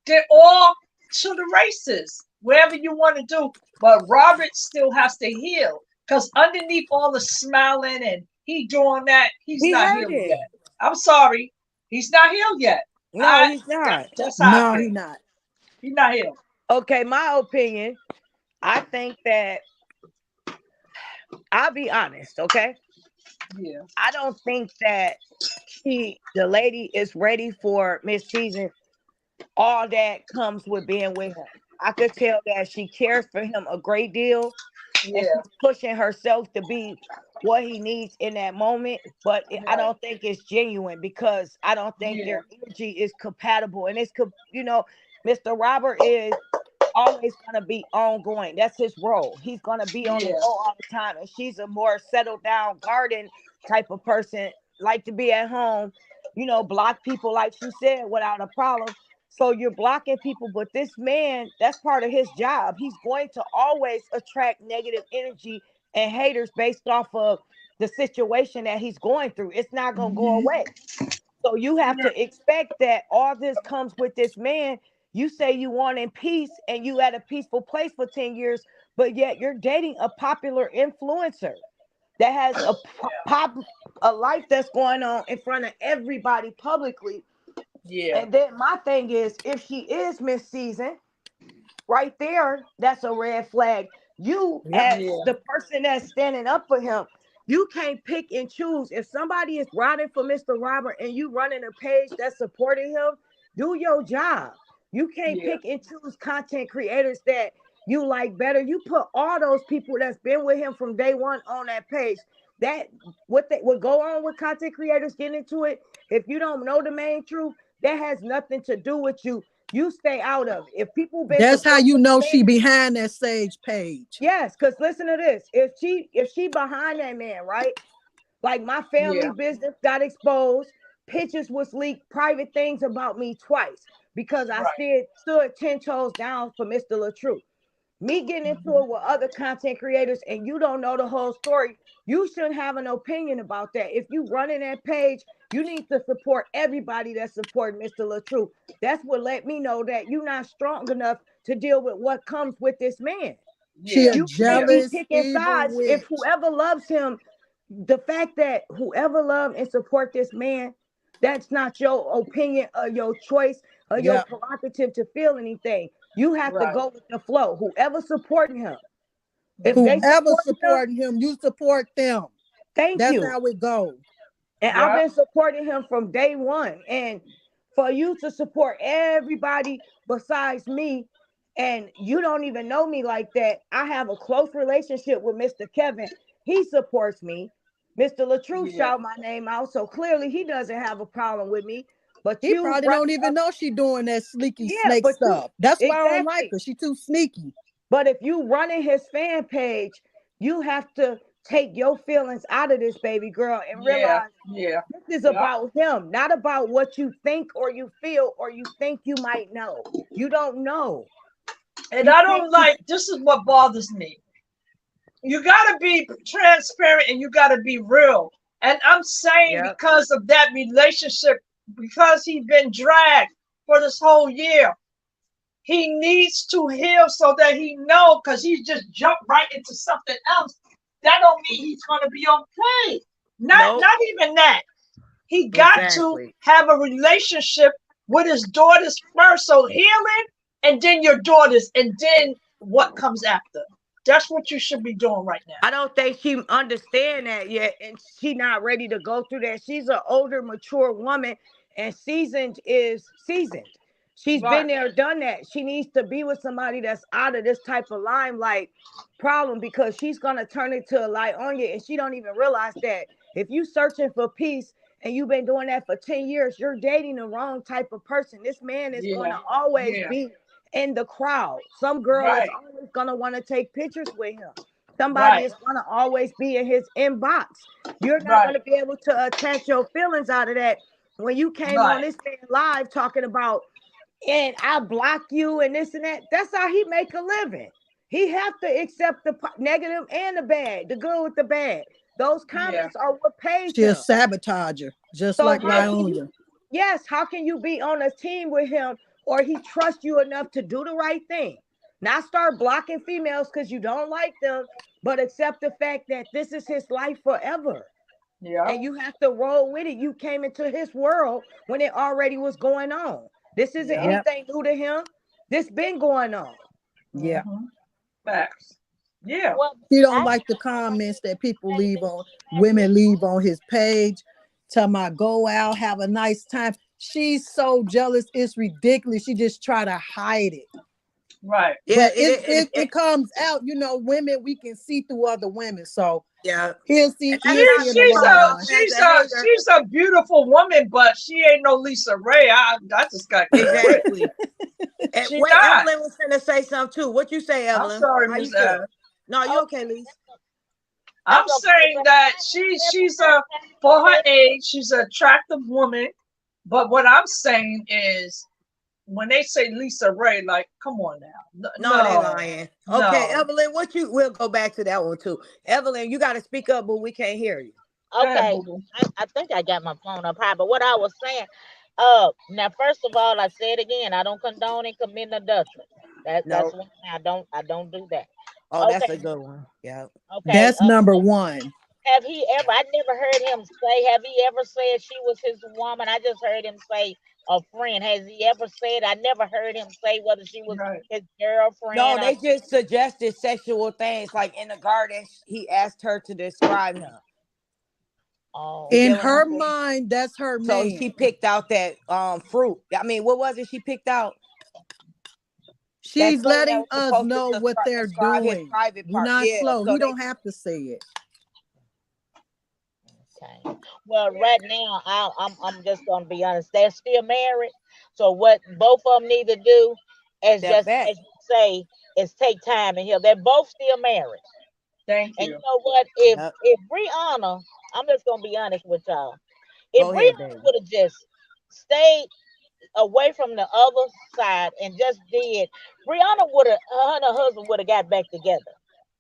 they're all to the races, wherever you want to do. But Robert still has to heal because underneath all the smiling and he doing that, he's He not healed hurting. yet. I'm sorry, he's not healed yet. No, he's not. That's how I No, feel. he not. He's not healed. Okay, my opinion. I think that I'll be honest, okay? Yeah, I don't think that the lady is ready for Miss Season, all that comes with being with him. I could tell that she cares for him a great deal and yeah, she's pushing herself to be what he needs in that moment. But I right, don't think it's genuine because I don't think yeah, their energy is compatible. And Mr. Robert is always going to be ongoing. That's his role. He's going to be on the go yeah, all the time. And she's a more settled down garden type of person, like to be at home, block people, like she said, without a problem. So you're blocking people, but this man, that's part of his job. He's going to always attract negative energy and haters based off of the situation that he's going through. It's not going to go hmm, away. So you have yeah, to expect that all this comes with this man. You say you want in peace and you at a peaceful place for 10 years, but yet you're dating a popular influencer that has a life that's going on in front of everybody publicly. yeah, And then my thing is, if she is Miss Season, right there, that's a red flag. You, Yep. as yeah, the person that's standing up for him, you can't pick and choose. If somebody is riding for Mr. Robert and you running a page that's supporting him, do your job. You can't yeah, pick and choose content creators that you like better. You put all those people that's been with him from day one on that page. That what they would go on with content creators getting into it. If you don't know the main truth, that has nothing to do with you. You stay out of it. If people been That's how supporting you the know man, she behind that Sage page. yes, because listen to this. If she behind that man, right? Like my family yeah, business got exposed, pictures was leaked, private things about me twice because I right, stood 10 toes down for Mr. LaTrue. Me getting into hmm, it with other content creators and you don't know the whole story, you shouldn't have an opinion about that. If you running that page, you need to support everybody that support Mr. LaTrue. That's what let me know that you're not strong enough to deal with what comes with this man. She yeah, a You yeah, can't be jealous, picking evil sides. If witch. whoever loves him, the fact that whoever love and support this man, that's not your opinion or your choice or your Yep. prerogative to feel anything. You have to right, go with the flow. Whoever supporting him, if they hmm, Whoever supporting him, supporting him, you support them. thank That's you. how it goes. And I've yeah, been supporting him from day one. And for you to support everybody besides me, and you don't even know me like that, I have a close relationship with Mr. Kevin. He supports me. Mr. LaTrue yeah, shout my name out. So clearly he doesn't have a problem with me. But He you probably don't running even up, know she doing that sneaky yeah, snake but you stuff. That's why I don't like exactly. her. She too sneaky. But if you running his fan page, you have to take your feelings out of this baby girl and yeah, realize yeah, this is yeah. about him, not about what you think or you feel or you think you might know. You don't know. And You I can't don't be. like, this is what bothers me. You got to be transparent and you got to be real. And I'm saying Yep. because of that relationship, because he's been dragged for this whole year, he needs to heal so that he know, because he just jumped right into something else. That don't mean he's gonna be okay. Nope. Not even that. He got to Exactly. have a relationship with his daughters first. So healing, and then your daughters, and then what comes after. That's what you should be doing right now. I don't think she understand that yet, and she not ready to go through that. She's an older, mature woman, and seasoned is seasoned. She's Right. been there, done that. She needs to be with somebody that's out of this type of limelight problem, because she's gonna turn it to a light on you, and she don't even realize that. If you searching for peace and you've been doing that for 10 years, you're dating the wrong type of person. This man is Yeah. gonna always Yeah. be in the crowd. Some girl is Right. always gonna want to take pictures with him. Somebody Right. is going to always be in his inbox. You're not going Right. to be able to attach your feelings out of that. When you came on Right. this man live talking about, and I block you and this and that, that's how he make a living. He have to accept the negative and the bad, the good with the bad. Those Yeah. comments are what pays She'll him. sabotage her, just So like how can you, Lyonia. yes, how can you be on a team with him, or he trusts you enough to do the right thing? Not start blocking females because you don't like them, but accept the fact that this is his life forever. Yeah. And you have to roll with it. You came into his world when it already was going on. This isn't Yeah. Yep. anything new to him. This been going on. Yeah. Facts. Yeah. Well, He don't I like the comments that people leave on, women leave on his page. Tell my go out, have a nice time. She's so jealous, it's ridiculous. She just try to hide it. Right. Yeah, But it comes out, women, we can see through other women. So yeah. he'll And see that's he'll not see in the me She's long coming a run. off as she's a a hater. she's a beautiful woman, but she ain't no Lisa Ray. I just got to keep it real. Exactly. And She wait, not. Evelyn was going to say something too. What you say, I'm Evelyn? sorry, How you Miss feel? Adams. No, you okay. okay, Lise? I'm That's okay. saying But that I she's never a for her heard age, she's an attractive woman. But what I'm saying is, when they say Lisa Ray, like, come on now, No, they no, lying. Okay, no. Evelyn, we'll go back to that one too. Evelyn, you got to speak up, but we can't hear you. Go ahead, Okay, boo boo. I think I got my phone up high, but what I was saying, now first of all, I said again, I don't condone and commit adultery. That's No. one thing I don't do that. Oh, that's a Okay, good one. Yeah. okay. That's number one. Have he ever? I never heard him say. Have he ever said she was his woman? I just heard him say a friend. Has he ever said? I never heard him say whether she was Right. his No, girlfriend or. they just suggested sexual things. Like in the garden, he asked her to describe him. Oh, You In get what I'm her saying? mind, that's her So man. she picked out that fruit. I mean, what was it she picked out? That She's thing that letting was us supposed to know what they're describe his doing. private You're part. not Yeah. slow. So He they don't have to say it. okay. Well, right now I'm just gonna be honest. They're still married. So what both of them need to do is step just back. as you say is take time and heal. They're both still married. Thank And you you. know what? If Yep. if Brianna, I'm just gonna be honest with y'all. If Go ahead, Brianna baby. would have just stayed away from the other side and just did, Brianna would have her and her husband would have got back together.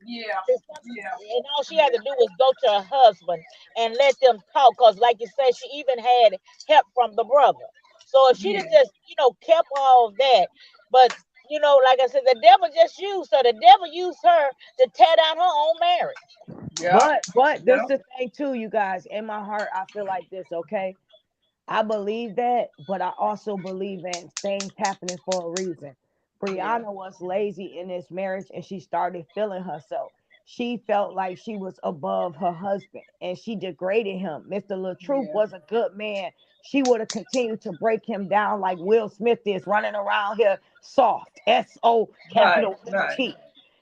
Yeah. Yeah. And all she had to do was go to her husband and let them talk. Cause like you said, she even had help from the brother. So if she'd Yeah. have just, kept all of that, but like I said, the devil just used her. The devil used her to tear down her own marriage. Yeah. But this Yeah. is the thing too, you guys. In my heart, I feel like this. Okay, I believe that, but I also believe in things happening for a reason. Yeah. Brianna was lazy in this marriage and she started feeling herself. She felt like she was above her husband and she degraded him. Mr. LaTruth Yeah. was a good man. She would have continued to break him down like Will Smith is running around here soft, S-O Right. capital Right. F-T.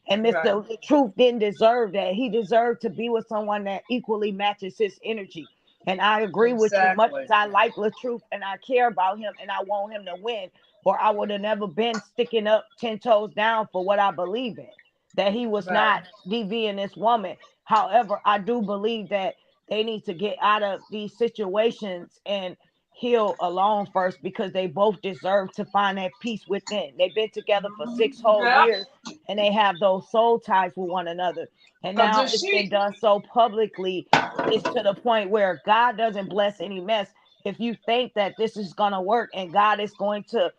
And Right. Mr. LaTruth didn't deserve that. He deserved to be with someone that equally matches his energy. And I agree with you. Much Exactly. as I like LaTruth and I care about him and I want him to win, or I would have never been sticking up 10 toes down for what I believe in. That he was Right. not DVing this woman. However, I do believe that they need to get out of these situations and heal alone first, because they both deserve to find that peace within. They've been together for 6 whole Yeah. years and they have those soul ties with one another. And Cause now if it's been she, done so publicly, it's to the point where God doesn't bless any mess. If you think that this is going to work and God is going to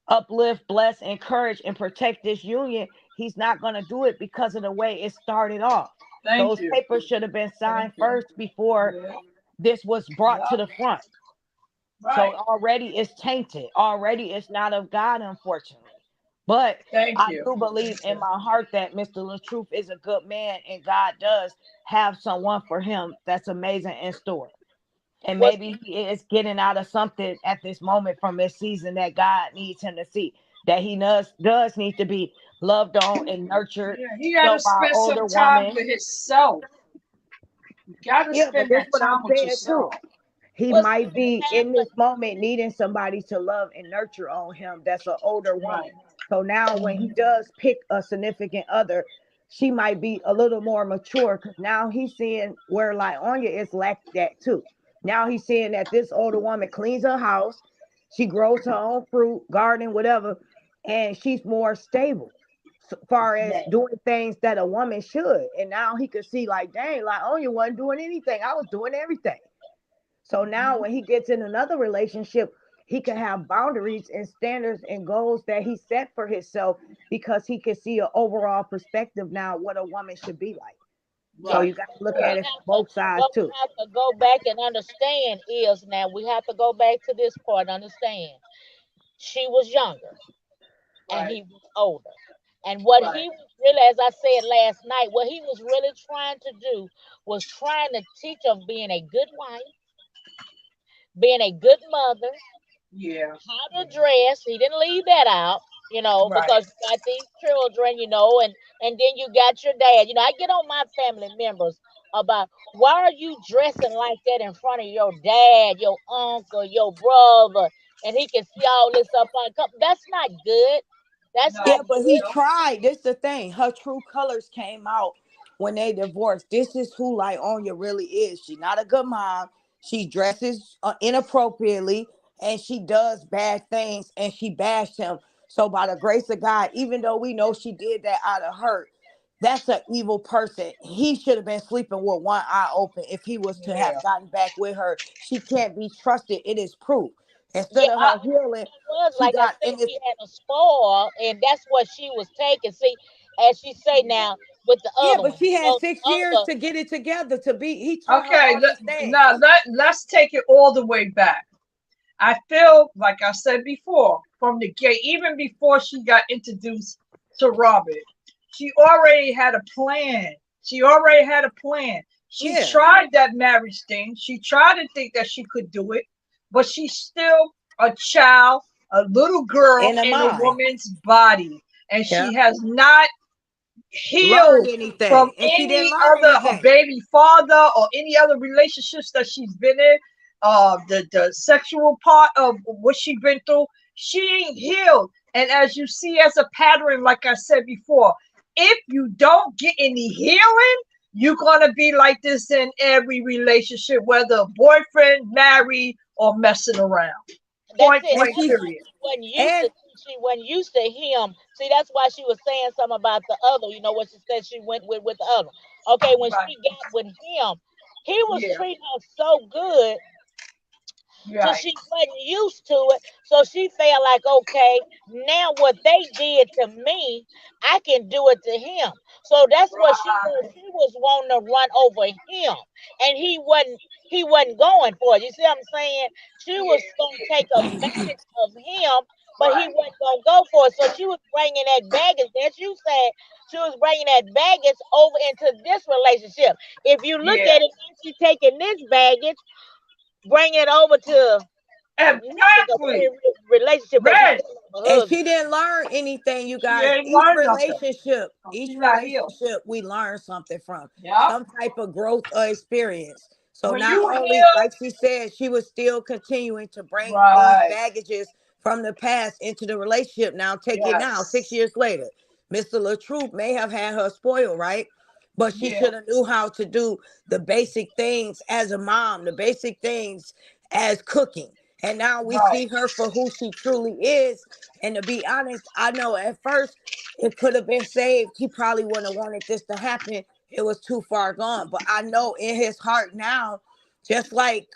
uplift, bless, encourage, and protect this union, he's not going to do it because of the way it started off. Thank Those you. papers should have been signed Thank you. first before Yeah. this was brought to Yep. the front. So Right. already it's tainted. Already it's not of God, unfortunately. But Thank I you. do believe in my heart that Mr. LaTruth is a good man and God does have someone for him that's amazing in store. And Was maybe he is getting out of something at this moment from this season that God needs him to see. That he does need to be loved on and nurtured, Yeah, he got to so by an spend some older time woman. with himself. You got to Yeah, but spend that's that what I'm time with saying too. yourself. He what's might gonna be in happen? this moment needing somebody to love and nurture on him that's an older woman. Right. So now when he Mhm. does pick a significant other, she might be a little more mature because now he's seeing where like Anya is lacked that too. Now he's seeing that this older woman cleans her house, she grows her own fruit, garden, whatever, and she's more stable as far as Right. doing things that a woman should. And now he could see like, dang, like Anya wasn't doing anything. I was doing everything. So now Mhm. when he gets in another relationship, he can have boundaries and standards and goals that he set for himself because he can see an overall perspective now what a woman should be like. So Yeah, Right. you got to look what at Yeah. we it from have to both sides what we too. have to go back and understand is now we have to go back to this part. Understand, she was younger and Right. he was older, and what Right. he was really, as I said last night, what he was really trying to do was trying to teach of being a good wife, being a good mother, Yeah. how to dress. He didn't leave that out, Right. because you got these children, and then you got your dad. I get on my family members about why are you dressing like that in front of your dad, your uncle, your brother, and he can see all this up on. That's not good. That's No. not Yeah, but he good. No. tried. This the thing. Her true colors came out when they divorced. This is who Lyonya really is. She's not a good mom. She dresses inappropriately and she does bad things and she bashed him. So by the grace of God, even though we know she did that out of hurt, that's an evil person. He should have been sleeping with one eye open if he was to have Yeah. gotten back with her. She can't be trusted. It is proof. Yeah, Instead of her healing, it was she like I got said, in this. he had a spoil, and that's what she was taking. See, as she say now with the Yeah, other but one, she had those 6 years other. to get it together to be. He taught her Okay. all these things. Now let's take it all the way back. I feel like I said before, from the gate, even before she got introduced to Robert, she already had a plan. She already had a plan. She Yeah, tried that marriage thing. She tried to think that she could do it, but she's still a child, a little girl in the in a mind. woman's body. And Yeah, she has not learned healed from anything, and she didn't any learn other anything. baby father or any other relationships that she's been in. The sexual part of what she's been through, she ain't healed. And as you see as a pattern, like I said before, if you don't get any healing, you're gonna be like this in every relationship, whether boyfriend, married, or messing around. That's Point it. And blank, That's she why period. and she wasn't used to him. See, that's why she was saying something about the other. You know what she said she went with the other. Okay, when Right. she got with him, he was Yeah. treating her so good till Right. she wasn't used to it. So she felt like, okay, now what they did to me, I can do it to him. So that's what she was. Right. She was wanting to run over him, and he wasn't going for it. You see what I'm saying? She was Yeah. gonna take advantage of him, but he Right. wasn't gonna go for it. So she was bringing that baggage. As you said, she was bringing that baggage over into this relationship. If you look Yeah. at it, she's taking this baggage, bring it over to nothing, because Exactly. relationship, because she's Red. still her and she husband. didn't learn anything, you She guys. ain't each learned nothing. relationship So each she's not healed. relationship we learn something from, Yep. some type of growth or experience. So When not you only, heal, like she said, she was still continuing to bring these right. baggages from the past into the relationship. Now take it now, six Yes. years later, Mr. LaTruth may have had her spoiled, right? But she Yeah. should have knew how to do the basic things as a mom, the basic things as cooking. And now we Right. see her for who she truly is. And to be honest, I know at first it could have been saved. He probably wouldn't have wanted this to happen. It was too far gone. But I know in his heart now, just like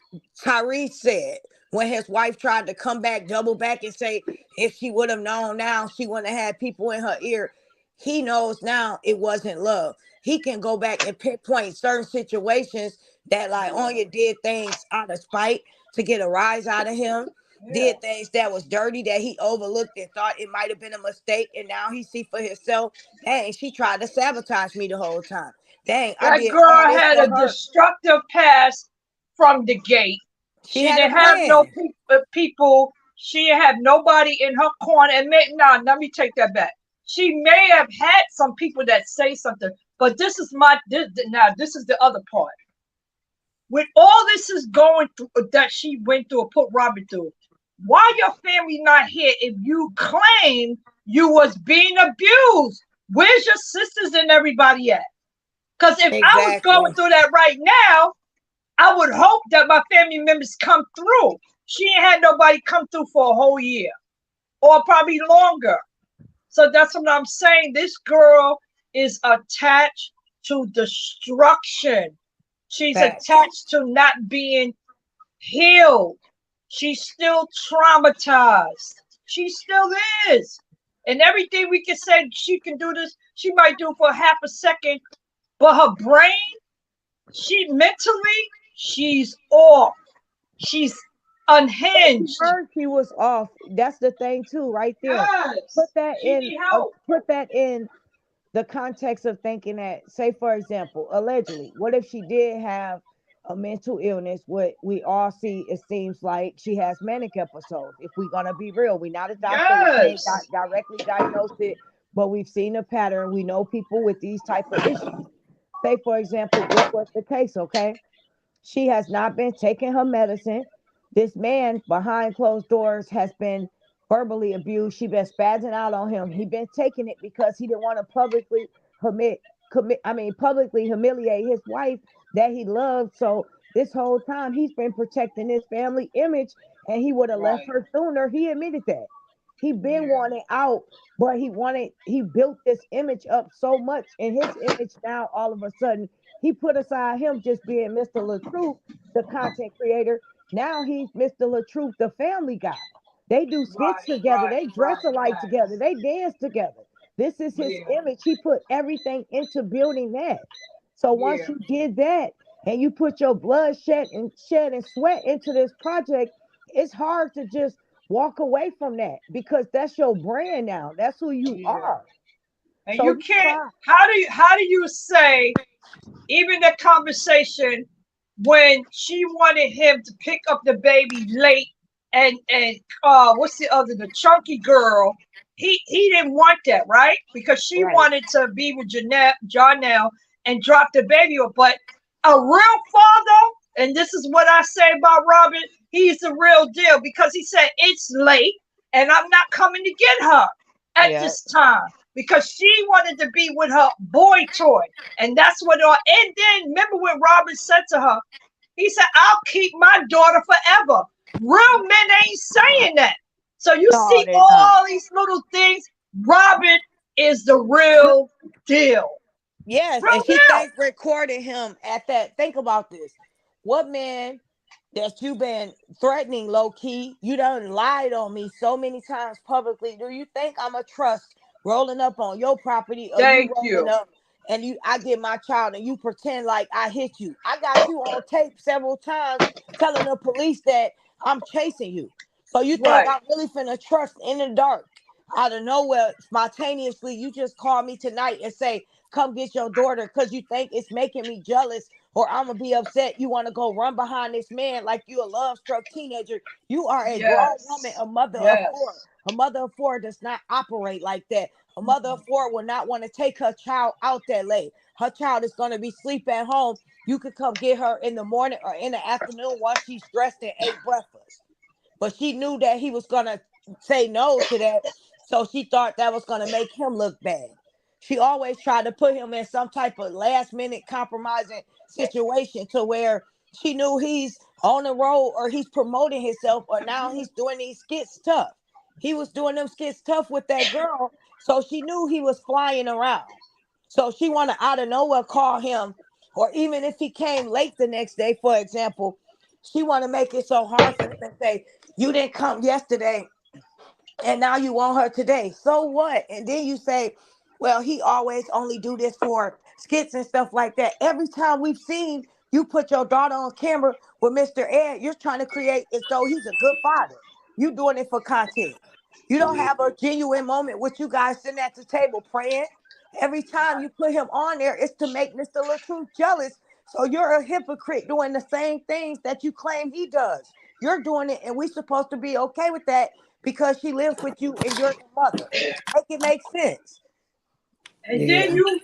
Tyrese said, When his wife tried to come back, double back, and say if she would have known now, she wouldn't have had people in her ear. He knows now it wasn't love. He can go back and pinpoint certain situations that like Yeah. Anya did things out of spite to get a rise out of him, Yeah. did things that was dirty that he overlooked and thought it might have been a mistake, and now he see for himself, dang, she tried to sabotage me the whole time. Dang, I That did all girl this had for a her. destructive past from the gate. She She had a didn't have no plan. people. She didn't have nobody in her corner. And now, let me take that back. She may have had some people that say something, but this is now. This is the other part. With all this is going through that she went through or put Robert through, why your family not here if you claim you was being abused? Where's your sisters and everybody at? Because if I was going Exactly. through that right now, I would hope that my family members come through. She ain't had nobody come through for a whole year or probably longer. So that's what I'm saying. This girl is attached to destruction. She's Facts. attached to not being healed. She's still traumatized. She still is. And everything we can say she can do this, she might do for half a second, but her brain, she mentally, she's off. She's She unhinged. heard she was off. That's the thing too, right there. Yes. She need help. Put that in the context of thinking that, say for example, allegedly, what if she did have a mental illness? What we all see, it seems like she has manic episodes. If we're gonna be real, we're not a doctor, we can't Yes. directly diagnose it, but we've seen a pattern. We know people with these type of issues. Say for example, this was the case, okay? She has not been taking her medicine. This man behind closed doors has been verbally abused. She been spazzing out on him. He been taking it because he didn't want to publicly publicly humiliate his wife that he loved. So this whole time he's been protecting his family image, and he would have left Right. her sooner. He admitted that. He been Yeah. wanted out, but he built this image up so much, and his image now all of a sudden he put aside him just being Mr. LaTruth, the content creator. Now he's Mr. LaTruth, the family guy. They do skits Right. together. Right. They dress Right. alike together. Yes. They dance together. This is his Yeah. image. He put everything into building that. So once Yeah. you did that and you put your blood, shed and sweat into this project, it's hard to just walk away from that because that's your brand now. That's who you Yeah. are. And So you you can't. try. How do you say even the conversation when she wanted him to pick up the baby late and what's the chunky girl, he didn't want that, right? Because she Right. wanted to be with Janelle and drop the baby off. But a real father, and this is what I say about Robert, he's the real deal because he said it's late and I'm not coming to get her at Yeah. this time because she wanted to be with her boy toy. And that's what, and then remember what Robert said to her? He said, I'll keep my daughter forever. Real men ain't saying that. So you No, see they're not. all these little things. Robert is the real deal. Yes, Real and she deal. thanked recording him at that. Think about this. What man that you been threatening low key, you done lied on me so many times publicly. Do you think I'm a trust rolling up on your property, or you Thank rolling you. up and I get my child and you pretend like I hit you? I got you on tape several times telling the police that I'm chasing you. So you think Right. I'm really finna trust in the dark out of nowhere spontaneously? You just call me tonight and say, come get your daughter because you think it's making me jealous, or I'm gonna be upset. You want to go run behind this man like you a love struck teenager. You are a grown woman, Yes. a mother of four. Yes. A mother of four does not operate like that. A mother of four will not want to take her child out that late. Her child is going to be sleep at home. You could come get her in the morning or in the afternoon once she's dressed and ate breakfast. But she knew that he was going to say no to that. So she thought that was going to make him look bad. She always tried to put him in some type of last minute compromising situation to where she knew he's on the road or he's promoting himself or now he's doing these skits tough. He was doing them skits tough with that girl. So she knew he was flying around. So she wanted out of nowhere call him, or even if he came late the next day, for example, She want to make it so hard for them and say, you didn't come yesterday and now you want her today. So what? And then you say, well, he always only do this for skits and stuff like that. Every time we've seen you put your daughter on camera with Mr. Ed, you're trying to create as though he's a good father. You doing it for content. You don't have a genuine moment with you guys sitting at the table praying. Every time you put him on there, it's to make Mr. LaTruth jealous. So you're a hypocrite doing the same things that you claim he does. You're doing it, and we're supposed to be okay with that because she lives with you and you're the mother. Make it make sense. And then Yeah. you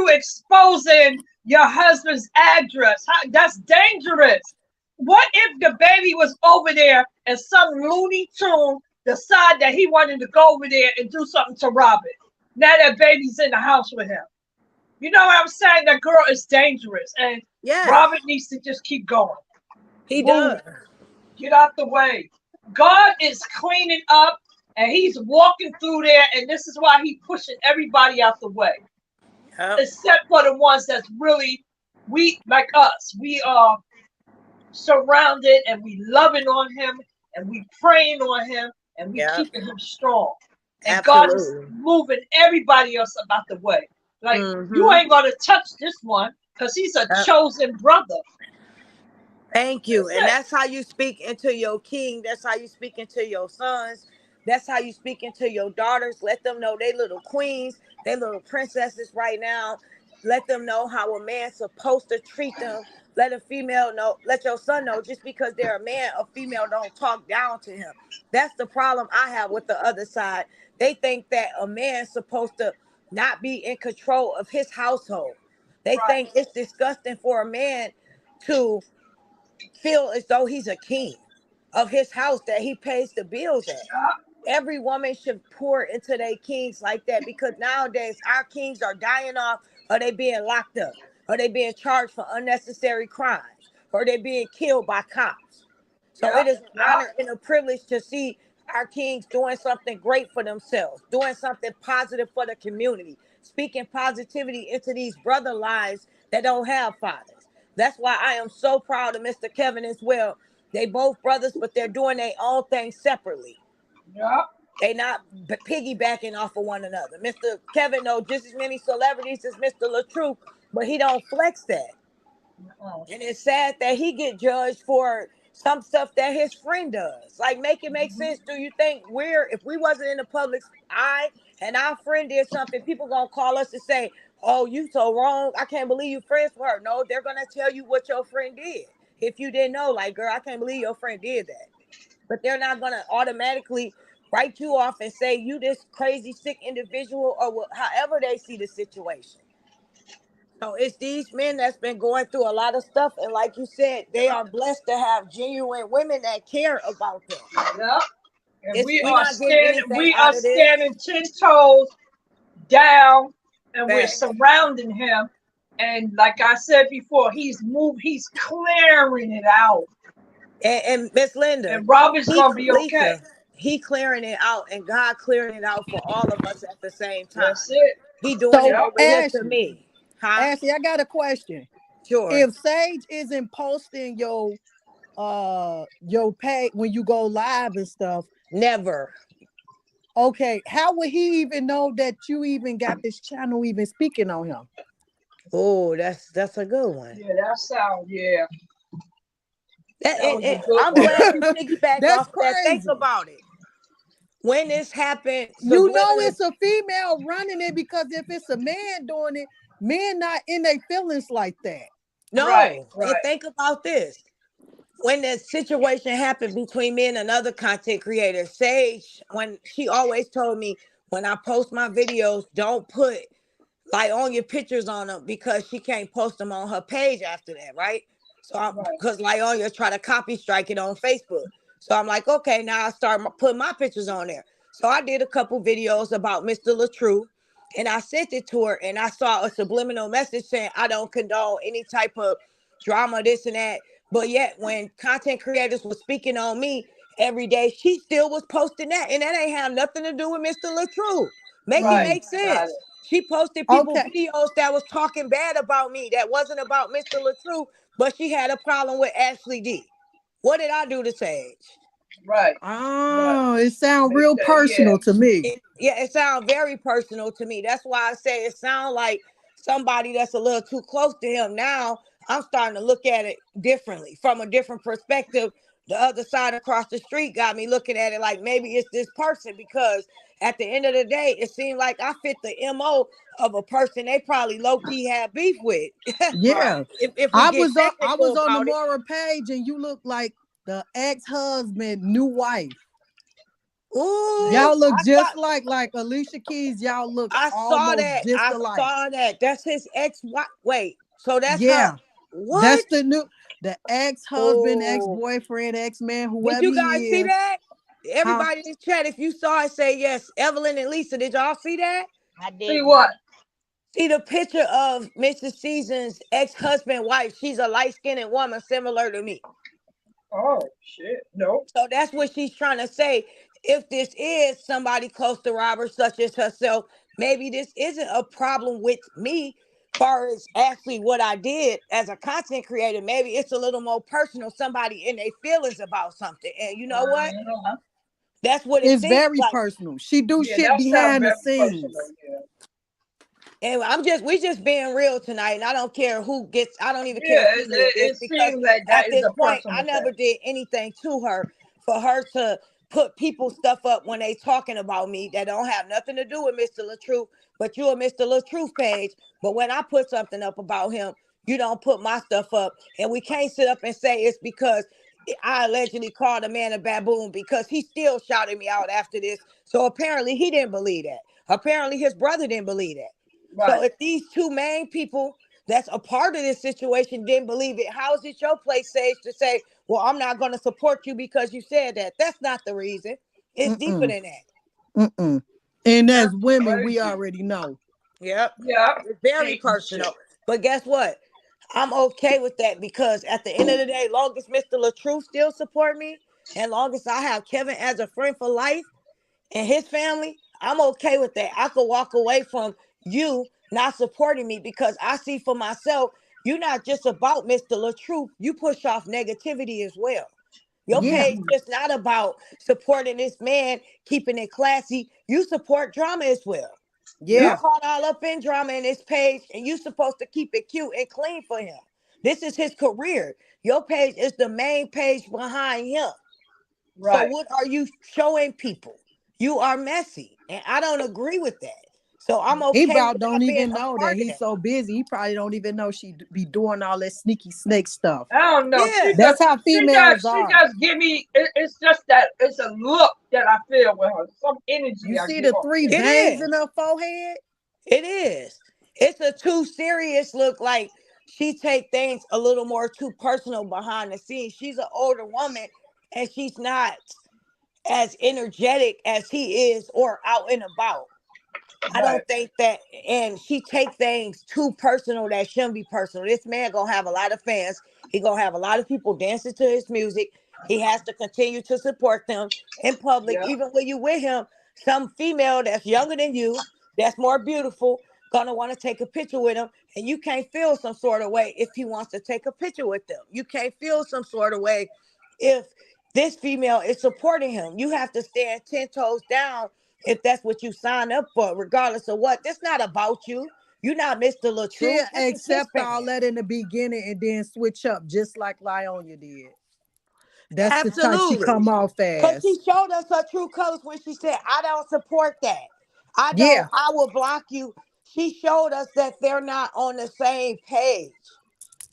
exposing your husband's address. That's dangerous. What if the baby was over there and some Looney Tune decide that he wanted to go over there and do something to Robin? Now that baby's in the house with him. You know what I'm saying? That girl is dangerous, and Yes, Robin needs to just keep going. he Move. does. Get out the way. God is cleaning up, and he's walking through there, and this is why he's pushing everybody out the way. Yep. Except for the ones that's really, we like us. We are surrounded, and we loving on him, and we praying on him, and we Yep. keeping him strong. And God is Absolutely. moving everybody else about the way. Like, you Mm-hmm. ain't gonna touch this one because he's a Yep. chosen brother. Thank you. That's And it. that's how you speak into your king. That's how you speak into your sons. That's how you speak into your daughters. Let them know they little queens, they little princesses right now. Let them know how a man's supposed to treat them. Let a female know, let your son know just because they're a man, a female don't talk down to him. That's the problem I have with the other side. They think that a man's supposed to not be in control of his household. They Right. think it's disgusting for a man to feel as though he's a king of his house that he pays the bills at. Every woman should pour into their kings like that because nowadays our kings are dying off or they being locked up or they being charged for unnecessary crimes or they being killed by cops. So Yeah. it is an Yeah. honor and a privilege to see our kings doing something great for themselves, doing something positive for the community, speaking positivity into these brother lives that don't have fathers. That's why I am so proud of Mr. Kevin as well. They both brothers, but they're doing their own thing separately. Yeah. They not piggybacking off of one another. Mr. Kevin knows just as many celebrities as Mr. LaTruth, but he don't flex that. Oh, And it's sad that he get judged for some stuff that his friend does. Like, make it make sense. Do you think if we wasn't in the public's eye and our friend did something, people gonna call us and say, oh, you so wrong. I can't believe you friends with her. No, they're gonna tell you what your friend did. If you didn't know, like, girl, I can't believe your friend did that. But they're not gonna automatically write you off and say you this crazy sick individual or however they see the situation. So it's these men that's been going through a lot of stuff, and like you said, they yeah. are blessed to have genuine women that care about them. Yeah. And It's we we're are not getting standing, anything we are out of this. standing 10 toes down, and we're Facts. surrounding him. And like I said before, he's clearing it out. And Miss Linda, And Robin's he gonna be okay. Lisa, he clearing it out, and God clearing it out for all of us at the same That's time. it. He doing it So Yep. over here to Ashley, me, huh? Ashley, I got a question. Sure. If Sage isn't posting your pay when you go live and stuff, Never. okay, how would he even know that you even got this channel even speaking on him? Oh, that's a good one. Yeah, that sound, yeah. That That was a good I'm one. glad you piggyback That's off of that. Think crazy. about it. When this happened You know subliminally, it's a female running it because if it's a man doing it, men not in their feelings like that. Right, no. And right, think about this. When the situation happened between me and another content creator, Sage, when she always told me when I post my videos, don't put like on your pictures on them because she can't post them on her page after that, right? So I'm right, because Lyonya try to copy strike it on Facebook. So I'm like, okay, now I start putting my pictures on there. So I did a couple videos about Mr. LaTrue and I sent it to her and I saw a subliminal message saying I don't condone any type of drama, this and that. But yet when content creators were speaking on me every day, she still was posting that. And that ain't have nothing to do with Mr. LaTrue. Make it right. make Got sense. it. She posted people Okay. videos that was talking bad about me, that wasn't about Mr. LaTrue, but she had a problem with Ashley D. What did I do to Sage? Right. Right. Oh, it sounds They real said, yeah. personal to me. It sounds very personal to me. That's why I say it sounds like somebody that's a little too close to him. Now I'm starting to look at it differently, from a different perspective. The other side across the street got me looking at it like maybe it's this person, because at the end of the day, it seemed like I fit the MO of a person they probably low key had beef with. Right. Yeah. If we I get was on I technical was on the about it. Mora page and you look like the ex-husband, new wife. Ooh, Y'all look I just thought like Alicia Keys. Y'all look I saw almost that. just I alike. saw that. That's his ex wife. Wait, so that's her. Yeah. That's What? the ex-husband, Oh, ex-boyfriend, ex-man, did whoever you he guys see is. that? Huh? Everybody in the chat, if you saw it, say yes. Evelyn and Lisa, did y'all see that? I See didn't. what? See the picture of Mrs. Season's ex-husband wife. She's a light-skinned woman similar to me. Oh shit. Nope. So that's what she's trying to say. If this is somebody close to Robert, such as herself, maybe this isn't a problem with me, far as actually what I did as a content creator. Maybe it's a little more personal, somebody in their feelings about something. And you know what? Uh-huh. That's what it It's seems very like. personal. She do Yeah, shit that sounds behind the very personal. scenes. Yeah. And we just being real tonight. And I don't care who gets, I don't even care if Yeah, he hear this, it because seems like at that is this a point, I personal never thing. did anything to her for her to put people's stuff up when they talking about me that don't have nothing to do with Mr. LaTruth, but you a Mr. LaTruth page. But when I put something up about him, you don't put my stuff up. And we can't sit up and say it's because I allegedly called a man a baboon, because he still shouted me out after this. So apparently he didn't believe that. Apparently his brother didn't believe that. So Right. if these two main people that's a part of this situation didn't believe it, how is it your place, Sage, to say, well, I'm not going to support you because you said that? That's not the reason. It's deeper Mm-mm. than that. Mm-mm. And as That's women, we crazy. already know. Yep. Yeah. It's very Ain't shit. personal. But guess what? I'm okay with that, because at the end of the day, long as Mr. LaTruth still support me, and long as I have Kevin as a friend for life and his family, I'm okay with that. I could walk away from you not supporting me, because I see for myself, you're not just about Mr. LaTruth. You push off negativity as well. Your Yeah. page is not about supporting this man, keeping it classy. You support drama as well. You Yep. Yeah. caught all up in drama in this page, and you supposed to keep it cute and clean for him. This is his career. Your page is the main page behind him. So Right. what are you showing people? You are messy, and I don't agree with that. So I'm He okay about with don't not being even a know that part of he's that. so busy. He probably don't even know she be doing all that sneaky snake stuff. I don't know. She Yeah, just, That's how she just, females she are. just give me. It's just that it's a look that I feel with her. Some You energy I see get the off three there. it veins in is. her forehead? It is. It's a too serious look. Like she take things a little more too personal behind the scenes. She's an older woman, and she's not as energetic as he is or out and about. I Right. don't think that, and she take things too personal that shouldn't be personal. This man gonna have a lot of fans. He gonna have a lot of people dancing to his music. He has to continue to support them in public, Yep. even when you with him. Some female that's younger than you, that's more beautiful, gonna want to take a picture with him, and you can't feel some sort of way if he wants to take a picture with them. You can't feel some sort of way if this female is supporting him. You have to stand 10 toes down if that's what you sign up for, regardless of what. This not about you. You're not Mr. She'll LaTruth. This is his accept all fan. that in the beginning and then switch up just like Lyonya did. That's the type she Absolutely. come off Because she as. showed us her true colors when she said, I don't support that. Yeah. I will block you. She showed us that they're not on the same page.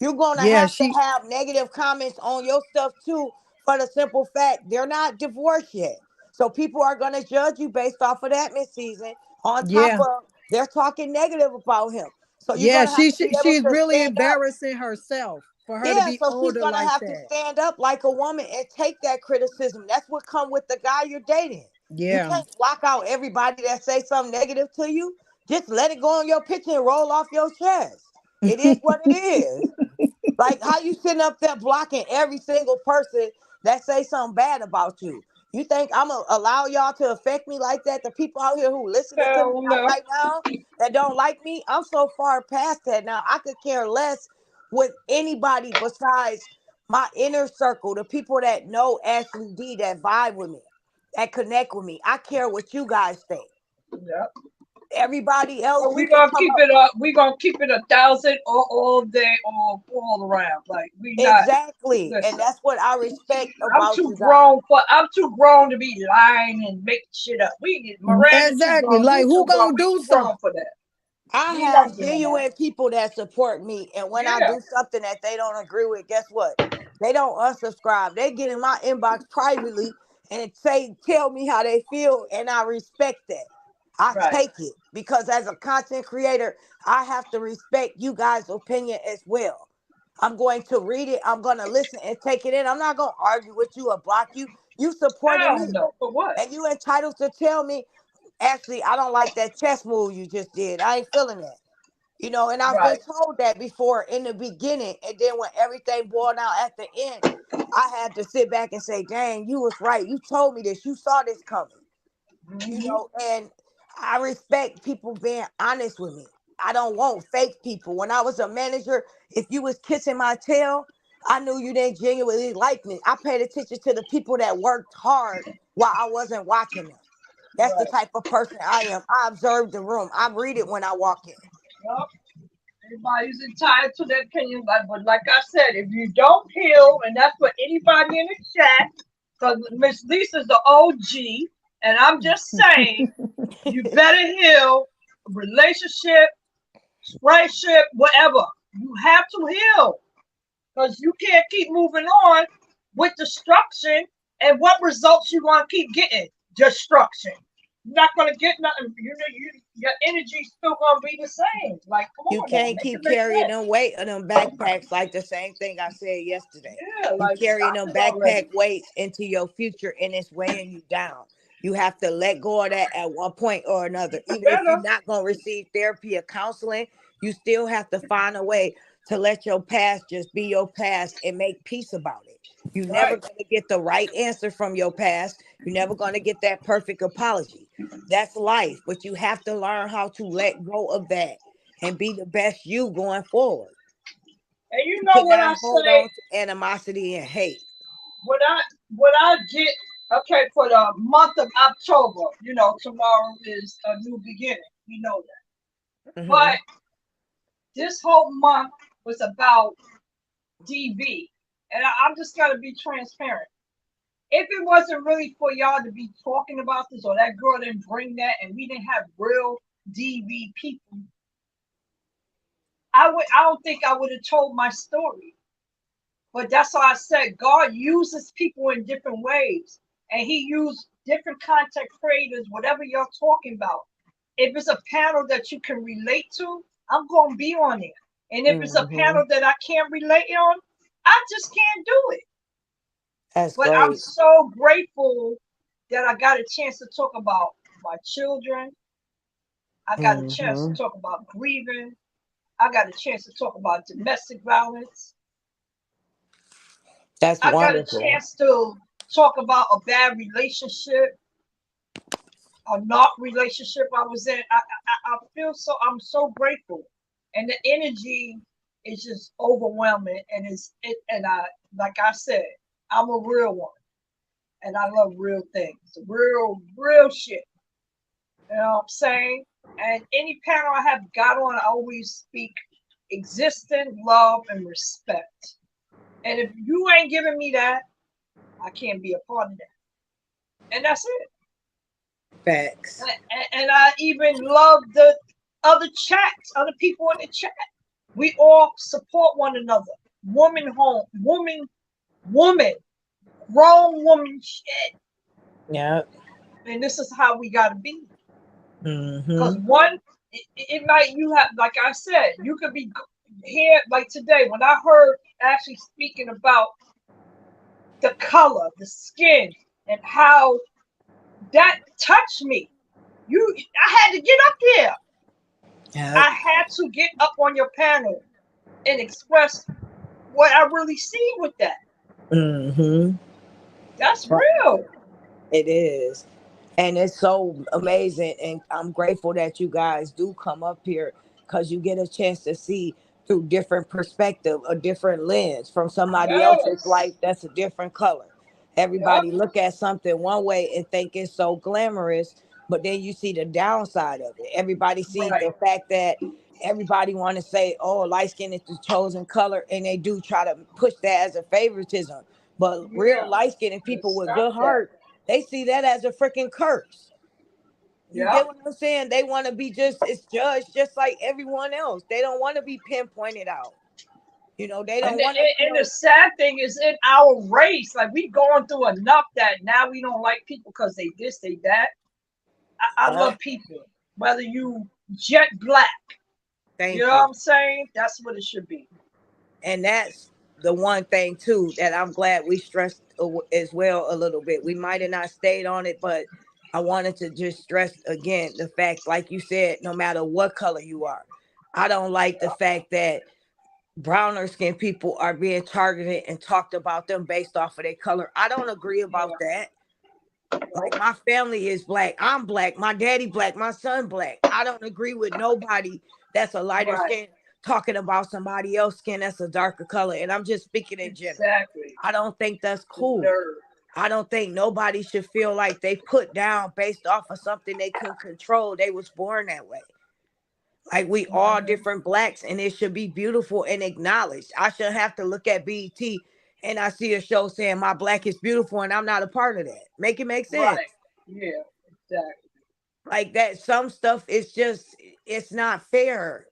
You're going Yeah, to she have negative comments on your stuff too, for the simple fact they're not divorced yet. So people are going to judge you based off of that, Miss Season. On top yeah. of they're talking negative about him. So you're Yeah, going to have to be able she's to really stand up. embarrassing herself for her to Yeah, be so she's older gonna like have to that. stand up like a woman and take that criticism. That's what come with the guy you're dating. You Yeah. can't block out everybody that say something negative to you. Just let it go on your picture and roll off your chest. It is what it is. Like how you sitting up there blocking every single person that say something bad about you. You think I'm gonna allow y'all to affect me like that? The people out here who listening to me Hell no. right now that don't like me, I'm so far past that now. I could care less with anybody besides my inner circle, the people that know Ashley D, that vibe with me, that connect with me. I care what you guys think. Yep. Everybody else, So you we can gonna come keep up. it up. We gonna keep it 1,000 all day, all around. Like we not. Exactly. And Listen, that's what I respect about you guys. I'm too grown to be lying and making shit up. Miranda too Exactly. grown. Like, You who too grown. gonna We do too grown something? for that. I We not have doing that. genuine people that support me, and when I Yeah. do something that they don't agree with, guess what? They don't unsubscribe. They get in my inbox privately and tell me how they feel, and I respect that. I Right. take it because as a content creator, I have to respect you guys' opinion as well. I'm going to read it. I'm going to listen and take it in. I'm not going to argue with you or block you. You supporting Hell me, no. For what? and you entitled to tell me, actually, I don't like that chess move you just did. I ain't feeling that. And I've been Right. told that before in the beginning. And then when everything boiled out at the end, I had to sit back and say, dang, you was right. You told me this. You saw this coming. Mm-hmm. And I respect people being honest with me. I don't want fake people. When I was a manager, if you was kissing my tail, I knew you didn't genuinely like me. I paid attention to the people that worked hard while I wasn't watching them. That's the Right. type of person I am. I observe the room. I read it when I walk in. Well, everybody's entitled to their opinion, but like I said, if you don't heal, and that's for anybody in the chat, because Miss Lisa's the OG, and I'm just saying, you better heal relationship, friendship, whatever. You have to heal because you can't keep moving on with destruction. And what results you want to keep getting? Destruction. You're not gonna get nothing. Your energy's still gonna be the same. Like, come You on now, can't make it keep make carrying sense. them weight of them backpacks like the same thing I said yesterday. Yeah, You like carrying stop them it already. backpack weights into your future and it's weighing you down. You have to let go of that at one point or another. You Even if you're better. not going to receive therapy or counseling, you still have to find a way to let your past just be your past and make peace about it. You're never Right. going to get the right answer from your past. You're never going to get that perfect apology. That's life, but you have to learn how to let go of that and be the best you going forward. And you You know what I cannot hold say? on to animosity and hate. What I what I get, okay, for the month of October, tomorrow is a new beginning. We know that. Hmm. But this whole month was about DV. And I'm just gonna be transparent. If it wasn't really for y'all to be talking about this, or that girl didn't bring that, and we didn't have real DV people, I don't think I would have told my story. But that's why I said God uses people in different ways. And he used different content creators, whatever you're talking about. If it's a panel that you can relate to, I'm going to be on it. And if it's a Hmm. panel that I can't relate on, I just can't do it. That's But I'm great. so grateful that I got a chance to talk about my children. I got a chance to Hmm. talk about grieving. I got a chance to talk about domestic violence. That's I got a wonderful. chance to talk about a bad relationship, a not relationship I was in. I feel I'm so grateful, and the energy is just overwhelming. And and I, like I said, I'm a real one, and I love real things, real shit. You know what I'm saying? And any panel I have got on, I always speak existence, love, and respect. And if you ain't giving me that, I can't be a part of that. And that's it. Facts. And I even love the other chats, other people in the chat. We all support one another. Woman, grown woman shit. Yeah. And this is how we gotta be. Because Hmm. one, it might, you have, like I said, you could be here like today when I heard actually speaking about the color, the skin, and how that touched me. I had to get up there. Yeah. I had to get up on your panel and express what I really see with that. Hmm. That's real. It is. And it's so amazing. And I'm grateful that you guys do come up here because you get a chance to see through different perspective, a different lens from somebody else's life Yes. that's a different color. Yep. Everybody look at something one way and think it's so glamorous, but then you see the downside of it. Everybody see Right. the fact that everybody want to say, oh, light skin is the chosen color, and they do try to push that as a favoritism. But real Yeah. light skinned people Let's with stop good that. heart, they see that as a freaking curse. You Yep. get what I'm saying? They want to be just it's judged just like everyone else. They don't want to be pinpointed out. They And don't the, want to and the feel sad thing is in our race, like we going through enough that now we don't like people because they this, they that. I uh, love people, whether you jet black. You know thank what you. I'm saying? That's what it should be. And that's the one thing too that I'm glad we stressed as well a little bit. We might have not stayed on it, but I wanted to just stress again the fact, like you said, no matter what color you are, I don't like the fact that browner skinned people are being targeted and talked about them based off of their color. I don't agree Yeah. about that. Like Nope. my family is black. I'm black. My daddy black. My son black. I don't agree with nobody that's a lighter Right. skin talking about somebody else skin that's a darker color. And I'm just speaking in general. Exactly. I don't think that's The cool. nerve. I don't think nobody should feel like they put down based off of something they couldn't control. They was born that way. Like we all Hmm. different blacks, and it should be beautiful and acknowledged. I shouldn't have to look at BET and I see a show saying my black is beautiful and I'm not a part of that. Make it make sense. Right. Yeah. Exactly. Like that, some stuff is just it's not fair,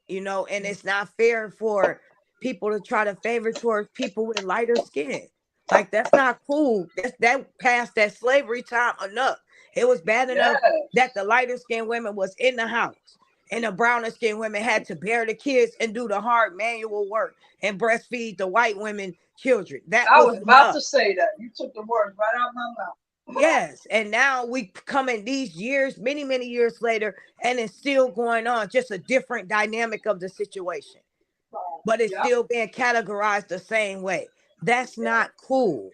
and it's not fair for people to try to favor towards people with lighter skin. Like that's not cool. That passed that slavery time enough. It was bad enough that Yes. the lighter skinned women was in the house and the browner skinned women had to bear the kids and do the hard manual work and breastfeed the white women children. That I was was about enough. to say that. You took the words right out of my mouth. Yes, and now we come in these years, many, many years later, and it's still going on, just a different dynamic of the situation, but it's Yep. still being categorized the same way. That's Yep. not cool.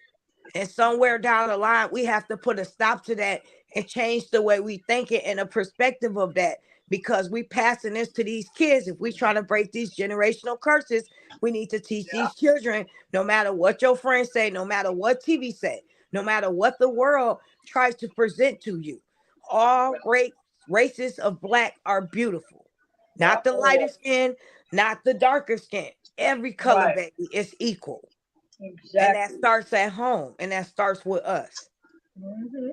And somewhere down the line, we have to put a stop to that and change the way we think it and a perspective of that because we passing this to these kids. If we try to break these generational curses, we need to teach Yep. these children, no matter what your friends say, no matter what TV say, no matter what the world tries to present to you, all races of black are beautiful. Not Yep. the lighter Oh, skin, not the darker skin. Every color, right. baby, is equal. And that Exactly. starts at home and that starts with us. Hmm.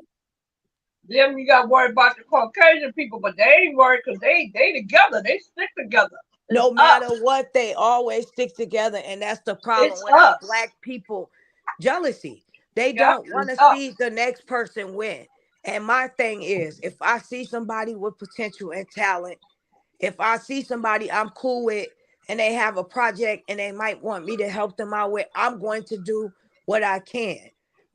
Then we got worried about the Caucasian people, but they ain't worried because they together. They stick together. It's No matter us. what, they always stick together. And that's the problem It's with our us. black people jealousy. They Yep. don't want It's to see us. the next person win. And my thing is, if I see somebody with potential and talent, if I see somebody I'm cool with and they have a project and they might want me to help them out with, I'm going to do what I can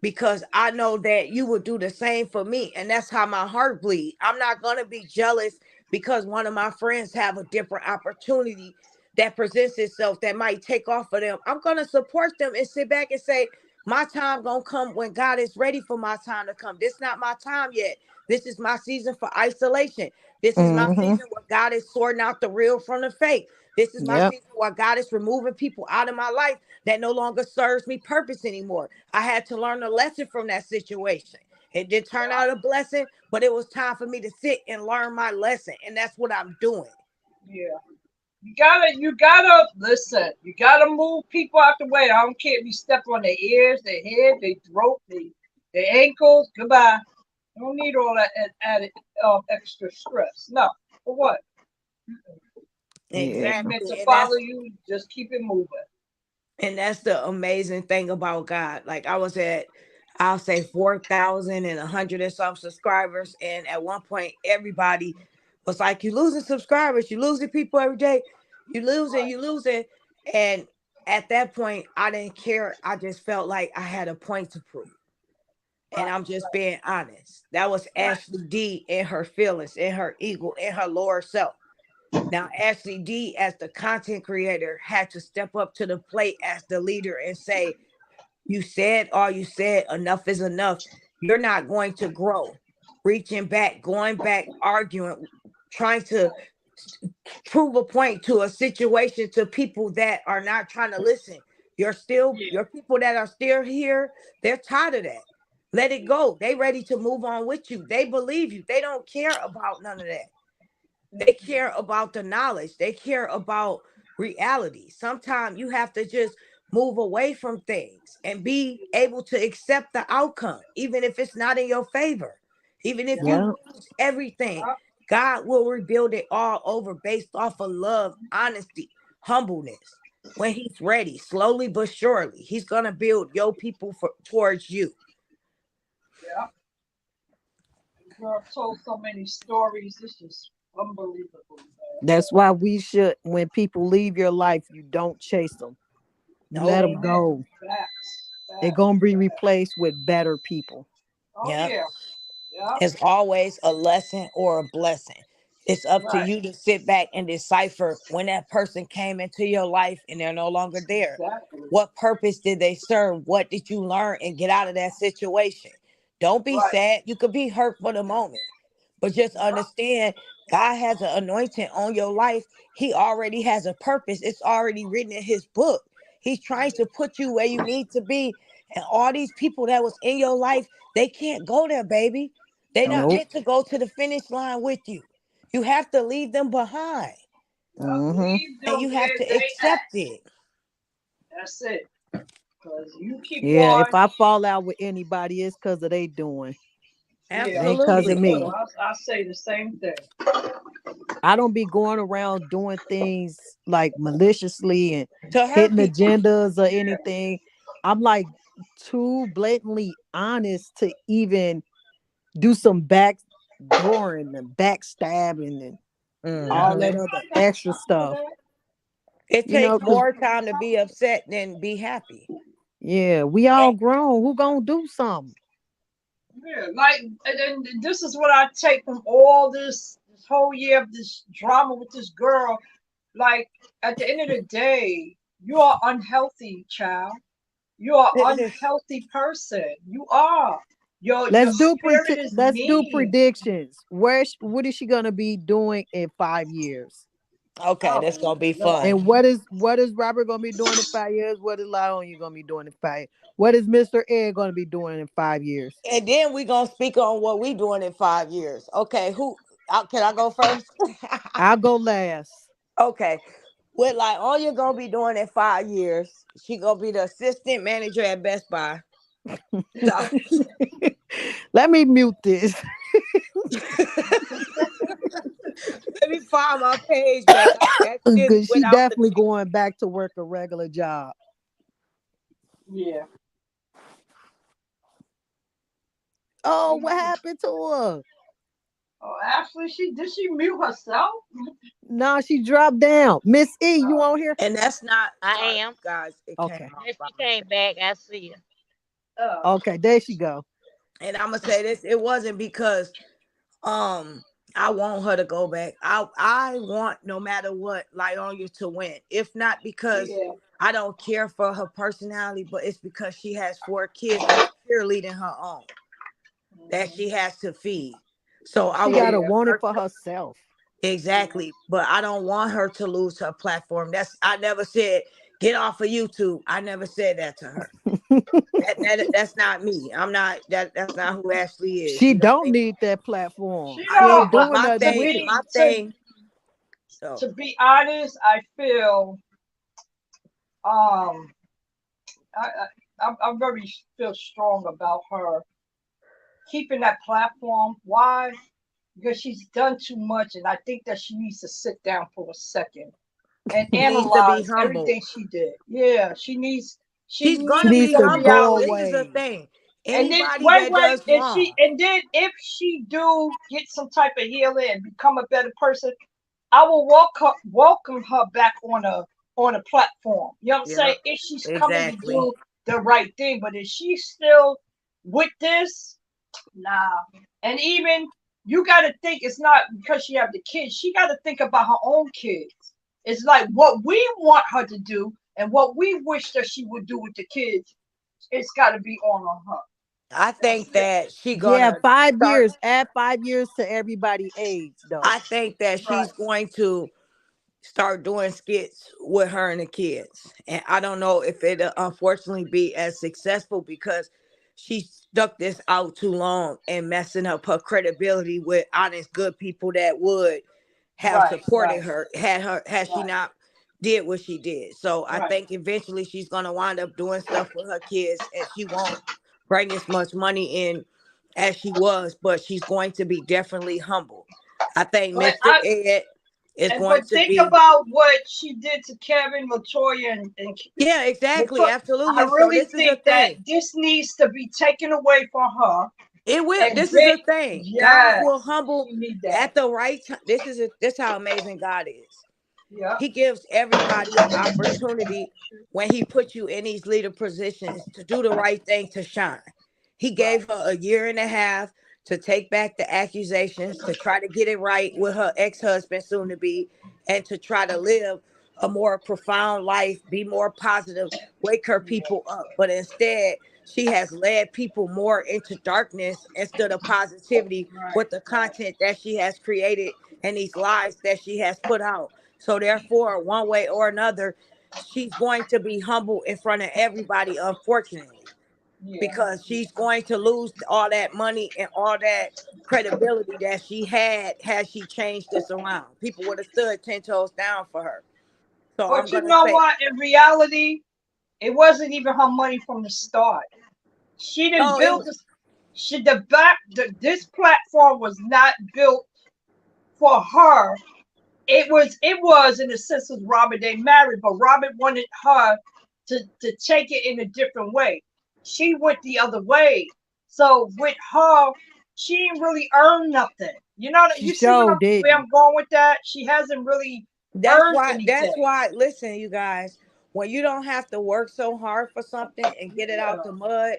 because I know that you will do the same for me. And that's how my heart bleeds. I'm not going to be jealous because one of my friends have a different opportunity that presents itself that might take off of them. I'm going to support them and sit back and say, my time going to come when God is ready for my time to come. This not my time yet. This is my season for isolation. This is my Mm-hmm. season where God is sorting out the real from the fake. This is my Yep. season where God is removing people out of my life that no longer serves me purpose anymore. I had to learn a lesson from that situation. It did turn out a blessing, but it was time for me to sit and learn my lesson. And that's what I'm doing. Yeah. You gotta listen. You gotta move people out the way. I don't care if you step on their ears, their head, their throat, their ankles. Goodbye. You don't need all that added extra stress. No. For what? Yeah. Ain't meant to Exactly. And follow that's you. Just keep it moving. And that's the amazing thing about God. Like I was at, I'll say 4,000 and 100 and some subscribers. And at one point, everybody was like, you losing subscribers, you losing people every day, you losing, Right. you losing. And at that point, I didn't care. I just felt like I had a point to prove. And Right. I'm just being honest. That was Right. Ashley D in her feelings, in her ego, in her lower self. Now, Ashley D, as the content creator, had to step up to the plate as the leader and say, you said all you said, enough is enough. You're not going to grow. Reaching back, going back, arguing, trying to prove a point to a situation to people that are not trying to listen. You're still Yeah. your people that are still here, they're tired of that. Let it go. They ready to move on with you. They believe you. They don't care about none of that. They care about the knowledge. They care about reality. Sometimes you have to just move away from things and be able to accept the outcome, even if it's not in your favor. Even if you Yeah. lose everything, God will rebuild it all over based off of love, honesty, humbleness. When He's ready, slowly but surely, He's gonna build your people towards you. Yeah. Girl told so many stories. This is unbelievable, man. That's why we should, when people leave your life, you don't chase them. You let Nope. them Amen. go. Facts. They're Facts. going to be replaced with better people. Oh Yep. yeah. Yeah. It's always a lesson or a blessing. It's up to Right. you to sit back and decipher when that person came into your life and they're no longer there. Exactly. What purpose did they serve? What did you learn and get out of that situation? Don't be Right. sad. You could be hurt for the moment, but just Yeah. understand God has an anointing on your life. He already has a purpose. It's already written in His book. He's trying to put you where you need to be. And all these people that was in your life, they can't go there, baby. They Nope. not Nope. meant to go to the finish line with you. You have to leave them behind Yeah. Hmm. Leave and them you have where to they accept at. it. That's it. Cause you keep Yeah, if on. I fall out with anybody, it's because of they doing. It Yeah. ain't because Me of Absolutely. too. me. I say the same thing. I don't be going around doing things like maliciously and To hurt hitting people. agendas or Yeah. anything. I'm like too blatantly honest to even do some backdooring and backstabbing and Yeah. all Hmm. that Ain't other nobody got extra time for stuff. that. It You know, takes because more time to be upset than be happy. yeah, we all grown. Who gonna do something? Yeah, like, and then this is what I take from all this whole year of this drama with this girl. Like, at the end of the day, you are unhealthy, child. You are unhealthy person. You are. Your spirit is Let's do mean. predictions. What is she gonna be doing in 5 years? Okay, that's Oh gonna be Lord. fun. And what is Robert gonna be doing in 5 years? What is Lionel gonna be doing in 5 years? What is Mr. Ed gonna be doing in 5 years? And then we gonna speak on what we doing in 5 years. Okay, can I go first? I'll go last. Okay. What like all you're gonna be doing in 5 years, she gonna be the assistant manager at Best Buy. Sorry. Let me mute this. Let me find my page back. I accidentally Because she went out the definitely thing. going back to work a regular job. Yeah. Oh, what happened to her? Oh, Ashley, she mute herself? No, she dropped down. Miss E, you on here? And that's not I sorry, am. guys. It came Okay. off Yes, by she came mistake. back. I see her. Oh, Okay, there she go. And I'm gonna say this: it wasn't because um I want her to go back. I want no matter what Lionia to win. If not because yeah. I don't care for her personality, but it's because she has 4 kids that's cheerleading her own that Mhm. she has to feed. So I She would gotta Yeah. want want it her for to herself. Yeah. exactly, but I don't want her to lose her platform. I never said get off of YouTube. I never said that to her. That's not me. I'm not that's not who Ashley is. She You know what I don't mean? need that platform. She I She know, don't. ain't but doing my nothing To thing, with it. be my to thing. So to be honest, I feel um I, I'm very feel strong about her keeping that platform. Why? Because she's done too much, and I think that she needs to sit down for a second and she needs to be analyze humble. everything she did. Yeah, she needs. She She's She gonna needs needs be to some humble. go This is reality. the away. thing. And then Anybody that does wrong, and then if she do get some type of healing and become a better person, I will welcome her back on a platform. You know what I'm yeah, saying? If she's coming to exactly. do the right thing, but if she's still with this, nah. And even you got to think it's not because she have the kids. She got to think about her own kids. It's like what we want her to do and what we wish that she would do with the kids. It's got to be on her. I That's think it. that she Yeah, gonna 5 years. start. Add 5 years to everybody age though. I think that Right. she's going to start doing skits with her and the kids. And I don't know if it'll unfortunately be as successful because she stuck this out too long and messing up her credibility with honest, good people that would have Right. supported Right. her had she Right. not did what she did. So I Right. think eventually she's gonna wind up doing stuff with her kids and she won't bring as much money in as she was, but she's going to be definitely humble. I think But Mr. Ed is and going but to think be. about what she did to Kevin, Latoya, and Yeah, exactly, Latoya. I absolutely. So really this is a think that thing. this needs to be taken away from her It will. and This is get. a thing. God Yes, will humble she need that. at the right time. This how amazing God is. Yeah. He gives everybody an opportunity when he puts you in these leader positions to do the right thing to shine. He Right. gave her a year and a half to take back the accusations, to try to get it right with her ex-husband soon to be, and to try to live a more profound life, be more positive, wake her Yeah. people up. But instead, she has led people more into darkness instead of positivity Right. with the Right. content that she has created and these lies that she has put out. So therefore, one way or another, she's going to be humble in front of everybody, unfortunately, Yeah. because she's going to lose all that money and all that credibility that she had she changed this around. People would have stood 10 toes down for her. So I'm But you gonna know say, what? In reality, it wasn't even her money from the start. She didn't no, it build this. She the back. This platform was not built for her. It was in a sense with Robert. They married, but Robert wanted her to take it in a different way. She went the other way. So with her, she didn't really earn nothing. You know, She you see what sure where didn't. I'm going with that? She hasn't really that's earned why that's anything. why listen, you guys, when you don't have to work so hard for something and get it Yeah, out the mud,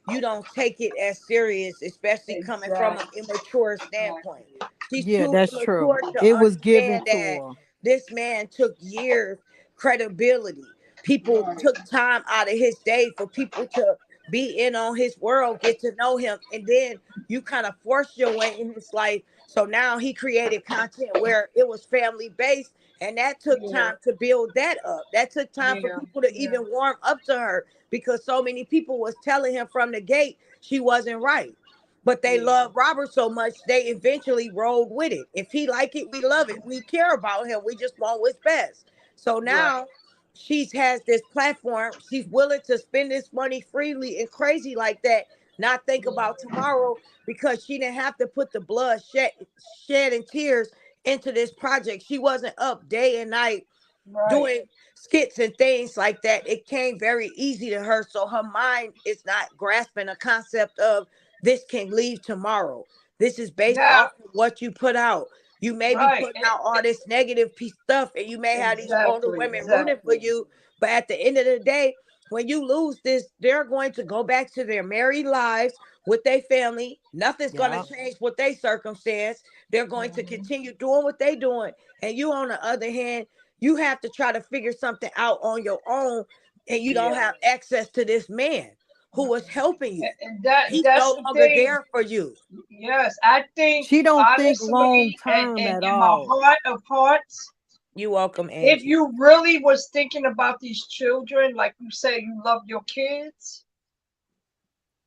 you don't take it as serious, especially coming from an exactly. immature standpoint. She's Yeah, too that's true. immature to It was given understand to that her. this man took years, credibility. People Right. took time out of his day for people to be in on his world, get to know him, and then you kind of forced your way in his life. So now he created content where it was family based, and that took Yeah, time to build that up. That took time for yeah, people to yeah, even warm up to her because so many people was telling him from the gate she wasn't right. But they yeah. love Robert so much they eventually rolled with it. If he like it, we love it. We care about him. We just want what's best. So Right. now she's has this platform. She's willing to spend this money freely and crazy like that, not think Yeah. about tomorrow because she didn't have to put the blood shed and tears into this project. She wasn't up day and night Right. doing skits and things like that. It came very easy to her. So her mind is not grasping a concept of this can leave tomorrow. This is based Now, off of what you put out. You may be right. putting out all this negative stuff and you may have these older Exactly. women rooting for Exactly. you. But at the end of the day, when you lose this, they're going to go back to their married lives with their family. Nothing's going to Yeah. change with their circumstance. They're going to Mhm. continue doing what they're doing. And you, on the other hand, you have to try to figure something out on your own, and you don't Yeah. have access to this man who was helping you. And that He's that's no the longer thing. there for you. Yes, I think She don't think long honestly, and, term and at in my all. heart of hearts, You welcome, if Angie. you really was thinking about these children, like you say, you love your kids,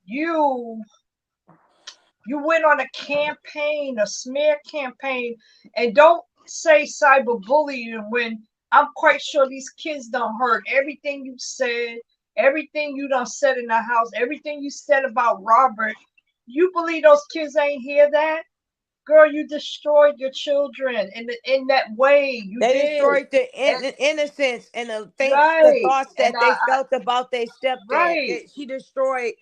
you you went on a campaign, a smear campaign, and don't say cyberbullying when I'm quite sure these kids done heard everything you said, everything you done said in the house, everything you said about Robert. You believe those kids ain't hear that? Girl, you destroyed your children in that way. You They did. destroyed the And innocence and the right. thoughts And that they felt about their stepdad. right. She destroyed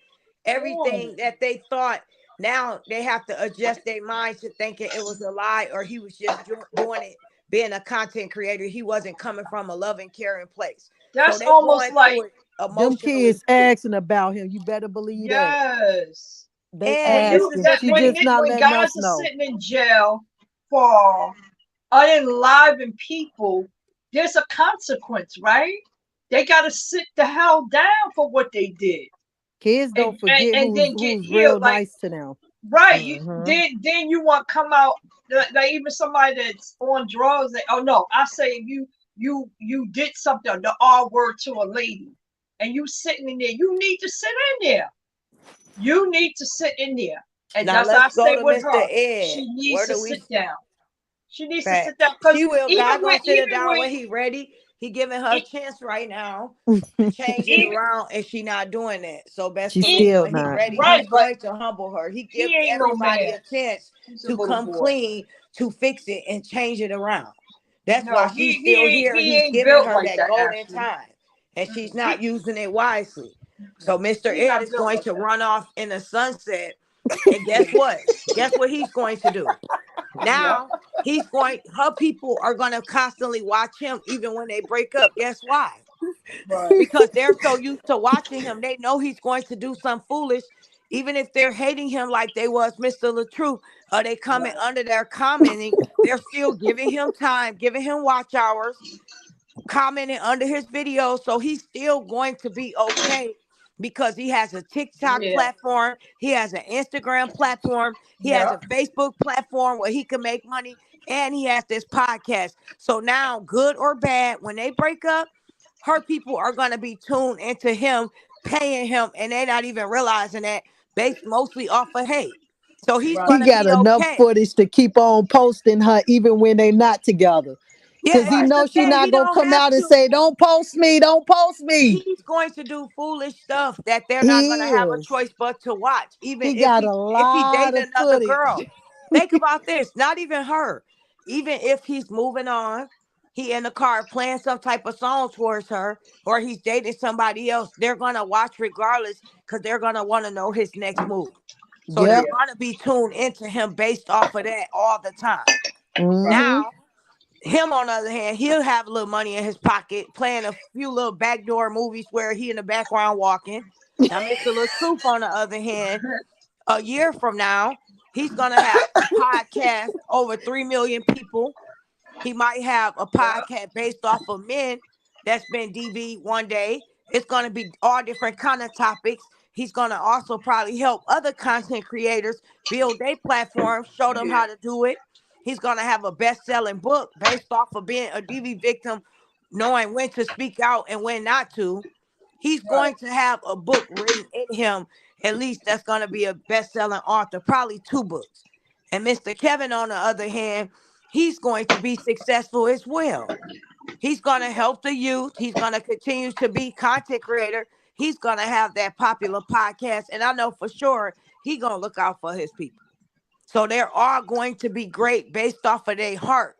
Boom. everything that they thought. Now they have to adjust their minds to thinking it was a lie or he was just doing it, being a content creator. He wasn't coming from a loving, caring place. So That's they almost going like through it Them emotionally kids too. asking about him. You better believe that. yes. They And When this you is asking. the that She when thing. just not when letting guys us are know. sitting in jail for unenlivened people, there's a consequence, right? They got to sit the hell down for what they did. Kids don't forget and then get who's real healed. Like, nice to them. right, you Mm-hmm. then you want to come out like even somebody that's on drugs. Oh no, I say if you did something, the R word to a lady, and you sitting in there, you need to sit in there. You need to sit in there, and Now that's how I let's go stay to with Mr. her. Ed. She needs Where to do we? sit down. She needs to sit down Facts. because She will. God gonna sit her even down with when he ready. He giving her a it, chance right now to change it even around, and she not doing that. So best She's believe still when he not. ready, right, he's but going to humble her. He give he ain't no everybody man. a chance He's a to little come boy. clean, to fix it and change it around. That's why No, she's still here. he He's ain't giving built her like that that. golden Actually, time, and she's he not using it wisely. So Mr. he Ed not is built going like to that. run off in the sunset. And Yeah, guess what? Guess what he's going to do? yeah, Now he's going, her people are going to constantly watch him even when they break up. Guess why? right, Because they're so used to watching him. They know he's going to do something foolish. Even if they're hating him like they was Mr. LaTruth, or they coming right, under there commenting, they're still giving him time, giving him watch hours, commenting under his videos. So he's still going to be okay because he has a TikTok yeah, platform, he has an Instagram platform, he has yeah, a Facebook platform where he can make money, and he has this podcast. So now, good or bad, when they break up, her people are going to be tuned into him, paying him, and they're not even realizing that, based mostly off of hate. So he's right, going He to got be enough okay. footage to keep on posting her even when they not together. Yeah, Cause and he right, it's knows she okay. not He gonna don't come have out and to. say, "Don't post me, don't post me." He's going to do foolish stuff that they're not going to He have a is. choice but to watch, even He got a if he lot dating of another footage. girl. Think about this, not even her. Even if he's moving on, he in the car playing some type of song towards her, or he's dating somebody else, they're going to watch regardless, because they're going to want to know his next move. So they're Yep. yeah, going to be tuned into him based off of that all the time. right, Mm-hmm. Now, him, on the other hand, he'll have a little money in his pocket, playing a few little backdoor movies where he in the background walking. Now, Mr. Little Truth, on the other hand, a year from now, he's gonna have a podcast over 3 million people. He might have a yeah, podcast based off of men that's been DV one day. It's going to be all different kind of topics. He's going to also probably help other content creators build their platform, show them yeah, how to do it. He's going to have a best-selling book based off of being a DV victim, knowing when to speak out and when not to. He's right, going to have a book written in him, at least that's going to be a best-selling author, probably two books. And Mr. Kevin, on the other hand, he's going to be successful as well. He's going to help the youth. He's going to continue to be content creator. He's going to have that popular podcast. And I know for sure he's going to look out for his people. So they're all going to be great based off of their heart,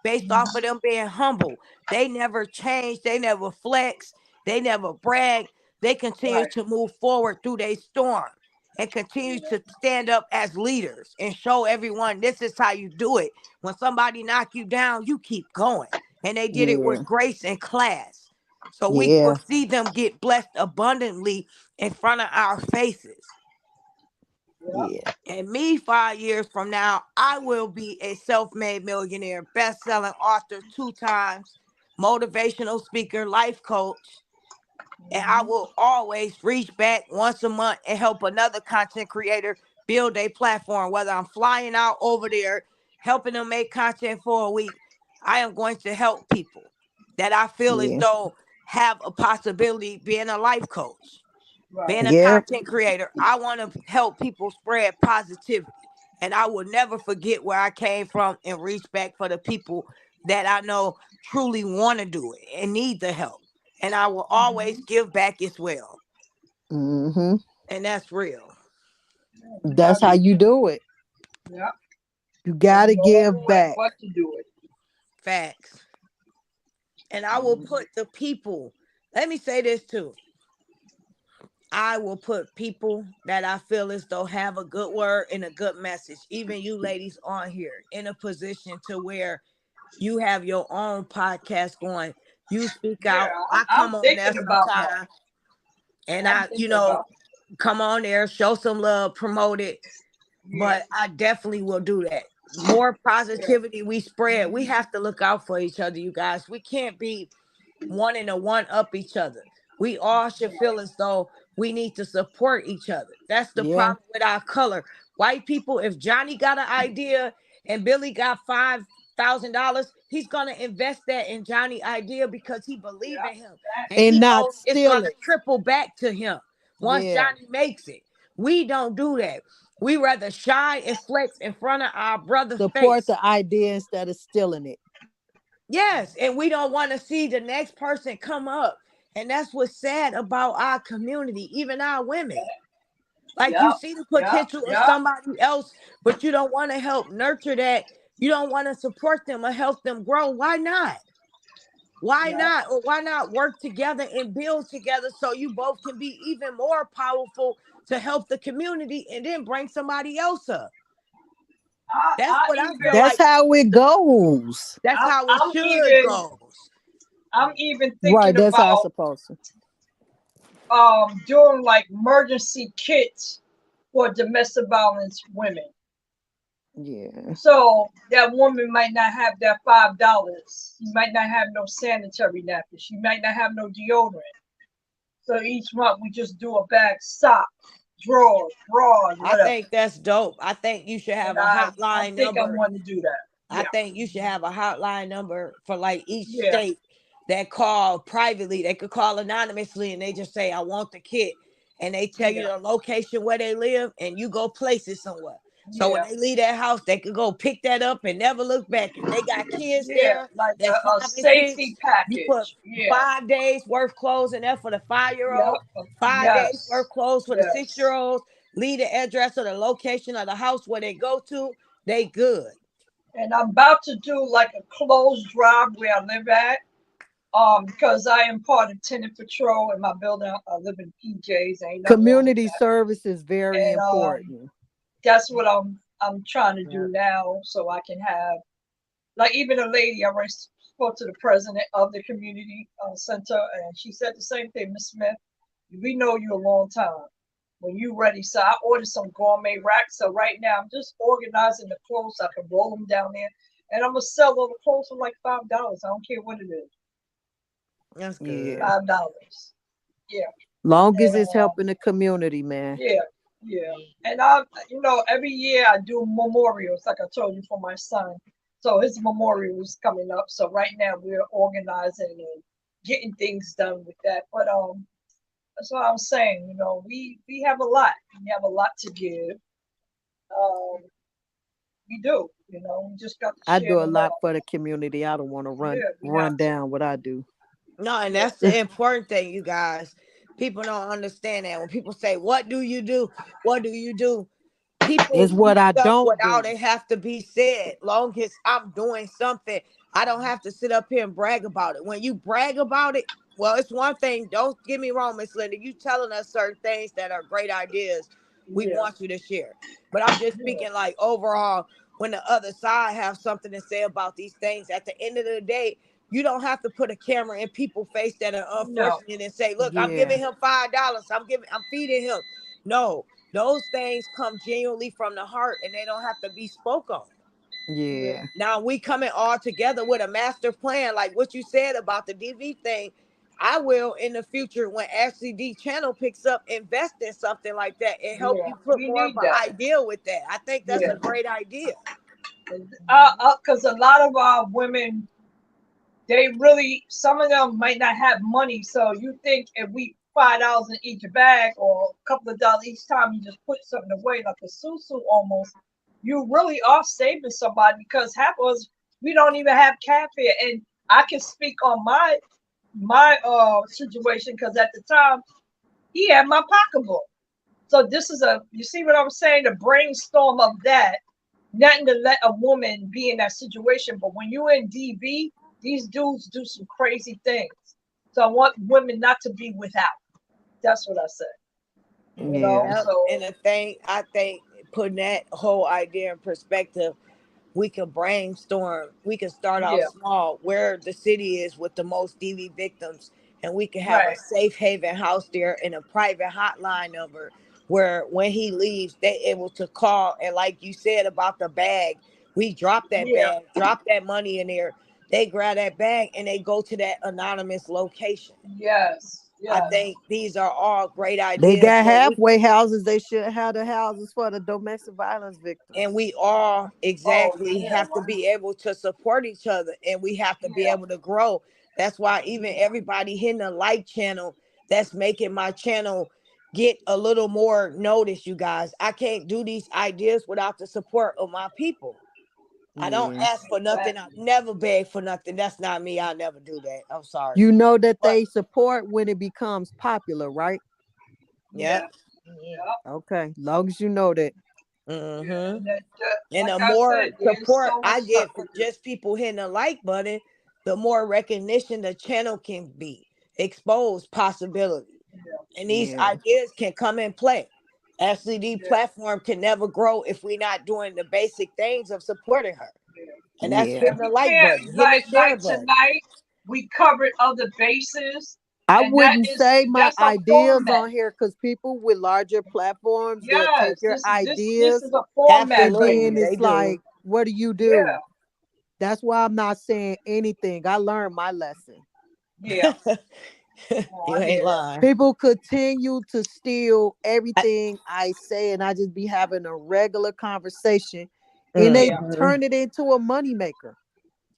based off of them being humble. They never change. They never flex. They never brag. They continue right, to move forward through their storm and continue to stand up as leaders and show everyone this is how you do it. When somebody knock you down, you keep going. And they did it Yeah. with grace and class. So we will Yeah. see them get blessed abundantly in front of our faces. yeah, Yeah. And me, 5 years from now, I will be a self made millionaire, best selling author 2 times, motivational speaker, life coach. And I mhm, will always reach back once a month and help another content creator build a platform. Whether I'm flying out over there, helping them make content for a week, I am going to help people that I feel as Yeah. though have a possibility being a life coach, right, being a Yep. content creator. I want to help people spread positivity. And I will never forget where I came from and reach back for the people that I know truly want to do it and need the help. And I will always mhm, give back as well. Mm-hmm. And that's real. yeah, you That's gotta how do you that. do it. Yeah, You there's gotta no other give way back. but to do it. Facts. And I will Mhm, put the people, let me say this too. I will put people that I feel as though have a good word and a good message, even you ladies on here, in a position to where you have your own podcast going. You speak yeah, out. I I'm come on there thinking about that. sometime and I'm I, thinking about come on there, show some love, promote it. yeah, But I definitely will do that. More yeah, positivity we spread. We mhm, have to look out for each other, you guys. We can't be wanting to one up each other. We all should feel as though We need to support each other. That's the Yeah. problem with our color. White people, if Johnny got an idea and Billy got $5,000, he's gonna invest that in Johnny idea because he believe in him, and And he not knows it's steal gonna it. triple back to him once Yeah. Johnny makes it. We don't do that. We rather shine and flex in front of our brother's Support face. the idea instead of stealing it. Yes, and we don't want to see the next person come up. And that's what's sad about our community, even our women. Like you Yep, see the yep, potential in yep. somebody else, but you don't want to help nurture that. You don't want to support them or help them grow. Why not? Why Yep. not? Or why not work together and build together so you both can be even more powerful to help the community and then bring somebody else up? That's I what I feel even That's like. how it goes. That's I'm, how it I'm should even go. I'm even Right. thinking That's how it's about supposed to. doing like emergency kits for domestic violence women. Yeah. So that woman might not have that $5. She might not have no sanitary napkins. She might not have no deodorant. So each month we just do a bag, socks, drawers, bras, I whatever. think that's dope. I think you should And have a I hotline think I number. want to do that. I Yeah, think you should have a hotline number for like each yeah, state that call privately. They could call anonymously and they just say, I want the kit. And they tell you yeah, the location where they live and you go place it somewhere. So when yeah, they leave that house, they could go pick that up and never look back. If they got kids yeah. there Like that's a 5 and 6, safety you put package. Yeah, 5 days worth clothes in there for the 5 year old, yep, 5 days worth yes, clothes for the 6 year yes. olds, leave the address or the location of the house where they go to, they good. And I'm about to do like a closed drive where I live at. Because I am part of tenant patrol in my building. I live in PJs. Ain't nothing wrong with Community that. service is very And important. that's what I'm trying to Yeah. do now, so I can have like even a lady. I already spoke to the president of the community center, and she said the same thing, Miss Smith. We know you a long time. When you ready, so I ordered some gourmet racks. So right now I'm just organizing the clothes. So I can roll them down there, and I'm gonna sell all the clothes for like $5. I don't care what it is. That's good. Yeah. $5. Yeah. Long as And it's helping the community, man. yeah, yeah. And I, every year I do memorials, like I told you, for my son. So his memorial is coming up. So right now we're organizing and getting things done with that. But that's what I'm saying. We have a lot. We have a lot to give. Um, we do. We just got to I share do a the lot love. for the community. I don't want to run Yeah, we run have to. down what I do. No, and Yeah, that's the important thing, you guys. People don't understand that. When people say, what do you do? What do you do? People It's what speak I stuff don't without do. it have to be said. Long as I'm doing something, I don't have to sit up here and brag about it. When you brag about it, well, it's one thing. Don't get me wrong, Miss Linda. You telling us certain things that are great ideas. We yeah, want you to share. But I'm just yeah. speaking like overall, when the other side have something to say about these things, at the end of the day, you don't have to put a camera in people's face that are No, unfortunate and say, look, I'm Yeah. giving him $5. I'm feeding him. No, those things come genuinely from the heart and they don't have to be spoke on. yeah, Yeah. Now we coming all together with a master plan, like what you said about the DV thing. I will in the future when Ashley D channel picks up, invest in something like that and help yeah. you put We more of need an that. idea with that. I think that's Yeah. a great idea. Because a lot of our women, they really, some of them might not have money. So you think if we $5 in each bag or a couple of dollars each time you just put something away like a susu almost, you really are saving somebody because half of us we don't even have cash here. And I can speak on my situation because at the time he had my pocketbook. So this is you see what I'm saying? The brainstorm of that, nothing to let a woman be in that situation. But when you're in DV, these dudes do some crazy things. So I want women not to be without. That's what I said. Yeah. Yep. So And the thing, I think putting that whole idea in perspective, we can brainstorm. We can start out yeah, small, where the city is with the most DV victims, and we can have a right. safe haven house there and a private hotline number where when he leaves, they able to call. And like you said about the bag, we drop that Yeah, bag, drop that money in there. They grab that bag and they go to that anonymous location. yes. I Yeah. think these are all great They ideas, got halfway houses. They should have the houses for the domestic violence and victims. we all Oh exactly yeah. have to be able to support each other, and we have to be Yeah. able to grow. That's why even everybody hitting the like channel, that's making my channel get a little more notice, you guys. I can't do these ideas without the support of my people. I don't Yeah. ask for nothing. I Exactly. never beg for nothing. That's not me. I'll never do that. I'm sorry. You know that But they support when it becomes popular, right? yeah. Yeah. Yeah. Yeah. Okay. Long as you know that. Yeah. Mm-hmm. That, And like the I more said, there's support so much I stuff get to from do. just people hitting the like button, the more recognition the channel can be exposed possibility. Yeah. And these Yeah. ideas can come in play. SCD Yeah. platform can never grow if we're not doing the basic things of supporting her. Yeah. And that's Yeah. hitting And the we like can't button, hitting the share like button. tonight. We covered other bases, I and that wouldn't is say my that's a ideas format. on here because people with larger platforms, they'll take Yes, your this ideas is a format and right Absolutely, then here. they it's do. like, what do you Yeah. do? That's why I'm not saying anything. I learned my lesson. Yeah. Oh, You I ain't hear that. lying. People continue to steal I, everything I say, and I just be having a regular conversation, and they Yeah. mm-hmm. turn it into a moneymaker.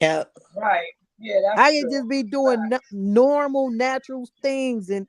Yep. Right. Yeah, I that's can true. just be doing Right. normal, natural things, and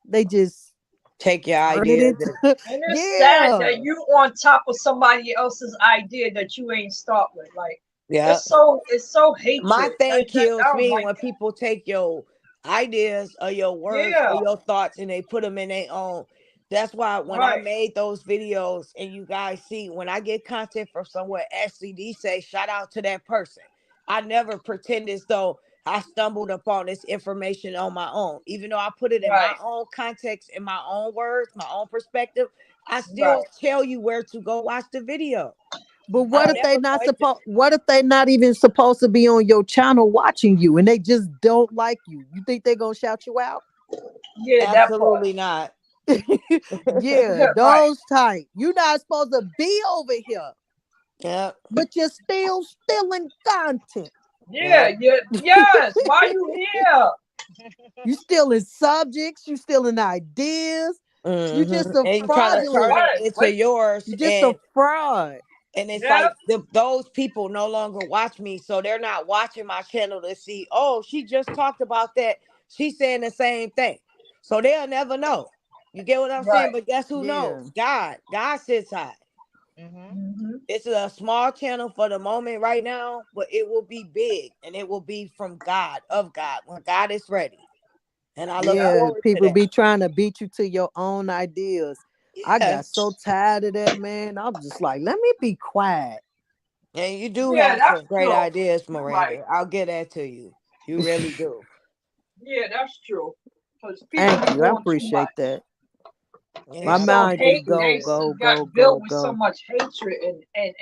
they just Take your turn it ideas into and And it's sad yeah, that you on top of somebody else's idea that you ain't start with. Like yep. it's so My hatred. thing I kills don't me like when that. people take your ideas or your words or Yeah. your thoughts and they put them in their own. That's why when I Right. made those videos and you guys see when I get content from somewhere, SCD say shout out to that person. I never pretend as though I stumbled upon this information on my own. Even though I put it in my Right. own context, in my own words, my own perspective, I still Right. tell you where to go watch the video. but I what if they never not wait to, supposed? What if they not even supposed to be on your channel watching you, and they just don't like you? You think they gonna shout you out? Yeah, that part. absolutely not. Yeah, Right. those type. You're not supposed to be over here, Yep. but you're still stealing content. Yeah, Yep. yeah, yes. Why you here? You stealing subjects. You stealing ideas. You just a And you trying to turn fraudulent. it Right. into Wait. yours, You just a fraud. and it's Yeah. like those people no longer watch me, so they're not watching my channel to see. Oh, she just talked about that. She's saying the same thing, so they'll never know. You get what I'm saying? Right. But guess who Yeah. knows? God. God sits high. Mm-hmm. Hmm. It's a small channel for the moment right now, but it will be big, and it will be from God, of God, when God is ready. And I look Yeah. Yeah. forward to People that. be trying to beat you to your own ideas. I got Yes. so tired of that, man. I'm just like, let me be quiet. And you do Yeah, have that's some great true. ideas, You're right. Miranda. I'll get that to you. You really do. Yeah, that's true. Because people Thank be you. I doing too appreciate much. that. They My Yeah, I so mind appreciate just hate. you go, They too. go, got go, built go, with so go. much hatred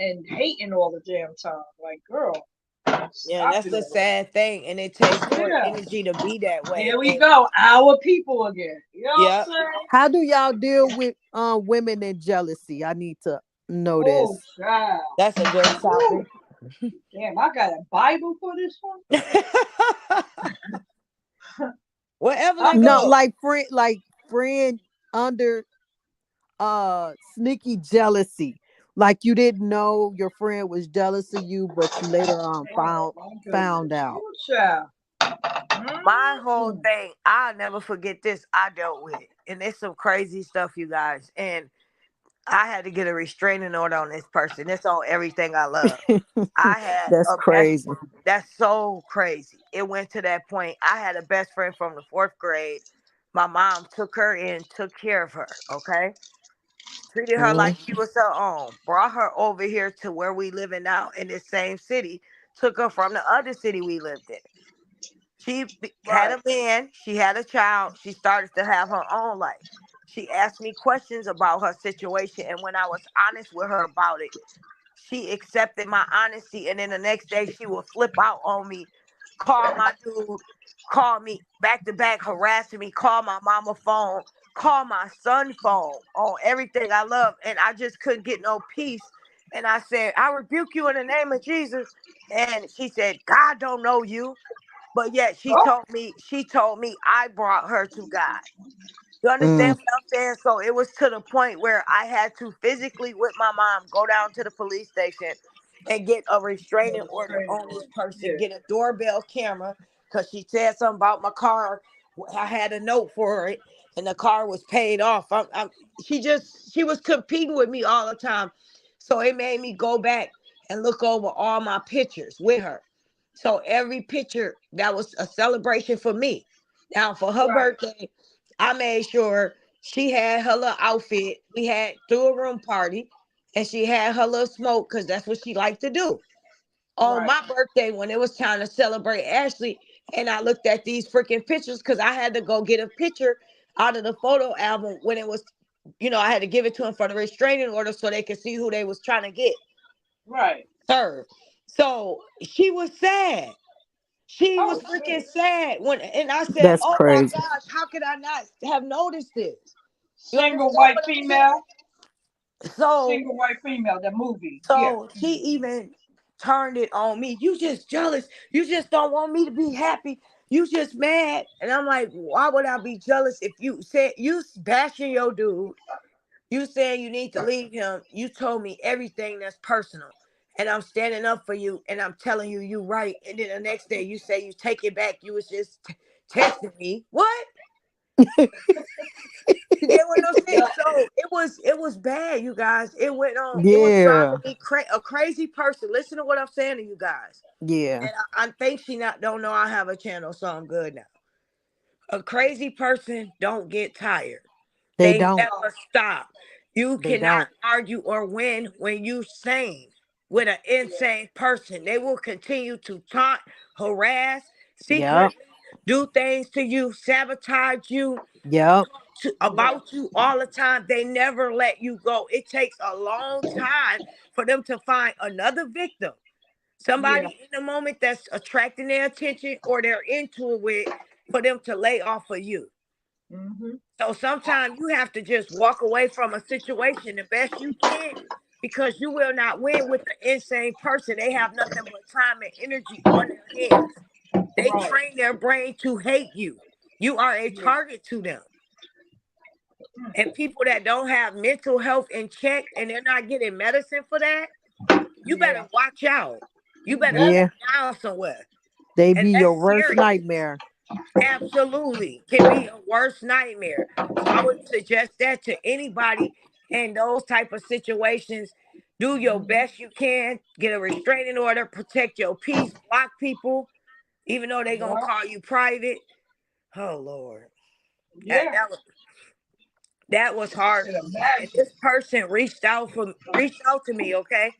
and hating all the damn time. Like, girl, Yeah, and stop that's it the already. sad thing. And it takes more Yeah. energy to be that way. Here we And go. Our people again. You know what I'm yeah, saying? How do y'all deal with women and jealousy? I need to know Oh, this. child. that's a good Woo. topic. Damn, I got a Bible for this one. Where I, Evelyn No, go? like friend under sneaky jealousy. Like you didn't know your friend was jealous of you, but you later on oh, found my found goodness. out. Ooh, child. My whole Mm. thing, I'll never forget this. I dealt with, and it's some crazy stuff, you guys. And I had to get a restraining order on this person. It's on everything I love. I had That's a best crazy. friend. That's so crazy. It went to that point. I had a best friend from the fourth grade. My mom took her in, took care of her. Okay, treated her like she Mm. was her own. Brought her over here to where we living now in this same city. Took her from the other city we lived in. Had Right. a man. She had a child. She started to have her own life. She asked me questions about her situation, and when I was honest with her about it, she accepted my honesty, and then the next day she would flip out on me, call my dude, call me back to back, harassing me, call my mama phone, call my son phone on everything I love, and I just couldn't get no peace. And I said, I rebuke you in the name of Jesus. And she said, God don't know you. But yet Oh, she told me I brought her to God. You Mm. understand what I'm saying? So it was to the point where I had to physically, with my mom, go down to the police station and get a restraining order training on this order. person, Yeah. get a doorbell camera, because she said something about my car. I had a note for it, and the car was paid off. She was competing with me all the time. So it made me go back and look over all my pictures with her. So every picture, that was a celebration for me. Now, for her Right. birthday, I made sure she had her little outfit. We had threw a room party, and she had her little smoke because that's what she liked to do. On Right. my birthday, when it was time to celebrate Ashley, and I looked at these freaking pictures because I had to go get a picture out of the photo album when it was, I had to give it to them for the restraining order so they could see who they was trying to get Right. served. So she was sad. She was Oh freaking shit. sad and I said, That's "Oh my crazy. gosh, how could I not have noticed this?" You Single understand white what I'm saying? female. So, Single white female. The movie. Yeah. so she even turned it on me. You just jealous. You just don't want me to be happy. You just mad. And I'm like, why would I be jealous if you said you bashing your dude? You saying you need to leave him. You told me everything that's personal. And I'm standing up for you and I'm telling you you right. And then the next day you say you take it back. You was just texting me. What? You get what I'm saying? Yep. So it was bad, you guys. It went on. It was driving Yeah. me a crazy person. Listen to what I'm saying to you guys. Yeah. And I think she not don't know I have a channel, so I'm good now. A crazy person don't get tired. They They don't. never stop. You They cannot don't. argue or win when you sane with an Yeah. insane person. They will continue to taunt, harass, Yep. secretly do things to you, sabotage you, Yep. Yeah. about you all the time. They never let you go. It takes a long time for them to find another victim. Yeah. Somebody in the moment that's attracting their attention or they're into it with for them to lay off of you. Mm-hmm. So sometimes you have to just walk away from a situation the best you can because you will not win with an insane person. They have nothing but time and energy on their hands. They Right. train their brain to hate you. You are a Yeah. target to them. And people that don't have mental health in check and they're not getting medicine for that, you better Yeah. watch out. You better Yep. sit Yeah. down somewhere. They And be that's your worst serious. nightmare. Absolutely. Can be a worst nightmare. So I would suggest that to anybody in those type of situations. Do your Mm-hmm. best you can. Get a restraining order. Protect your peace. Block people, even though they're gonna Yep. call you private. Oh Lord. That, Yeah. that was that was I hard can for me. And imagine. this person reached out to me, okay?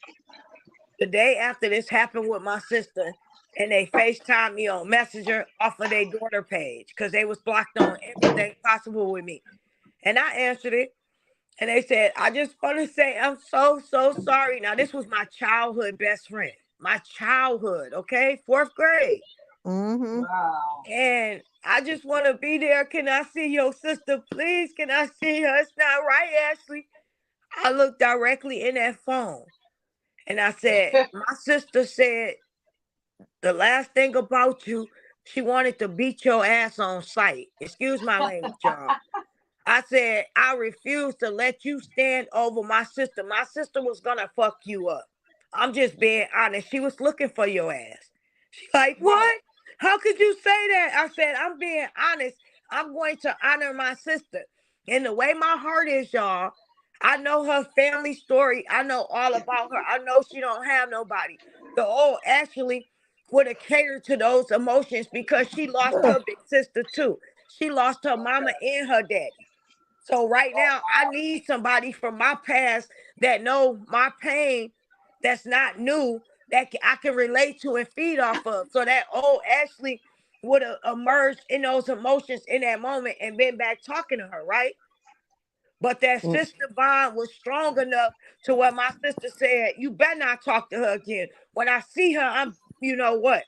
The day after this happened with my sister, and they FaceTime me on Messenger off of their daughter page because they was blocked on everything possible with me. And I answered it, and they said, "I just want to say I'm so so sorry." Now this was my childhood best friend, my childhood, okay, fourth grade, Mm-hmm. Wow. and I just want to be there. Can I see your sister, please? Can I see her? It's not right, Ashley. I looked directly in that phone, and I said, "My sister said the last thing about you, she wanted to beat your ass on sight. Excuse my language, y'all." I said, "I refuse to let you stand over my sister. My sister was gonna fuck you up. I'm just being honest. She was looking for your ass." She's like, Right. "What? How could you say that?" I said, "I'm being honest. I'm going to honor my sister. And the way my heart is, y'all, I know her family story. I know all about her. I know she don't have nobody. The old actually would have catered to those emotions because she lost her big sister too. She lost her mama and her daddy. So right Oh now, I need somebody from my past that know my pain, that's not new, that I can relate to and feed off of. So that old Ashley would have emerged in those emotions in that moment and been back talking to her, right? But that sister bond was strong enough to where my sister said, "You better not talk to her again. When I see her, I'm, you know what."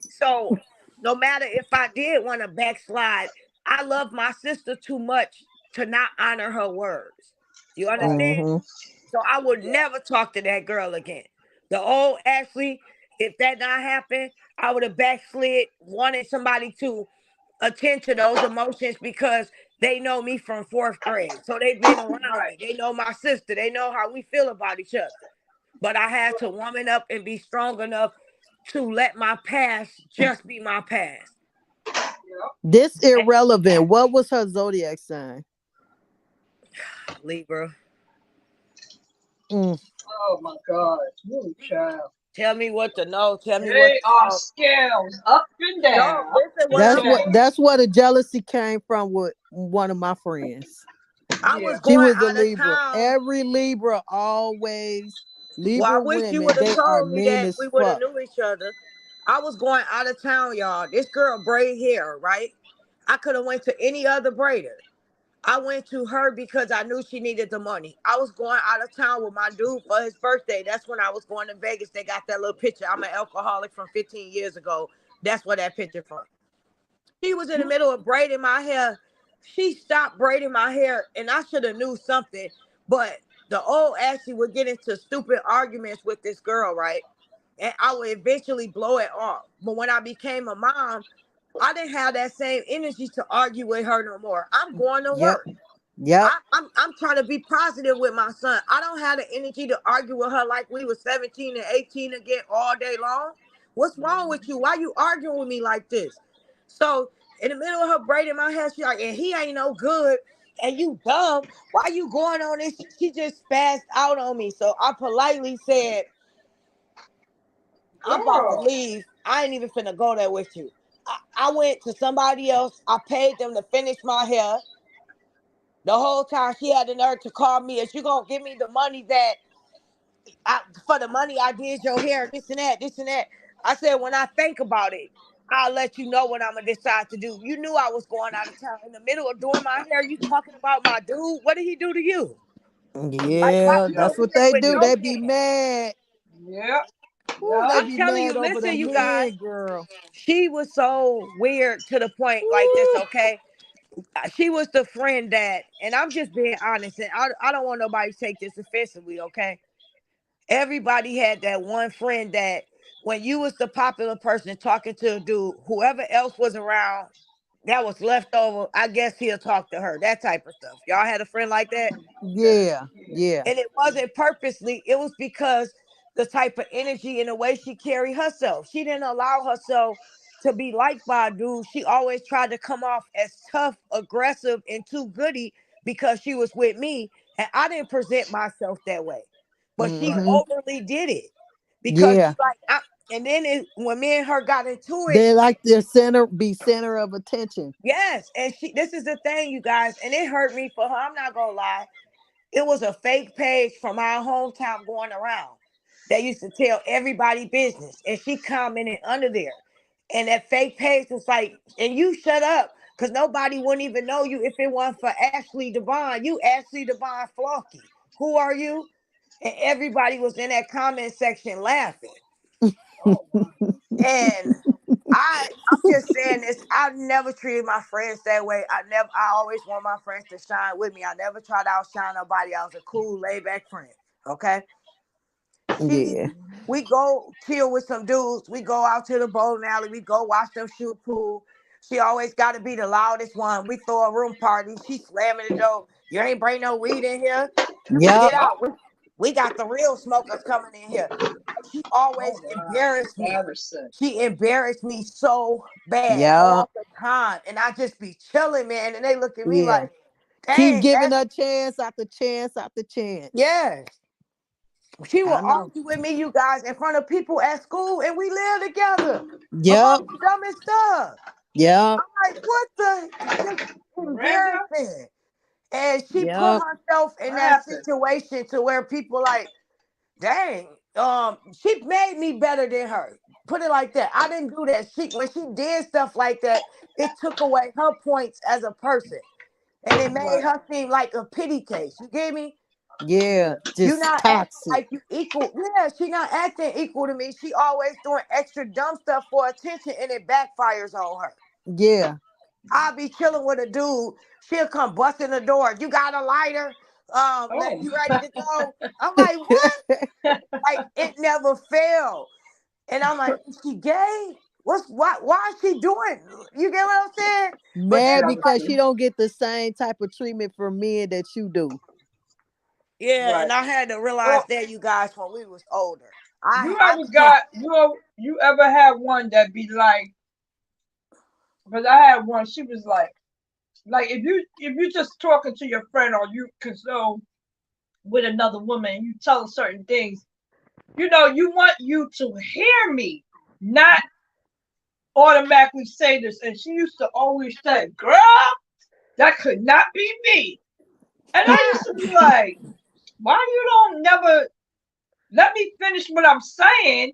So no matter if I did want to backslide, I love my sister too much to not honor her words. You right. understand? Mm-hmm. So I would Yeah. never talk to that girl again. The old Ashley If that not happened, I would have backslid, wanted somebody to attend to those emotions because they know me from fourth grade. So they've been around Right. me. They know my sister. They know how we feel about each other. But I had to woman up and be strong enough to let my past just be my past. Yep. This irrelevant. What was her zodiac sign? Libra. Mm. Oh my God. Ooh, child. Tell me what to know. Tell me what They to are know. scales up and No, down, up listen what and I'm down. That's saying. where the jealousy came from with one of my friends. I Yeah. was She going was a out of Libra. town. Every Libra always Well, I Libra wish you women, would have they are told me mean that as we would have fuck. knew each other. I was going out of town, y'all. This girl braid hair, right? I could have went to any other braider. I went to her because I knew she needed the money. I was going out of town with my dude for his birthday. That's when I was going to Vegas. They got that little picture. I'm an alcoholic from 15 years ago. That's where that picture from. She was in the middle of braiding my hair. She stopped braiding my hair, and I should have knew something. But the old Ashley would get into stupid arguments with this girl, right? And I would eventually blow it off. But when I became a mom, I didn't have that same energy to argue with her no more. I'm going to Yep. work. Yep. I'm trying to be positive with my son. I don't have the energy to argue with her like we were 17 and 18 again all day long. What's wrong with you? Why you arguing with me like this? So in the middle of her braiding my hair, she like, and he ain't no good, and you dumb. Why you going on this? She just spazzed out on me. So I politely said, I'm about to Girl. leave. I ain't even finna go there with you. I went to somebody else. I paid them to finish my hair. The whole time she had the nerve to call me, is you gonna give me the money that for the money I did your hair, this and that, this and that. I said, when I think about it, I'll let you know what I'm gonna decide to do. You knew I was going out of town in the middle of doing my hair. You talking about my dude? What did he do to you? Like, why Yeah, you Yep. that's doing what this they with do. no They be man? mad. Yep. Ooh, Yep. they I'm be telling mad you, over the listen, you guys. men, girl. She was so weird to the point like this, Ooh. okay? She was the friend that, and I'm just being honest, and I don't want nobody to take this offensively, okay? Everybody had that one friend that when you was the popular person talking to a dude, whoever else was around that was left over, I guess he'll talk to her, that type of stuff. Y'all had a friend like that? Yeah, Yeah. yeah. And it wasn't purposely, it was because the type of energy and the way she carried herself. She didn't allow herself to be liked by a dude. She always tried to come off as tough, aggressive, and too goody because she was with me. And I didn't present myself that way. But she Right. Mm-hmm. overly did it because she Yeah. like, and then when me and her got into it, They like their center of attention. yes. And this is the thing, you guys, and it hurt me for her. I'm not gonna lie. It was a fake page from our hometown going around. They used to tell everybody business, and she commented under there. And that fake page was like, and you shut up, because nobody wouldn't even know you if it wasn't for Ashley Devon. You Ashley Devon Flunky. Who are you? And everybody was in that comment section laughing. Oh my. And I'm just saying this. I've never treated my friends that way. I always want my friends to shine with me. I never tried to outshine nobody. I was a cool, laid back friend. Okay. She Yeah. We go chill with some dudes. We go out to the bowling alley. We go watch them shoot pool. She always gotta be the loudest one. We throw a room party. She slamming the door. You ain't bring no weed in here. Get Yep. Yep. out. We got the real smokers coming in here. She Oh always wow. embarrassed me. Embarrassing. She embarrassed me so bad Yep. all the time. And I just be chilling, man. And they look at me Yeah. like, Keep dang, giving her chance after chance after chance. yes. She will I know. argue with me, you guys, in front of people at school, and we live together Yep. about the dumbest stuff. Yep. I'm like, what the? Just Brenda. embarrassing. And she put Yep. herself in What that happened? situation to where people like, dang, she made me better than her. Put it like that. I didn't do that. When she did stuff like that, it took away her points as a person. And it made Right. her seem like a pity case. You get me? Yeah. You Just not acting toxic. like you equal. Yeah, she not acting equal to me. She always doing extra dumb stuff for attention and it backfires on her. Yeah. I'll be chilling with a dude. She'll come busting the door. You got a lighter? Oh. You ready to go? I'm like, what? Like it never failed. And I'm like, is she gay? Why is she doing? You get what I'm saying? But then Mad I'm That was because like, she true. don't get the same type of treatment from men that you do. yeah, Right. and I had to realize Well, that, you guys, when we was older. you I ever became, got you ever had one that be like? Because I had one. She was like if you just talking to your friend or you console with another woman and you tell her certain things, you want you to hear me, not automatically say this. And she used to always say, "Girl, that could not be me." And I used to be like, "Why you don't never let me finish what I'm saying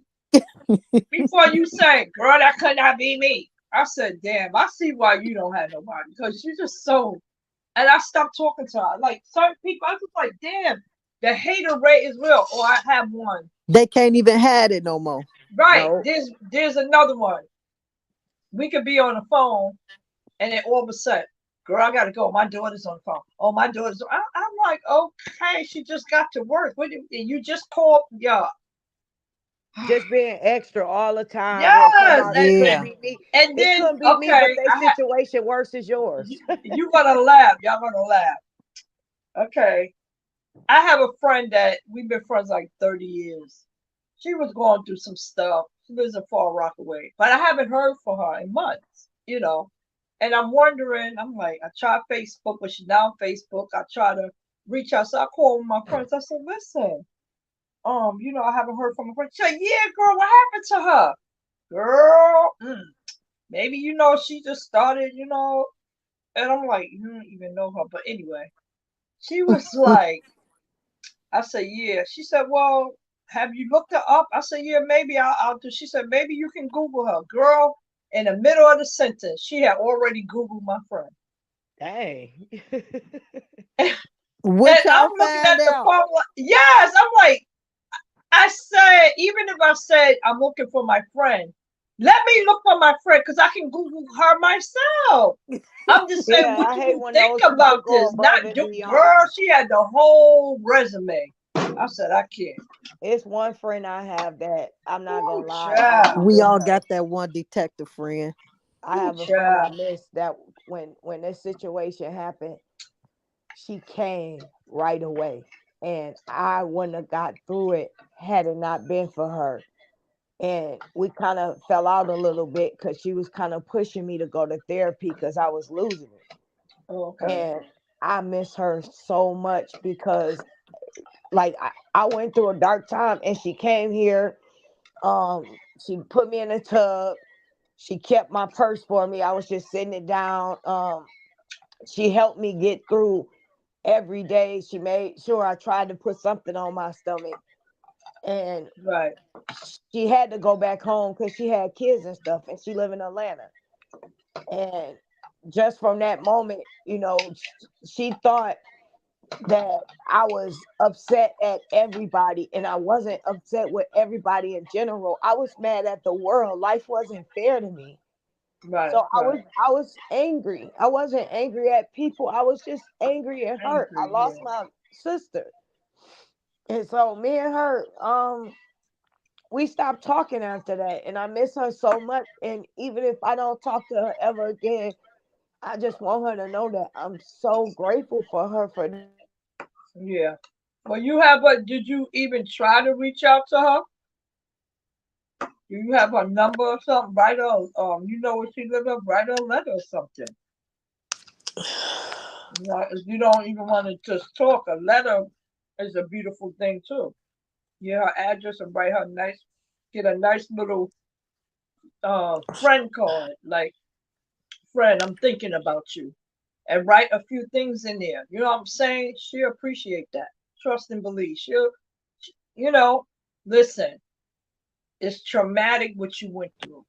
before you say, 'Girl, that could not be me'?" I said, "Damn, I see why you don't have nobody because she's just so." And I stopped talking to her. Like certain people, I was like, "Damn, the hater rate is real." Or I have one. They can't even have it no more. Right. no, There's another one. We could be on the phone and then all of a sudden, "Girl, I gotta go. My daughter's on the phone." Oh, my daughter's. I'm like, okay, she just got to work. You just called, yeah. just being extra all the time. Then come Yes, out, it couldn't Yeah. be me. and It then couldn't be me, but okay, their situation worse is yours. you gonna laugh. Y'all gonna laugh. Okay, I have a friend that we've been friends like 30 years. She was going through some stuff. She lives in Far Rockaway, but I haven't heard from her in months. And I'm wondering, I'm like, I tried Facebook, but she's not on Facebook. I try to reach out. So I called my friends. I said, listen, I haven't heard from her friend. She said, yeah, girl, what happened to her? Girl, maybe, she just started. And I'm like, you don't even know her. But anyway, she was like, I said, yeah. She said, well, have you looked her up? I said, yeah, maybe I'll do. She said, maybe you can Google her. Girl, in the middle of the sentence, she had already Googled my friend. Dang. And What I'm y'all looking find at the out? phone like, yes, I'm like, I said, even if I said I'm looking for my friend, let me look for my friend because I can Google her myself. I'm just saying, Yeah, what I do hate you when think those people about go this? Not above and do, girl, beyond. she had the whole resume. I said, I can't. It's one friend I have that I'm not Ooh, gonna lie, I do child. We miss all her. got that one detective friend. I Ooh, have a friend I child. miss that when this situation happened, she came right away. And I wouldn't have got through it had it not been for her. And we kind of fell out a little bit because she was kind of pushing me to go to therapy because I was losing it. Okay. And I miss her so much because like I went through a dark time and she came here. She put me in a tub. She kept my purse for me. I was just sitting it down. She helped me get through every day. She made sure I tried to put something on my stomach. And Right. she had to go back home because she had kids and stuff, and she lived in Atlanta. And just from that moment, she thought that I was upset at everybody, and I wasn't upset with everybody in general. I was mad at the world. Life wasn't fair to me. Right. So I Right. was I was angry. I wasn't angry at people. I was just angry and hurt. I Angry. lost Yeah. my sister. And so me and her, we stopped talking after that. And I miss her so much. And even if I don't talk to her ever again, I just want her to know that I'm so grateful for her for Yeah. Well, you have a. Did you even try to reach out to her? Do you have a number or something? Write her. You know where she live up. Write her a letter or something. If you don't even want to just talk, a letter is a beautiful thing too. Get her address and write her nice. Get a nice little friend card, like, friend, I'm thinking about you, and write a few things in there. You know what I'm saying? She'll appreciate that. Trust and believe. You know, listen, it's traumatic what you went through.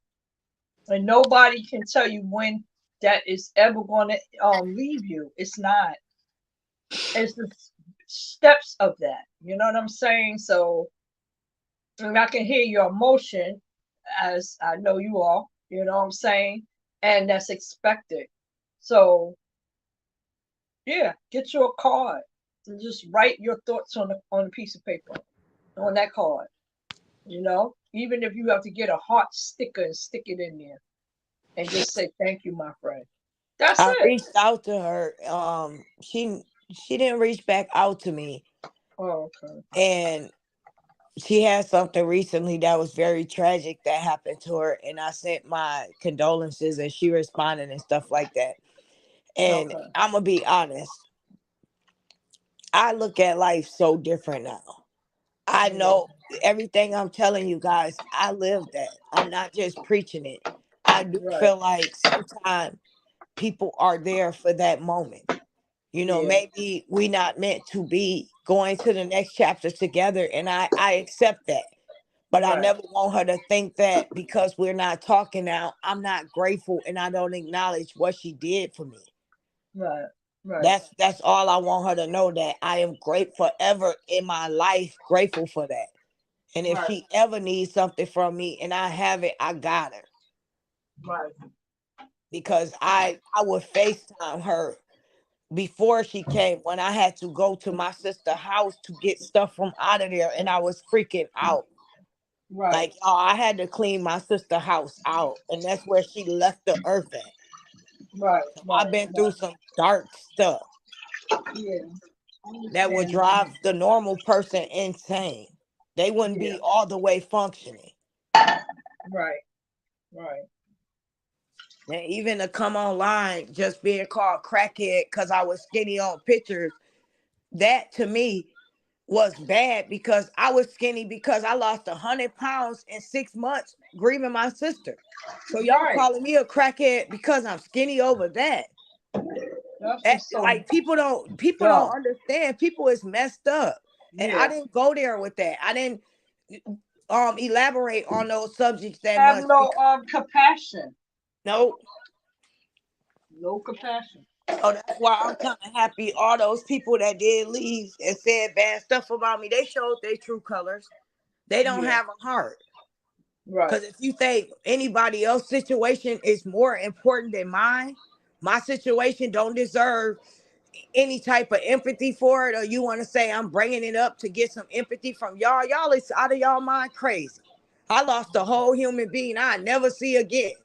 And nobody can tell you when that is ever going to leave you. It's not. It's the steps of that. You know what I'm saying? So, and I can hear your emotion, as I know you are. You know what I'm saying? And that's expected. So, yeah, get you a card and just write your thoughts on a piece of paper on that card. Even if you have to get a heart sticker and stick it in there and just say thank you, my friend. That's I it. reached out to her. She didn't reach back out to me, Oh, okay. and she had something recently that was very tragic that happened to her, and I sent my condolences, and she responded and stuff like that. And Okay. I'm gonna be honest, I look at life so different now. I Yeah. know everything I'm telling you guys, I live that. I'm not just preaching it. I do Right. feel like sometimes people are there for that moment. Yeah. Maybe we not meant to be going to the next chapter together, and I accept that. But I Right. never want her to think that because we're not talking now, I'm not grateful and I don't acknowledge what she did for me. Right. Right. That's all I want her to know, that I am great forever in my life, grateful for that. And if Right. she ever needs something from me and I have it, I got her. Right. Because I would FaceTime her before she came when I had to go to my sister's house to get stuff from out of there, and I was freaking out. Right. Like, y'all, I had to clean my sister's house out, and that's where she left the earth at. Right. So I've Right. been through Right. some dark stuff Yeah. I that would understand. drive the normal person insane. They wouldn't Yeah. be all the way functioning. Right. Right. And even to come online just being called crackhead because I was skinny on pictures, that to me was bad because I was skinny because I lost 100 pounds in 6 months grieving my sister. So y'all Right. calling me a crackhead because I'm skinny over that. That's just so Like people don't dumb. understand. People is messed up. And I Yeah. didn't go there with that. I didn't elaborate on those subjects that Have much no because compassion. no. No compassion. So that's why I'm kind of happy all those people that did leave and said bad stuff about me, they showed their true colors. They don't Yeah. have a heart. Right. Because if you think anybody else's situation is more important than mine, my situation don't deserve any type of empathy for it, or you want to say I'm bringing it up to get some empathy from y'all, y'all is out of y'all mind crazy. I lost a whole human being I never see again.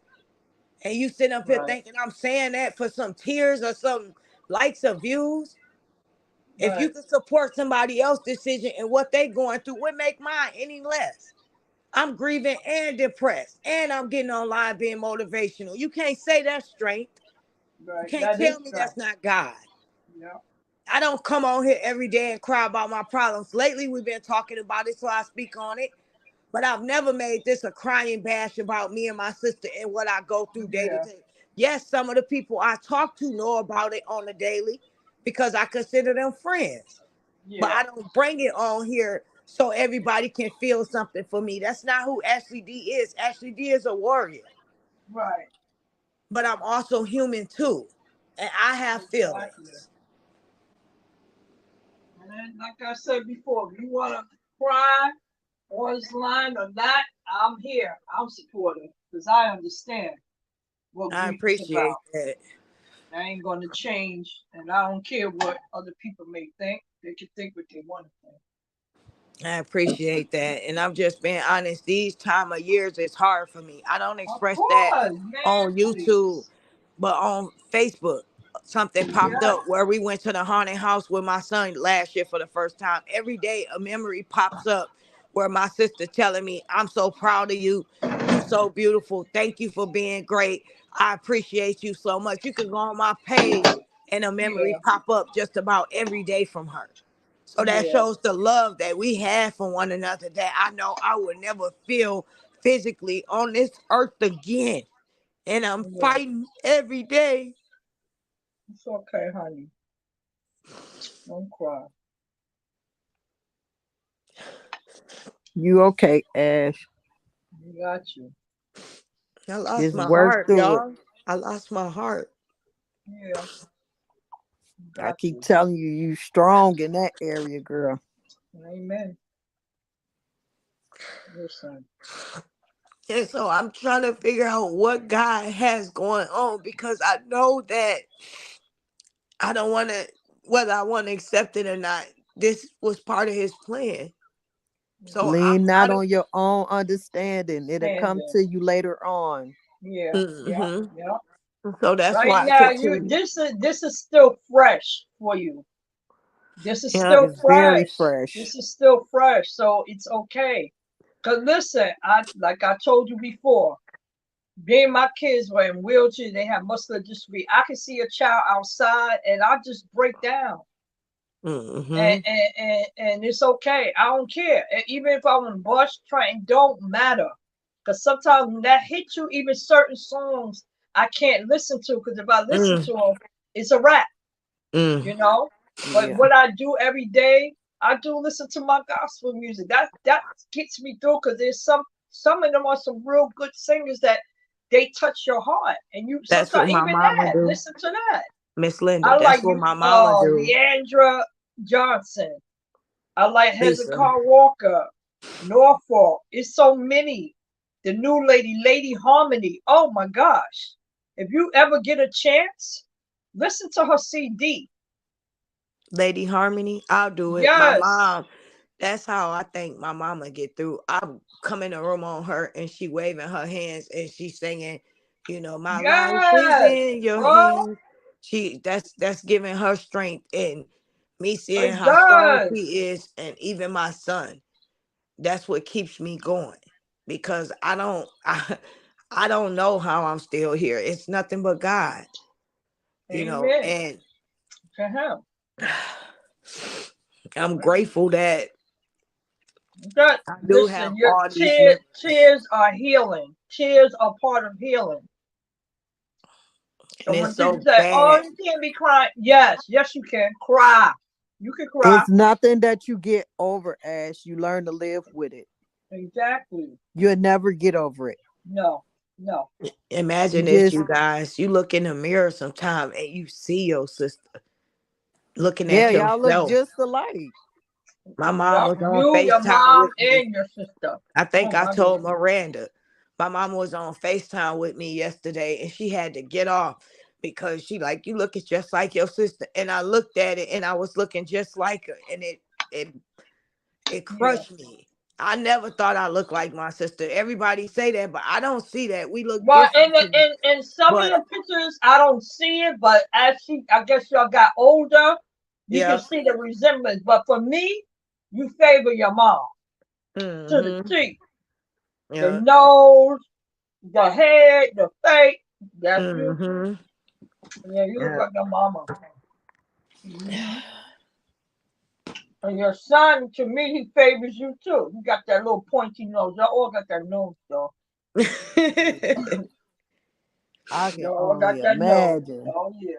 And you sitting up here Right. thinking I'm saying that for some tears or some likes or views. If you Right. can support somebody else's decision and what they going through, would make mine any less. I'm grieving and depressed, and I'm getting online being motivational. You can't say that's strength. You Right. can't That is tell me right. that's not God. Yeah. I don't come on here every day and cry about my problems. Lately, we've been talking about it, so I speak on it. But I've never made this a crying bash about me and my sister and what I go through day to Yeah. day. Yes, some of the people I talk to know about it on the daily because I consider them friends. But Yeah. I don't bring it on here so everybody can feel something for me. That's not who Ashley D is. Ashley D is a warrior, Right. but I'm also human too. And I have Exactly. feelings. And then, like I said before, if you want to cry on this line or not, I'm here. I'm supportive because I understand what I grief is appreciate about. that. I ain't going to change, and I don't care what other people may think. They can think what they want to think. I appreciate that. And I'm just being honest. These time of years it's hard for me. I don't Of express that course, man, on YouTube, please. but on Facebook. Something popped Yeah. up where we went to the haunted house with my son last year for the first time. Every day a memory pops up where my sister telling me, I'm so proud of you. You so beautiful. Thank you for being great. I appreciate you so much. You can go on my page and a memory Yeah. pop up just about every day from her. So that Yeah. shows the love that we have for one another that I know I would never feel physically on this earth again. And I'm Yeah. fighting every day. It's okay, honey. Don't cry. You okay, Ash? We got you. I lost Just my work heart, through it. y'all. I lost my heart. Yeah. We I got keep you. telling you, you strong in that area, girl. Amen. Listen. And so I'm trying to figure out what God has going on because I know that I don't want to, whether I want to accept it or not, this was part of his plan. So I'm Lean not not on your own understanding. It'll come Standing. to you later on. Yeah, yeah, a. yeah. So that's Right why I now, you continue. this is still fresh for you. This is Yeah. still It's very fresh. fresh. This is still fresh, so it's okay. Cause listen, I like I told you before, being my kids were in wheelchairs, they have muscular dystrophy. I can see a child outside, and I just break down, and Mm-hmm. and and, and it's okay. I don't care. And even if I'm on a bus train, don't matter. Cause sometimes when that hits you, even certain songs I can't listen to. Cause if I listen Mm, to them, it's a wrap. mm. You know. But Yeah. what I do every day, I do listen to my gospel music. That gets me through because there's some of them are some real good singers that they touch your heart, and you That's what sometimes my even mama that do. listen to that. Miss Linda. I That's like what you, my mama do. Leandra Johnson. I like Lisa. Hezekiah Walker, Norfolk. It's so many. The new lady, Lady Harmony. Oh my gosh! If you ever get a chance, listen to her CD. Lady Harmony. I'll do it. My Yes, mom. That's how I think my mama get through. I come in the room on her and she waving her hands and she singing, my life is yes, in your bro. hands. That's giving her strength and me seeing It how strong does. she is and even my son. That's what keeps me going because I don't know how I'm still here. It's nothing but God, Amen. and To him. I'm grateful that That I do have listen, your all these memories. tears are healing. Tears are part of healing. So And when it's people so say, "Oh, bad. you can't be crying," yes, yes, you can cry. You can cry. It's nothing that you get over, Ash. You learn to live with it. Exactly. You'll never get over it. No, no. You Imagine this, just, you guys. You look in the mirror sometime and you see your sister looking yeah, at y'all look yourself. just alike. My mom Yep. was on You, your FaceTime mom, with me. and your sister. I Oh think I my told goodness. Miranda. My mom was on FaceTime with me yesterday and she had to get off because she like, you looking just like your sister. And I looked at it and I was looking just like her. And it it Yeah. crushed me. I never thought I looked like my sister. Everybody say that, but I don't see that. We look Well, different to me. in some of But your pictures, I don't see it, but I guess y'all got older, you can yeah. see the resemblance. But for me, you favor your mom to the Mm-hmm. T. The Yeah. nose, the head, the face. That's you. Mm-hmm. Yeah, you look Yeah. like your mama. Hmm. And your son, to me, he favors you too. You got that little pointy nose. Y'all all got that nose, though. I can Y'all all got only that nose. imagine. Oh yeah,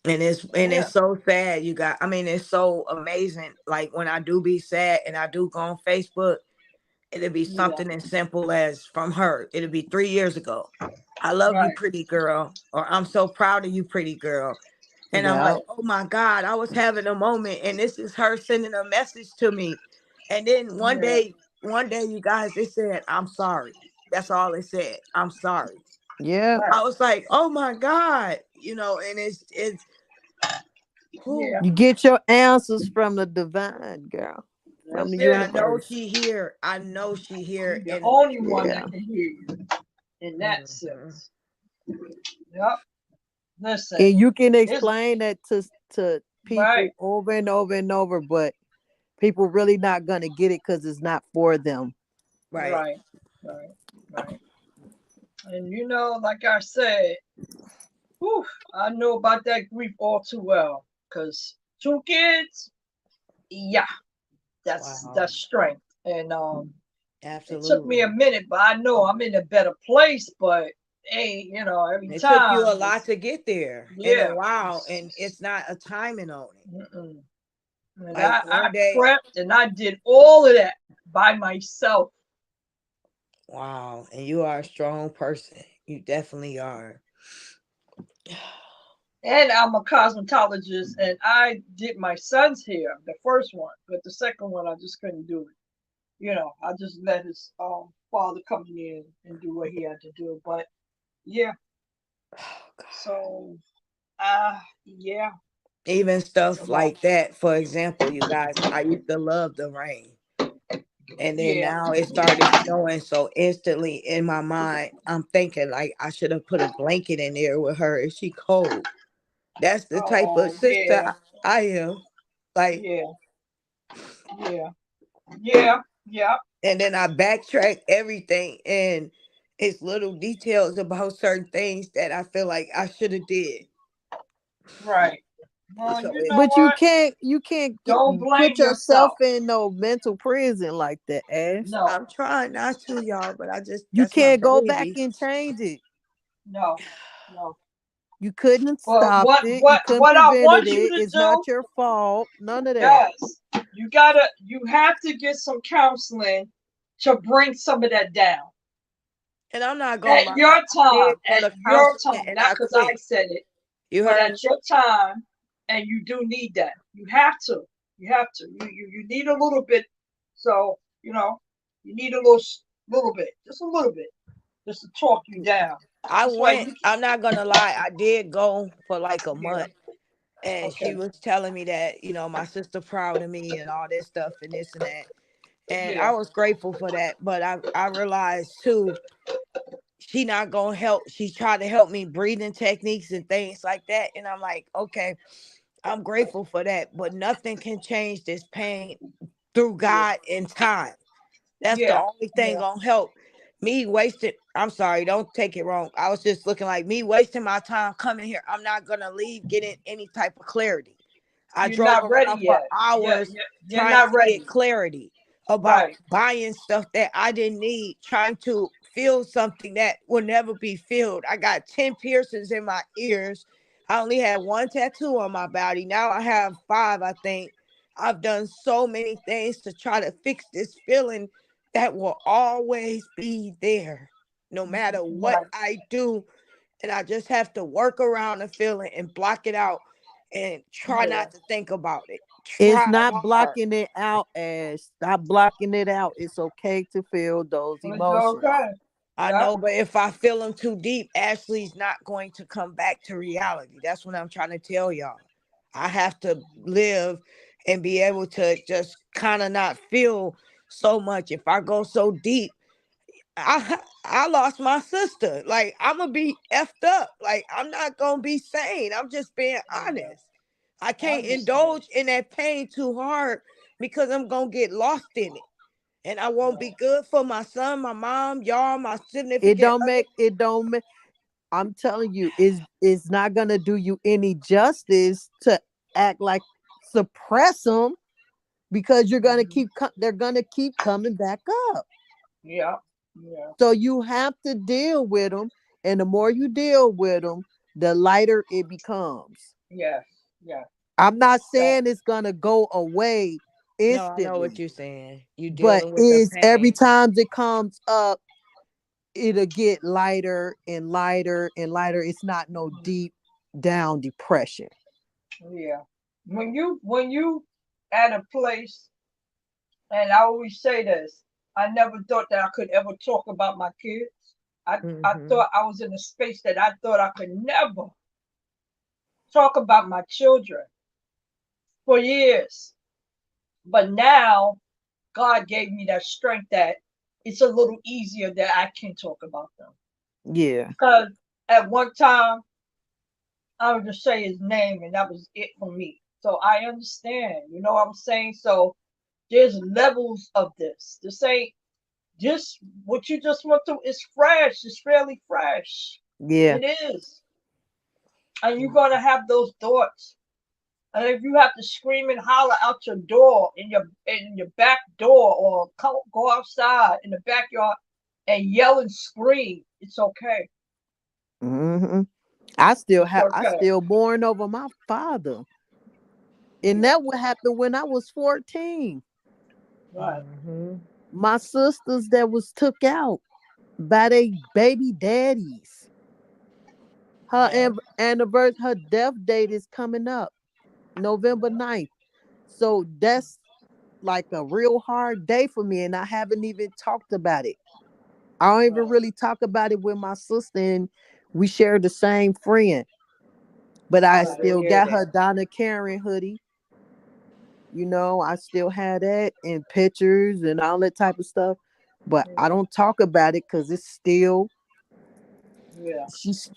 and yeah, it's so sad, you got. I mean, it's so amazing. Like when I do be sad and I do go on Facebook, it'll be yeah. something as simple as from her. It'll be 3 years ago. I love you, Right. pretty girl, or I'm so proud of you, pretty girl. And I'm Yeah. like, oh my God, I was having a moment, and this is her sending a message to me. And then Yeah. one day, you guys, it said, I'm sorry. That's all it said. I'm sorry. Yeah. Right. I was like, oh my God, and it's who. Yeah. You get your answers from the divine, girl, from That's the And it. I know universe. she here. I know she here. He's the And only one Yeah. that can hear you in that mhm. sense. Yep. Listen, And you can it's explain that to right, people over and over and over, but people really not gonna get it because it's not for them. Right. right, right, right. And like I said, whew, I know about that grief all too well. Cause two kids, yeah, Wow. that's strength. And it took me a Absolutely. minute, but I know I'm in a better place. But hey, every It took you time a lot it's to get there in a yeah, while, and it's, it's not a timing on it. mm-mm. And Like I one day, prepped and I did all of that by myself. wow, and you are a strong person. You definitely are. And I'm a cosmetologist, and I did my son's hair, the first one, but the second one I just couldn't do it. I just let his father come in and do what he had to do. But yeah, Oh God. so yeah. Even stuff Wow. like that. For example, you guys, I used to love the rain. And then Yeah. now it started snowing. So instantly in my mind, I'm thinking like I should have put a blanket in there with her. Is she cold? That's the type of Oh, sister yeah. I am. Like, Yeah. Yeah. Yeah. Yeah. and then I backtrack everything, and it's little details about certain things that I feel like I should have did. Right. Well, So you know But what? you can't Don't blame put yourself yourself. in no mental prison like that, Ash. No. I'm trying not to, y'all, but I just, You that's my can't go back baby. and change it. No. No. You couldn't But stop it. You couldn't what I prevent want you it. to It's do, not your fault. None of that. yes, you have to get some counseling to bring some of that down. And I'm not gonna At lie, your I time, did go to counseling not and I because I quit. said it, You but heard me? at your time, and you do need that. You have to. You have to. You need a little bit. So you need a little bit, just a little bit, just to talk you down. I That's why went, you. I'm not gonna lie, I did go for like a Yeah. month. And she Okay. was telling me that, my sister proud of me and all this stuff and this and that. And Yeah. I was grateful for that. But I realized too, she not gonna help. She tried to help me breathing techniques and things like that. And I'm like, okay, I'm grateful for that. But nothing can change this pain through Yeah. God in time. That's the Yeah. only thing Yeah. gonna help. Me wasting, I'm sorry, don't take it wrong. I was just looking like me wasting my time coming here. I'm not gonna leave getting any type of clarity. I You're drove not ready around for yet. Yeah. hours Yeah. You're trying not to get ready. clarity about Right. buying stuff that I didn't need, trying to feel something that will never be filled. I got 10 piercings in my ears. I only had one tattoo on my body. Now I have five, I think. I've done so many things to try to fix this feeling that will always be there, no matter what Right. I do. And I just have to work around the feeling and block it out and try Yeah. not to think about it. It's Try not hard. blocking it out, Ash. Stop blocking it out. It's okay to feel those It's emotions. okay. I Yep. know, but if I feel them too deep, Ashley's not going to come back to reality. That's what I'm trying to tell y'all. I have to live and be able to just kind of not feel so much. If I go so deep, I lost my sister. Like I'm gonna be effed up. Like I'm not gonna be sane. I'm just being Yeah. honest. I I can't understand. indulge in that pain too hard because I'm gonna get lost in it. And I won't be Yeah. good for my son, my mom, y'all, my It significant don't other. make it don't make I'm telling you, is not gonna do you any justice to act like suppress them because you're gonna Mhm. keep they're gonna keep coming back up. Yeah. Yeah. So you have to deal with them, and the more you deal with them, the lighter it becomes. Yes. Yeah. I'm not That. saying it's gonna go away No, I know what instantly, you're saying. You but dealing with the is every pain. time it comes up, it'll get lighter and lighter and lighter. It's not no Mhm. deep down depression. Yeah. When you at a place, and I always say this, I never thought that I could ever talk about my kids. I Hmm. thought I was in a space that I thought I could never talk about my children for years. But now God gave me that strength that it's a little easier that I can talk about them. Yeah. Because at one time I would just say his name and that was it for me. So I understand, you know what I'm saying? So there's levels of this. This ain't just what you just went through is fresh. It's fairly fresh. Yeah. It is. And you're gonna have those thoughts. And if you have to scream and holler out your door in your back door or go outside in the backyard and yell and scream, it's okay. Hmm. It's I okay. still mourn over my father. And Yeah. that what happened when I was 14. Right. Hmm. My sisters that was took out by their baby daddies. Her Yeah. anniversary, her death date is coming up November Yeah. 9th. So that's like a real hard day for me. And I haven't even talked about it. I don't even Right. really talk about it with my sister. And we share the same friend. But I Sorry to still hear got that. her Donna Karen hoodie. You know, I still had that and pictures and all that type of stuff. But I Yeah, don't talk about it because it's still yeah,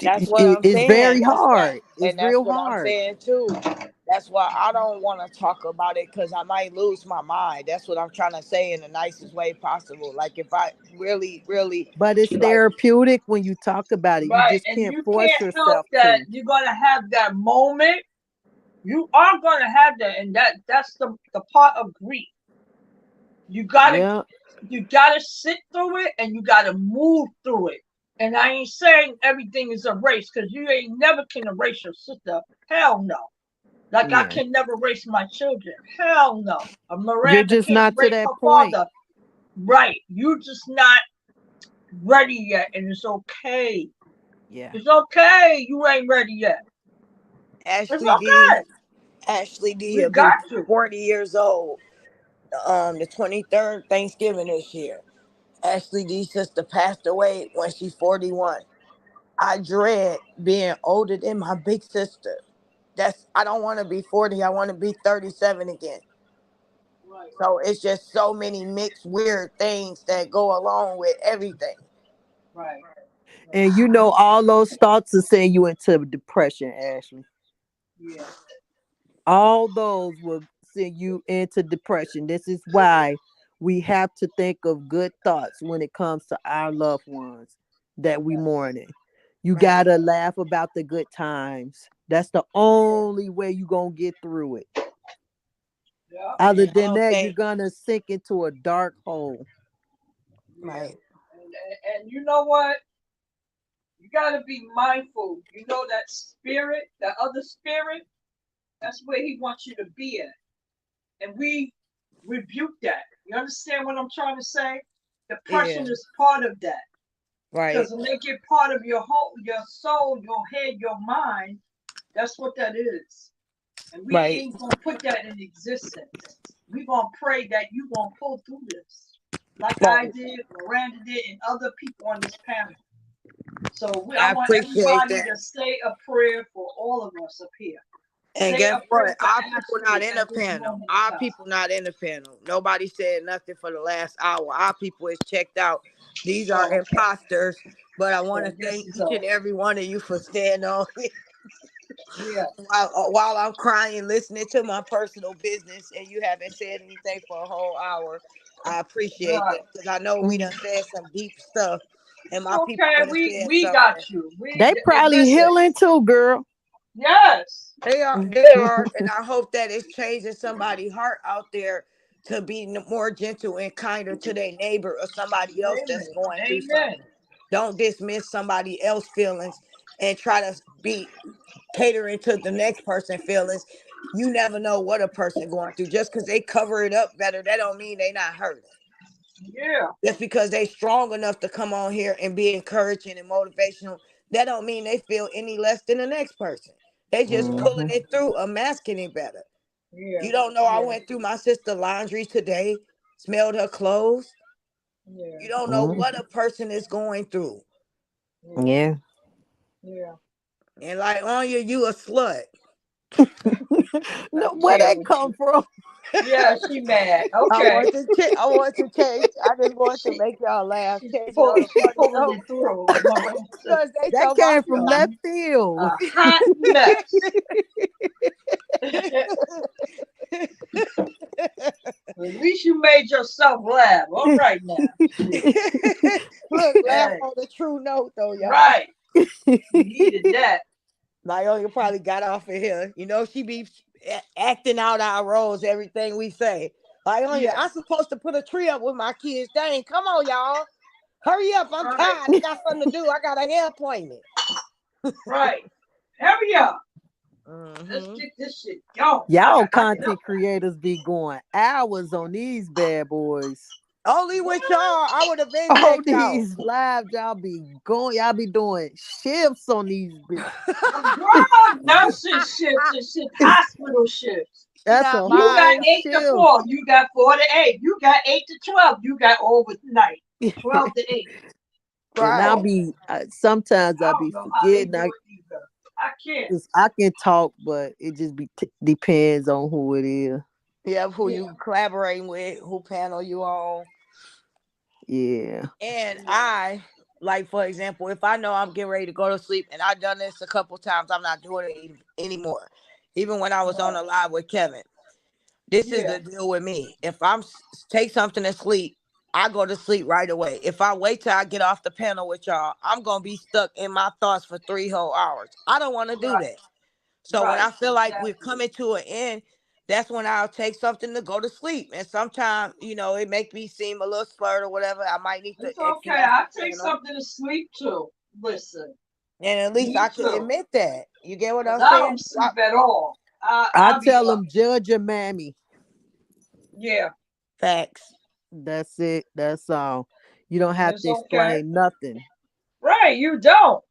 That's what I'm it's saying. very That's why, hard. It's and that's real what I'm hard. saying too. That's why I don't want to talk about it because I might lose my mind. That's what I'm trying to say in the nicest way possible. Like if I really, really, But it's like, therapeutic when you talk about it. You right. just And can't you force can't help yourself that. to. You're gonna have that moment. You are gonna have that, and that's the part of grief. You gotta Yeah. you gotta sit through it, and you gotta move through it. And I ain't saying everything is erased, because you ain't never can erase your sister. Hell no. Like I Yeah. can never erase my children. Hell no. A You're Miranda just can't not to erase that her point. father. Right. You just not ready yet, and it's okay. Yeah. It's okay. You ain't ready yet. It's Ashley D. okay. Ashley D. We will be got you. 40 years old. The 23rd Thanksgiving this year. Ashley D. sister passed away when she's 41. I dread being older than my big sister. I don't want to be 40. I want to be 37 again. Right. So it's just so many mixed weird things that go along with everything. Right. Right. And you know, all those thoughts will send you into depression, Ashley. Yeah. All those will send you into depression. This is why we have to think of good thoughts when it comes to our loved ones that we mourning. You Right. gotta laugh about the good times. That's the only way you gonna get through it. Yeah. Other And I than don't that, you're think, gonna sink into a dark hole. Yeah. right, And you know what? You gotta be mindful. You know that spirit, that other spirit, that's where he wants you to be at. And we rebuke that. You understand what I'm trying to say? yeah, Depression is part of that. right, Because when they get part of your whole, your soul, your head, your mind, that's what that is. And we right. ain't gonna put that in existence. We gonna pray that you gonna pull through this, like I Right. did, Miranda did, and other people on this panel. So I I want appreciate everybody that. to say a prayer for all of us up here. And Say guess a prayer what? for Our people not Ashley in the at this panel. moment Our in time. people not in the panel. Nobody said nothing for the last hour. Our people is checked out. These are Oh, okay. imposters. But I want to So this thank is each and all. every one of you for staying on Yeah. while I'm crying, listening to my personal business, and you haven't said anything for a whole hour. I appreciate Right. that because I know we done Mm. said some deep stuff, and It's my people okay. would have We said we got something. you. They probably Listen. healing too, girl. Yes. They are, and I hope that it's changing somebody's heart out there to be more gentle and kinder to their neighbor or somebody else that's Amen. going through Amen. something. Don't dismiss somebody else's feelings and try to be catering to the next person's feelings. You never know what a person going through. Just because they cover it up better, that don't mean they not hurting. Yeah. Just because they strong enough to come on here and be encouraging and motivational, that don't mean they feel any less than the next person. They just Yeah. pulling Hmm. it through, or masking it better. Yeah. You don't know I Yeah. went through my sister laundry today, smelled her clothes. Yeah. You don't know Hmm. what a person is going through. Yeah. Yeah. Yeah. And like on you a slut. No, I where can't that with come you. from? Yeah, she mad. I Okay. want to I want to change. I just want to She make y'all laugh. she's Change it on a funny pulling note. it through, Miranda. Because they That told my came from A, left field. a hot mess. At least you made yourself laugh. All right now. Shit. Look, laugh Hey, on the true note though, y'all. right. You needed that. Naoya probably got off of here. You know, she be acting out our roles, everything we say. Like, Yeah. I'm supposed to put a tree up with my kids. Dang, come on, y'all. Hurry up. I'm Right. tired. I got something to do. I got a hair appointment. Right. Hurry up. Let's Hmm. get this shit going. I Y'all got to get up. content creators be going hours on these bad boys. Only with y'all, What? I would have been On checked out. these lives, y'all be doing shifts on these Girl, nursing shifts and shit, hospital shifts. She That's not a You got whole lying. 8 to shift. 4. You got 4 to 8. You got 8 to 12. You got overnight. 12 to 8. And I'll Right. be sometimes I I'll don't be know how they forgetting. do it either. I can't. 'Cause I can talk, but it just depends on who it is. Yeah, who Yeah, you collaborating with, who panel you on. Yeah. And yeah, I, like, for example, if I know I'm getting ready to go to sleep, and I've done this a couple times, I'm not doing it anymore. Even when I was on right. a live with Kevin, this is Yeah, the deal with me. If I'm take something to sleep, I go to sleep right away. If I wait till I get off the panel with y'all, I'm gonna be stuck in my thoughts for 3 whole hours. I don't want to do right, that. So when right, I feel like we're exactly. coming to an end, that's when I'll take something to go to sleep. And sometimes, it make me seem a little slurred or whatever. I might need to It's exit okay. off I the take panel. something to sleep too. Listen, And at least me I can too. admit that. You get what Cause I'm I saying? don't sleep at all. I I'll be tell up. them judge your mammy. Yeah, Facts. That's it. That's all. You don't have it's to okay. explain nothing. Right, you don't.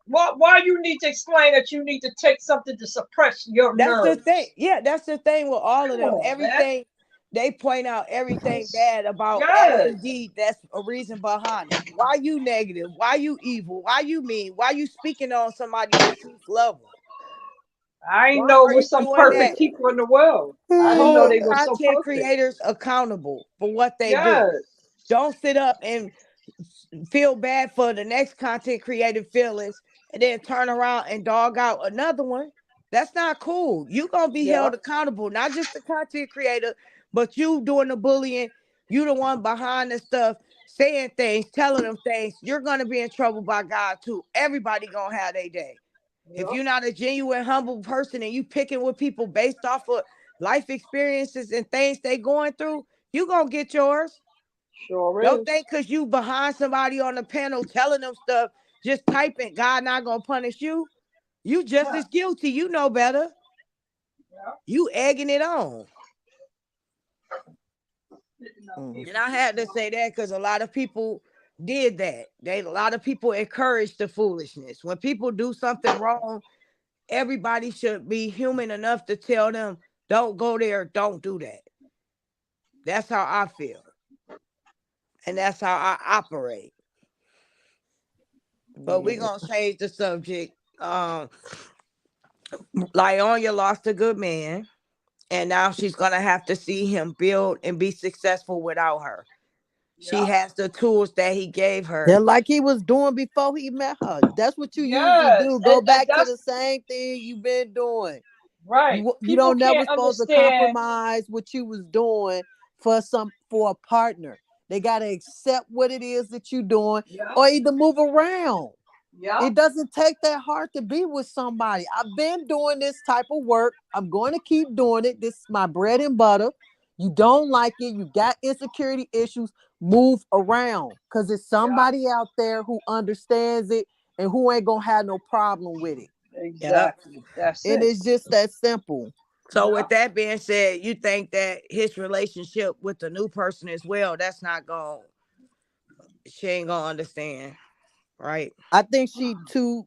Why you need to explain that you need to take something to suppress your That's the thing. nerves? Yeah, that's the thing with all of Come them. on, man. Everything they point out everything bad about as Yes. indeed that's a reason behind it. Why you negative? Why you evil? Why you mean? Why you speaking on somebody deceased loved one? I didn't Why know it are you was some doing that? perfect people in the world. I didn't know Hold they were so content perfect. creators accountable for what they do. Yes. Don't sit up and feel bad for the next content creative feelings and then turn around and dog out another one. That's not cool. You gonna be Yeah. held accountable, not just the content creator, but you doing the bullying. You the one behind the stuff, saying things, telling them things. You're gonna be in trouble by God too. Everybody gonna have their day. If Yeah. you're not a genuine, humble person and you picking with people based off of life experiences and things they going through, you gonna get yours. Sure Don't is. think because you behind somebody on the panel telling them stuff, just typing, God not gonna punish you. You just Huh. as guilty. You know better. Yeah. You egging it on. Sitting up Mm. here And with I this had to say that because a lot of people did that. A lot of people encourage the foolishness. When people do something wrong, everybody should be human enough to tell them, don't go there, don't do that. That's how I feel. And that's how I operate. But we're Yeah. gonna change the subject. Lionya lost a good man, and now she's gonna have to see him build and be successful without her. She Yeah. has the tools that he gave They're her. like he was doing before he met her. That's what you usually Yes. do. Go And back to that's the same thing you've been doing. right. You People don't never can't supposed to understand. compromise what you was doing for a partner. They gotta accept what it is that you're doing, Yeah. or either move around. Yeah. It doesn't take that hard to be with somebody. I've been doing this type of work. I'm going to keep doing it. This is my bread and butter. You don't like it. You got insecurity issues. Move around because it's Yeah. somebody out there who understands it and who ain't going to have no problem with it. Yep. Exactly. That's And it. it's just that simple. So Yeah. with that being said, you think that his relationship with the new person as well, that's not going she ain't gonna understand, right? I think she too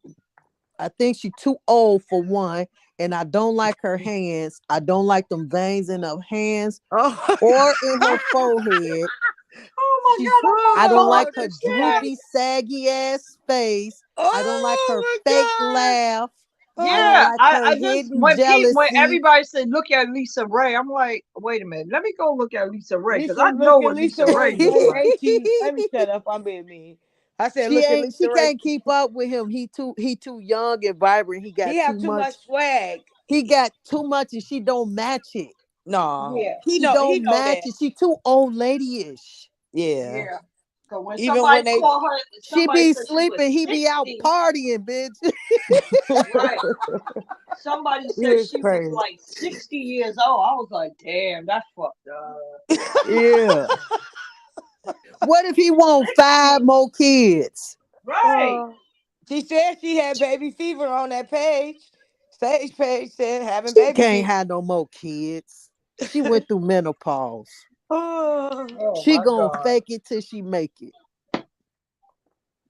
I think she too old for one, and I don't like her hands. I don't like them veins in her hands Oh, or in her forehead. Oh my She's God, I I want don't to like hug oh, her this cat. droopy, saggy ass face. I don't like her oh fake my laugh. I don't Yeah, god. like I, her I just hidden when jealousy. everybody said look at Lisa Ray, I'm like, wait a minute, let me go look at Lisa Ray because Lisa, I know look at what Lisa Lisa Ray Ray looked great, like. ain't she? Let me shut up. I'm being mean. I said, she look at ain't. She Lisa Ray. can't keep up with him. He too young and vibrant. He He got too have too much much. swag. He got too much, and she don't match it. No, Yeah, She he don't know match that. it. She too old lady-ish. Yeah. yeah. So when Even when somebody they called her, She somebody be said she was sleeping. He be out 60. partying, bitch. Right. Somebody you said is she was crazy. like 60 years old. I was like, damn, that's fucked up. Yeah. What if he want 5 60. more kids? Right. Uh, she said she had baby fever on that page. Stage page said having She baby can't fever. have no more kids. She went through menopause. Oh, Oh She my gonna God. fake it till she make it.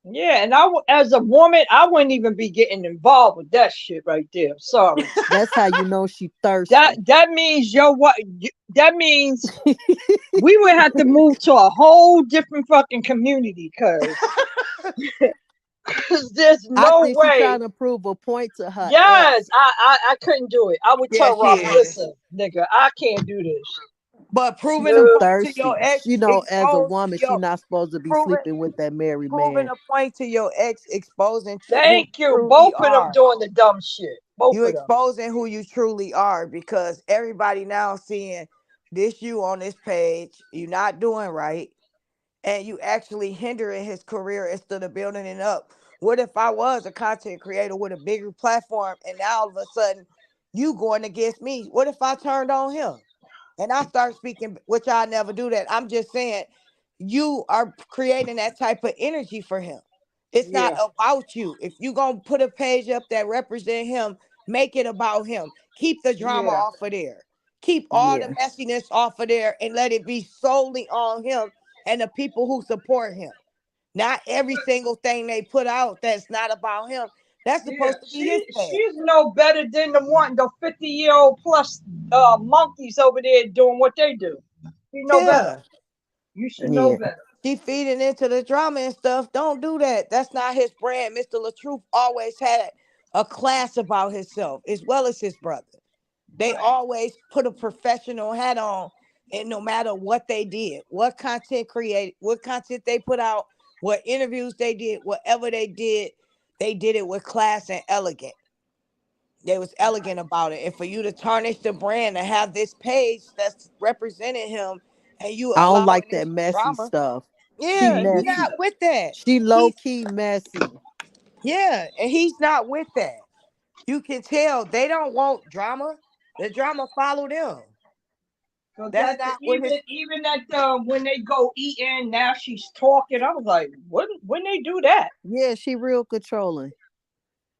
Yeah, and as a woman, I wouldn't even be getting involved with that shit right there. Sorry. That's how you know she That thirsty. that means yo what that means we would have to move to a whole different fucking community because Because there's I no think she way. trying to prove a point to her Yes, ex. I couldn't do it. I would Yeah, tell she Robert, is. listen, nigga, I can't do this. But She proving a too No. point to your thirsty. She ex, know as a expose woman she your not supposed to be proving sleeping with that married proving man. a point to your ex, exposing who you Thank you. truly Both of them are. doing the dumb shit. Both You of them. exposing who you truly are because everybody now seeing this you on this page. You not doing right, and you actually hindering his career instead of building it up. What if I was a content creator with a bigger platform and now all of a sudden you going against me? What if I turned on him and I start speaking, which I never do that. I'm just saying you are creating that type of energy for him. It's not Yeah, about you. If you going to put a page up that represent him, make it about him. Keep the drama yeah, off of there. Keep all the Yeah. messiness off of there and let it be solely on him and the people who support him. Not every single thing they put out that's not about him. That's yeah. supposed to be his page. She's no better than the 50-year-old plus monkeys over there doing what they do. You know better. Yeah. You should know Yeah. better. She feeding into the drama and stuff. Don't do that. That's not his brand. Mr. LaTruth always had a class about himself as well as his brother. They Right. always put a professional hat on, and no matter what they did, what content created, what content they put out, what interviews they did, whatever they did it with class and elegant. They was elegant about it. And for you to tarnish the brand and have this page that's representing him and you I don't allowing like that this messy drama. stuff. She Yeah, Me he messy. not neither. with that. She low He's key messy. yeah, and he's not with that. You can tell they don't want drama. The drama follow them. Cause That's that not what his even that when they go eating, now she's talking. I was like, when they do that? Yeah, she real controlling.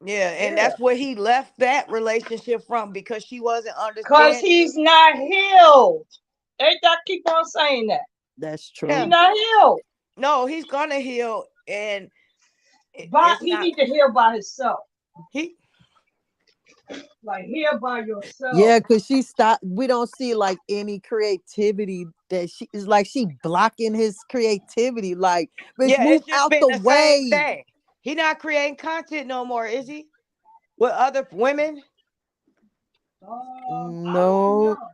yeah, and Yeah. that's where he left that relationship from because she wasn't Cause understanding. he's not healed. Ain't that keep on saying that? That's He Yeah, true. not healed. no, he's gonna heal, and But it's he not need to heal by himself. he. Like heal by yourself. Yeah, cause she stopped. We don't see like any creativity that she is like she blocking his creativity. Like, bitch, Yeah, move it's just out been the the same way. thing. He not creating content no more, is he? With other women? I don't No. know.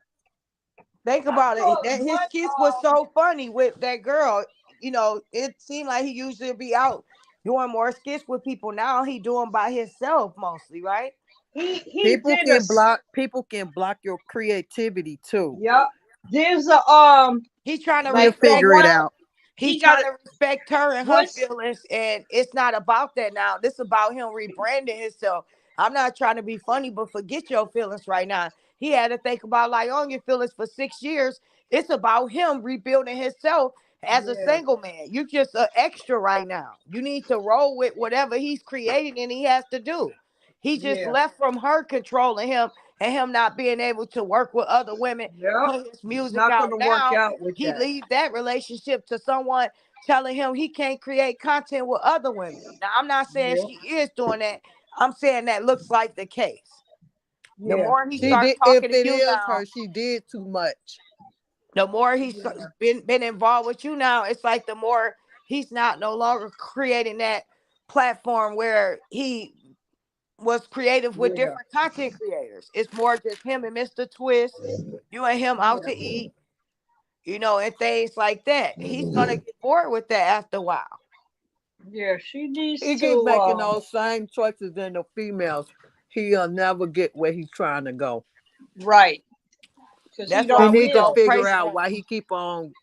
Think I about it. thought That his what skits was so funny with that girl. You know, it seemed like he used to be out doing more skits with people. Now he doing by himself mostly, right? he did a People can block your creativity too. yep. There's a He's trying to He'll like for respect figure it one, her. out. He's he got trying it. to respect her and her What's feelings, and it's not about that now. This is about him rebranding himself. I'm not trying to be funny, but forget your feelings right now. He had to think about like on your feelings for 6 years. It's about him rebuilding himself as a yeah, single man. You just an extra right now. You need to roll with whatever he's creating and he has to do. He just yeah, left from her controlling him and him not being able to work with other women, yep. put his It's music not out. gonna work Now out with he that. leave that relationship to someone telling him he can't create content with other women. Now I'm not saying Yeah, she is doing that. I'm saying that looks like the case. The yeah, more he She starts did. If talking to it you is now, her, she did too much. the more he's yeah, been involved with you now, it's like the more he's not no longer creating that platform where he was creative with yeah, different content creators. It's more just him and Mr. Twist, you and him out to yeah, eat, and things like that. He's gonna get bored with that after a while. yeah. She needs He keep to making those same choices in the females. He'll never get where he's trying to go. right, because he That's why He don't we need to heal. gonna pray figure for out him. why he keep on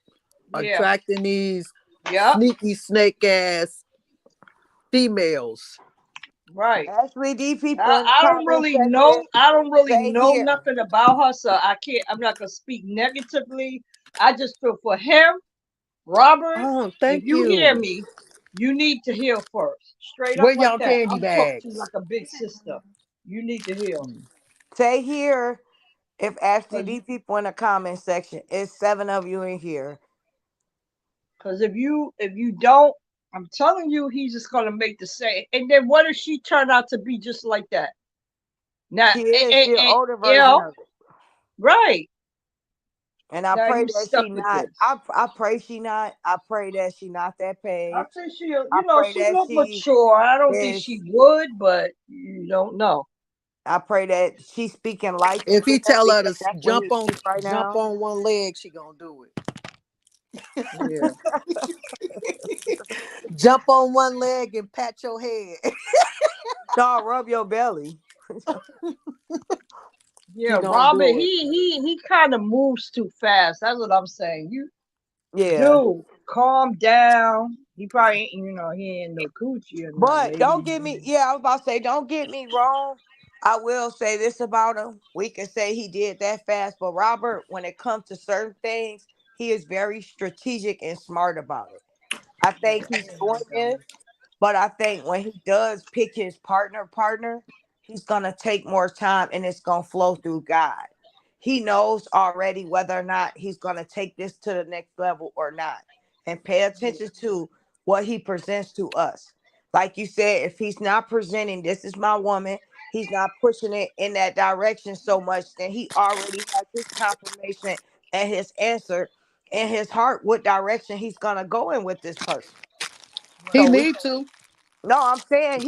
Yeah, attracting these yep, sneaky snake ass females. right. Actually, these people in the I don't comment really section know. I don't really say know here. nothing about her, so I can't. I'm not gonna speak negatively. I just feel for him, Robert. Oh, If thank you hear you. me, you need to heal first, straight up Where like y'all that. candy I'm talking to you like bags? a big sister. You need to heal, Say here if actually cause these people in the comment section, it's 7 of you in here. cause if you don't, I'm telling you, he's just gonna make the same. And then what if she turned out to be just like that? Now, She is. She an older you version know, of it. right? And I Now pray you that stuck she with not. this. I pray she not. I pray that she not that I page. think she, I pray she that look she mature. I don't think is. she would, but you don't know. I pray that she's speaking life If into he him tell her to because that's what he needs right jump now. on one leg, she gonna do Yeah. it. Jump on one leg and pat your head. No, rub your belly. She Yeah, gonna Robert, do it. he kind of moves too fast. That's what I'm saying. You Yeah. dude, calm down. He probably ain't, he ain't no coochie or nothing. But don't Maybe. get me, yeah, I was about to say, don't get me wrong. I will say this about him. We can say he did that fast, but Robert, when it comes to certain things, he is very strategic and smart about it. I Yeah, think he he's ain't no doing this, dummy. but I think when he does pick his partner, he's gonna take more time and it's gonna flow through God. He knows already whether or not he's gonna take this to the next level or not. And pay Yeah, attention to what he presents to us. Like you said, if he's not presenting, this is my woman, he's not pushing it in that direction so much, then he already has his confirmation and his answer in his heart what direction he's gonna go in with this person. He So we need to. no, I'm saying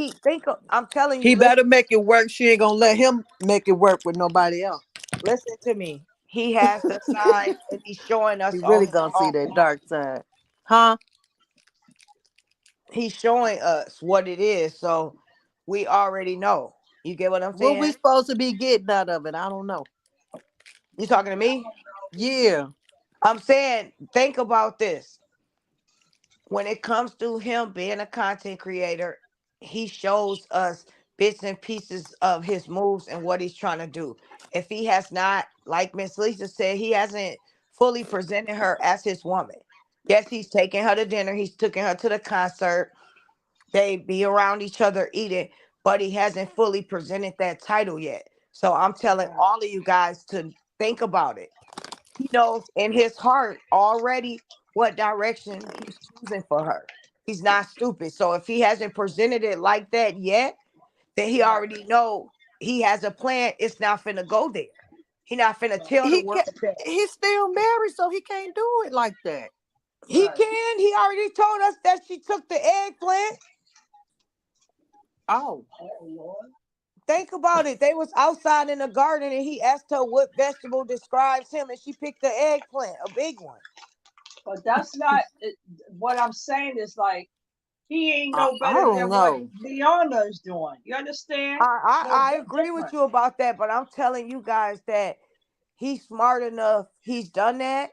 I'm telling you, He better make it work. She ain't gonna let him make it work with nobody else. listen to me. He has the signs and he's showing He us on really his gonna see own. that dark side. Huh? He's showing us what it is. So we already know. You get what I'm What we saying? supposed to be getting out of it? I don't know. You talking to me? Yeah. I'm saying think about this. When it comes to him being a content creator, he shows us bits and pieces of his moves and what he's trying to do. If he has not, like Miss Lisa said, he hasn't fully presented her as his woman. Yes, he's taking her to dinner, he's taking her to the concert, they be around each other eating, but he hasn't fully presented that title yet. So I'm telling right, all of you guys to think about it. He knows in his heart already what direction he's choosing for her. He's not stupid. So if he hasn't presented it like that yet, then he right, already know he has a plan. It's not finna go there. He not finna right, tell the He world can that He's still married, so he can't do it like that. he right. can. He already told us that she took the eggplant. Oh. Oh Lord. Think about it. They was outside in the garden and he asked her what vegetable describes him and she picked the eggplant, a big one. But that's not what I'm saying. Is like he ain't no I better don't than what know. Leona is doing. You understand? No I agree with different. you about that, but I'm telling you guys that he's smart enough. He's done that,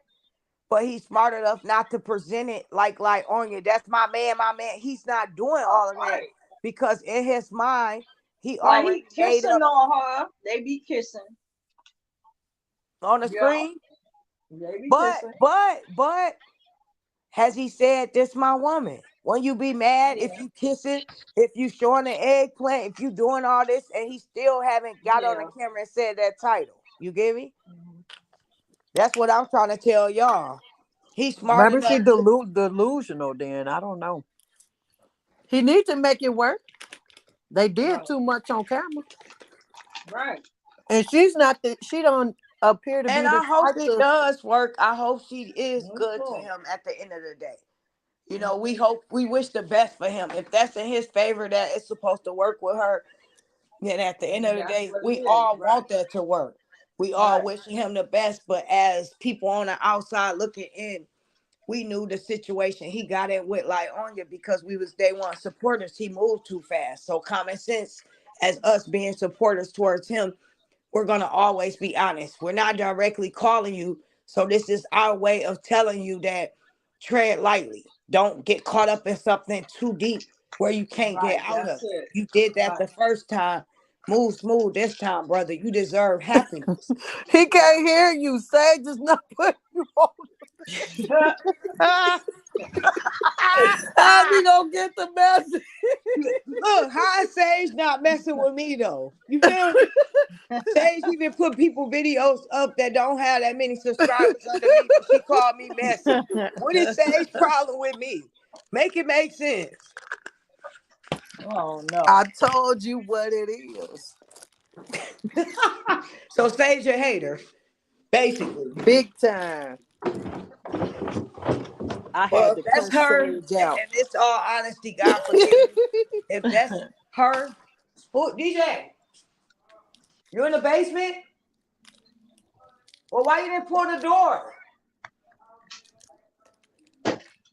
but he's smart enough not to present it like on you. That's my man, my man. He's not doing All all of that right. because in his mind, he Like he already made kissing up on her. They be kissing. on the Yeah. screen. They be But kissing. has he said this my woman? When you be mad, if Yeah. you kissing, if you showing an eggplant, if you doing all this, and he still haven't got on the Yeah. camera and said that title. You get me? Mhm. That's what I'm trying to tell y'all. He's smart Maybe she enough to. delusional then. I don't know. He needs to make it work. They did Right. too much on camera. Right. And she's not the she don't appear to And be the I hope type it to does work. I hope she is Of good to course. him at the end of the day. You know, we Mhm. hope, we wish the best for him. If that's in his favor that it's supposed to work with her, then at the end Then of the that's day, what it we is. all Right. want that to work. We all Right. wishing him the best. But as people on the outside looking in, we knew the situation he got in with Lionya because we was day one supporters. He moved too fast. So common sense as us being supporters towards him, we're gonna always be honest. We're not directly calling you. So this is our way of telling you that tread lightly. Don't get caught up in something too deep where you can't get Right. out of That's it. it. You did that Right. the first time. Move smooth this time, brother. You deserve happiness. he Yeah. can't hear you. Say just not putting you on. Ah, How's he gonna get the message? look, how is Sage not messing with me though? You feel me? Sage even put people videos up that don't have that many subscribers under me, but she called me messy. What is Sage's problem with me? Make it make sense. Oh no. I told you what it is. So Sage a hater. basically. Big time. I Well, had if to that's cuss her, Sage out. and it's all honesty, God forgive me. If that's her, who DJ? You in the basement? Well, why you didn't pull the door?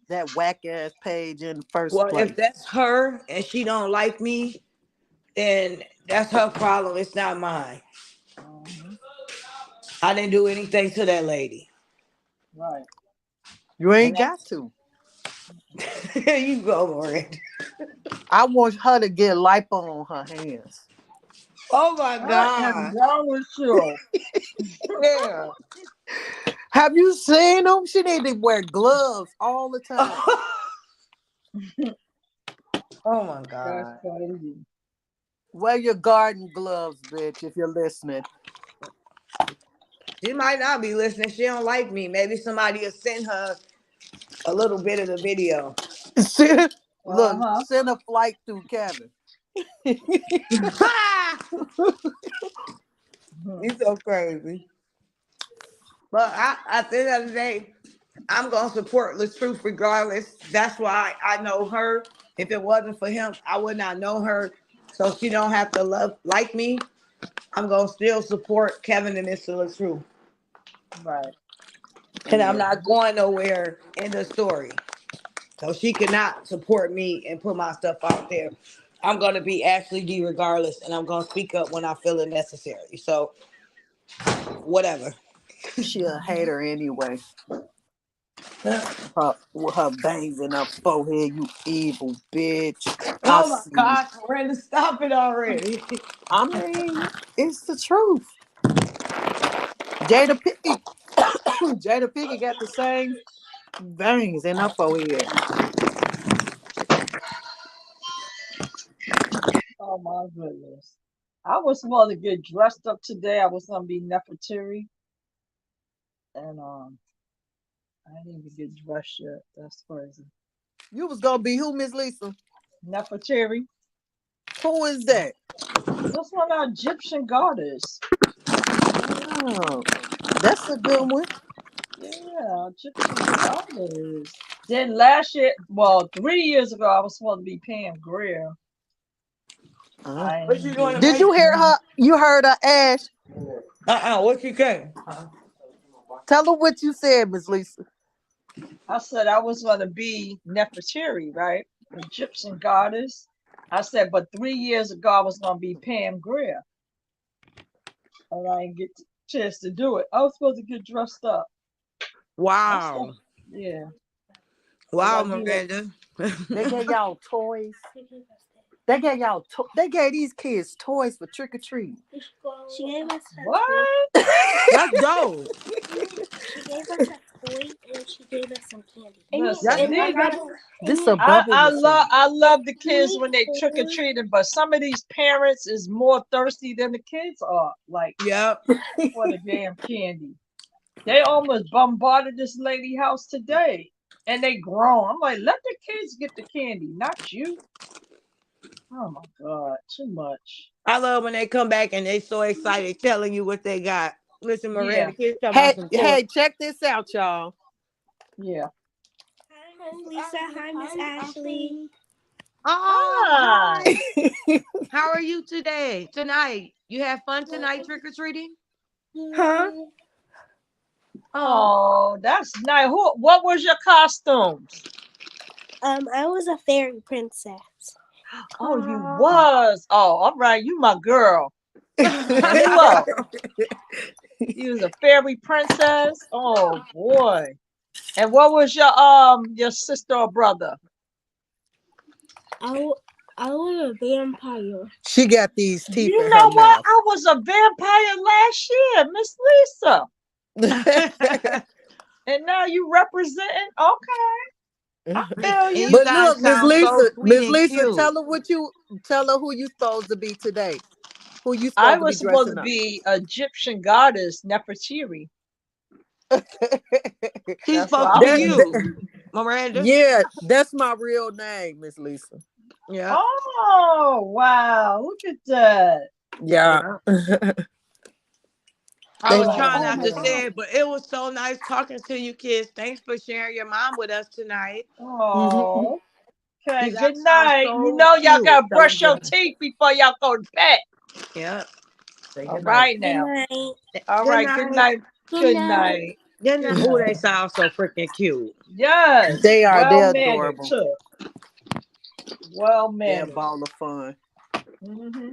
That whack ass page in the first Well, if place. that's her and she don't like me, then that's her problem. It's not mine. Mhm. I didn't do anything to that lady. Right. You And ain't got to. you go, Miranda. I want her to get lipo on her hands. Oh my What am God. wrong with you? Yeah. Have you seen them? She need to wear gloves all the time. Oh my That's God. crazy. Wear your garden gloves, bitch, if you're listening. She might not be listening. She don't like me. Maybe somebody will send her a little bit of the video. Look, Uh-huh. send a flight through Kevin. Mhm. You so crazy. But at the end of the day, I'm gonna support the truth regardless. That's why I know her. If it wasn't for him, I would not know her. So she don't have to love like me. I'm gonna still support Kevin and Mr. LaTrue. Right. And I'm Yeah. not going nowhere in the story. So she cannot support me and put my stuff out there. I'm gonna be Ashley D regardless, and I'm gonna speak up when I feel it necessary. So whatever. She a hater anyway. With her bangs in her forehead, you evil bitch. I Oh my see. God, Miranda, stop it already. I mean, it's the truth. Jada Pinkett, Jada Pinkett got the same bangs in her forehead. Oh my goodness. I was supposed to get dressed up today. I was gonna be Nefertiti, and I didn't even get dressed yet. That's crazy. You was gonna be who, Miss Lisa? Nefertiti. Who is that? That's one of our Egyptian goddess. Oh, that's a good one. Yeah, Egyptian goddess. Then last year, well, 3 years ago, I was supposed to be Pam Grier. Uh, I What you didn't doing get to did make? you hear her? You heard her, Ash? What you say? Tell her what you said, Miss Lisa. I said I was going to be Nefertiti, right? Egyptian goddess. I said, but 3 years ago, I was going to be Pam Grier. And I didn't get the chance to do it. I was supposed to get dressed up. I said, Wow. yeah, I Wow, got to do it. Miranda. They gave y'all toys. They gave y'all. They gave these kids toys for trick or treat. She gave us a What? toy. That's dope. She gave us a toy and she gave us some candy. That's Listen, And these, neat. This a I, bubble I love machine. I love the kids me when they trick or too. treating, but some of these parents is more thirsty than the kids are, like Yep. for the damn candy. They almost bombarded this lady house today, and they grown. I'm like, let the kids get the candy, not you. Oh my god, too much. I love when they come back and they so excited telling you what they got. Listen, Yeah, Miranda, kids talking about Hey, some toy. hey, check this out, y'all. yeah. Hi, Miss Lisa. Hi, Miss Ashley. Oh, Hi. hi. How are you today? Tonight? You have fun tonight trick or treating? Huh? Oh, Oh, that's nice. Who? What was your costumes? I was a fairy princess. Oh, you oh. was. Oh, all right. You my girl. And who else? You was a fairy princess. Oh boy. And what was your sister or brother? I, w- I was a vampire. She got these teeth You in her know what? mouth. I was a vampire last year, Miss Lisa. And now you representing. Okay, I feel And you. you But guys look, sound so sweet Miss and Lisa, cute. tell her who you supposed to be today. Who you I supposed to be was supposed to dressing up? be Egyptian goddess Nefertiti. She's That's what supposed I to was be gonna you, be. Miranda. Yeah, that's my real name, Miss Lisa. Yeah. Oh wow! Look at that. Yeah. Yeah. I They was like, trying oh not my to Yeah. say God. it, but it was so nice talking to you kids. Thanks for sharing your mom with us tonight. Mm-hmm. Oh, okay. You Good guys sound night. You so know y'all cute. gotta Tell them brush good your night. teeth before y'all go to bed. Yep. Say All good night. right Good now. night. All Good right. Good night. night. Good Good night. night. Good night. Good Oh, night. they sound so freaking cute. Yes. They are. Well They're mannered adorable. too. Well They're a mannered. ball of fun. Mm-hmm.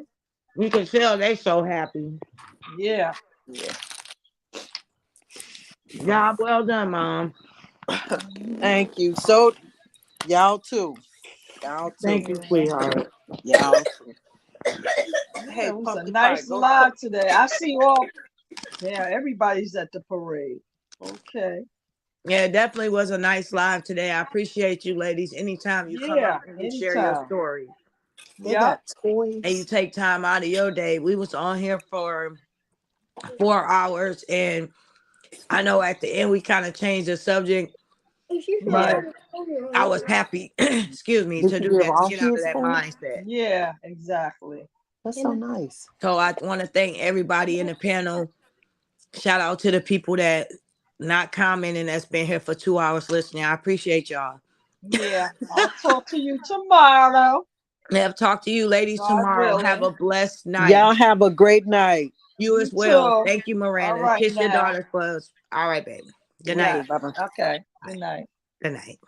You can tell they so happy. Yeah. Yeah. Job well done, Mom. Mm-hmm. Thank you. So y'all too. Y'all too. Thank you, Yeah. sweetheart. Y'all too. Yeah, Hey, it was a pumpkin pie, nice go cook. live today. I see all. Yeah, everybody's at the parade. Okay. Yeah, it definitely was a nice live today. I appreciate you, ladies. Anytime you come Yeah. up and you share your Anytime. story They Yep. got and you toys. take time out of your day. We was on here for 4 hours, and I know at the end we kind of changed the subject, Yeah. but I was happy, excuse me, Did to you do give that, to all get out of kids that food? mindset. Yeah. Exactly. That's so nice. So I want to thank everybody in the panel. Shout out to the people that not commenting that's been here for 2 hours listening. I appreciate y'all. Yeah. I'll talk to you tomorrow. Have talk to you ladies God tomorrow. Have willing. a blessed night. Y'all have a great night. You You as well. too. Thank you, All Miranda. right Kiss your now. daughters for us. All right, baby. Good You night. too. Yeah. Bye bye. Okay. Bye. Good night. Good night.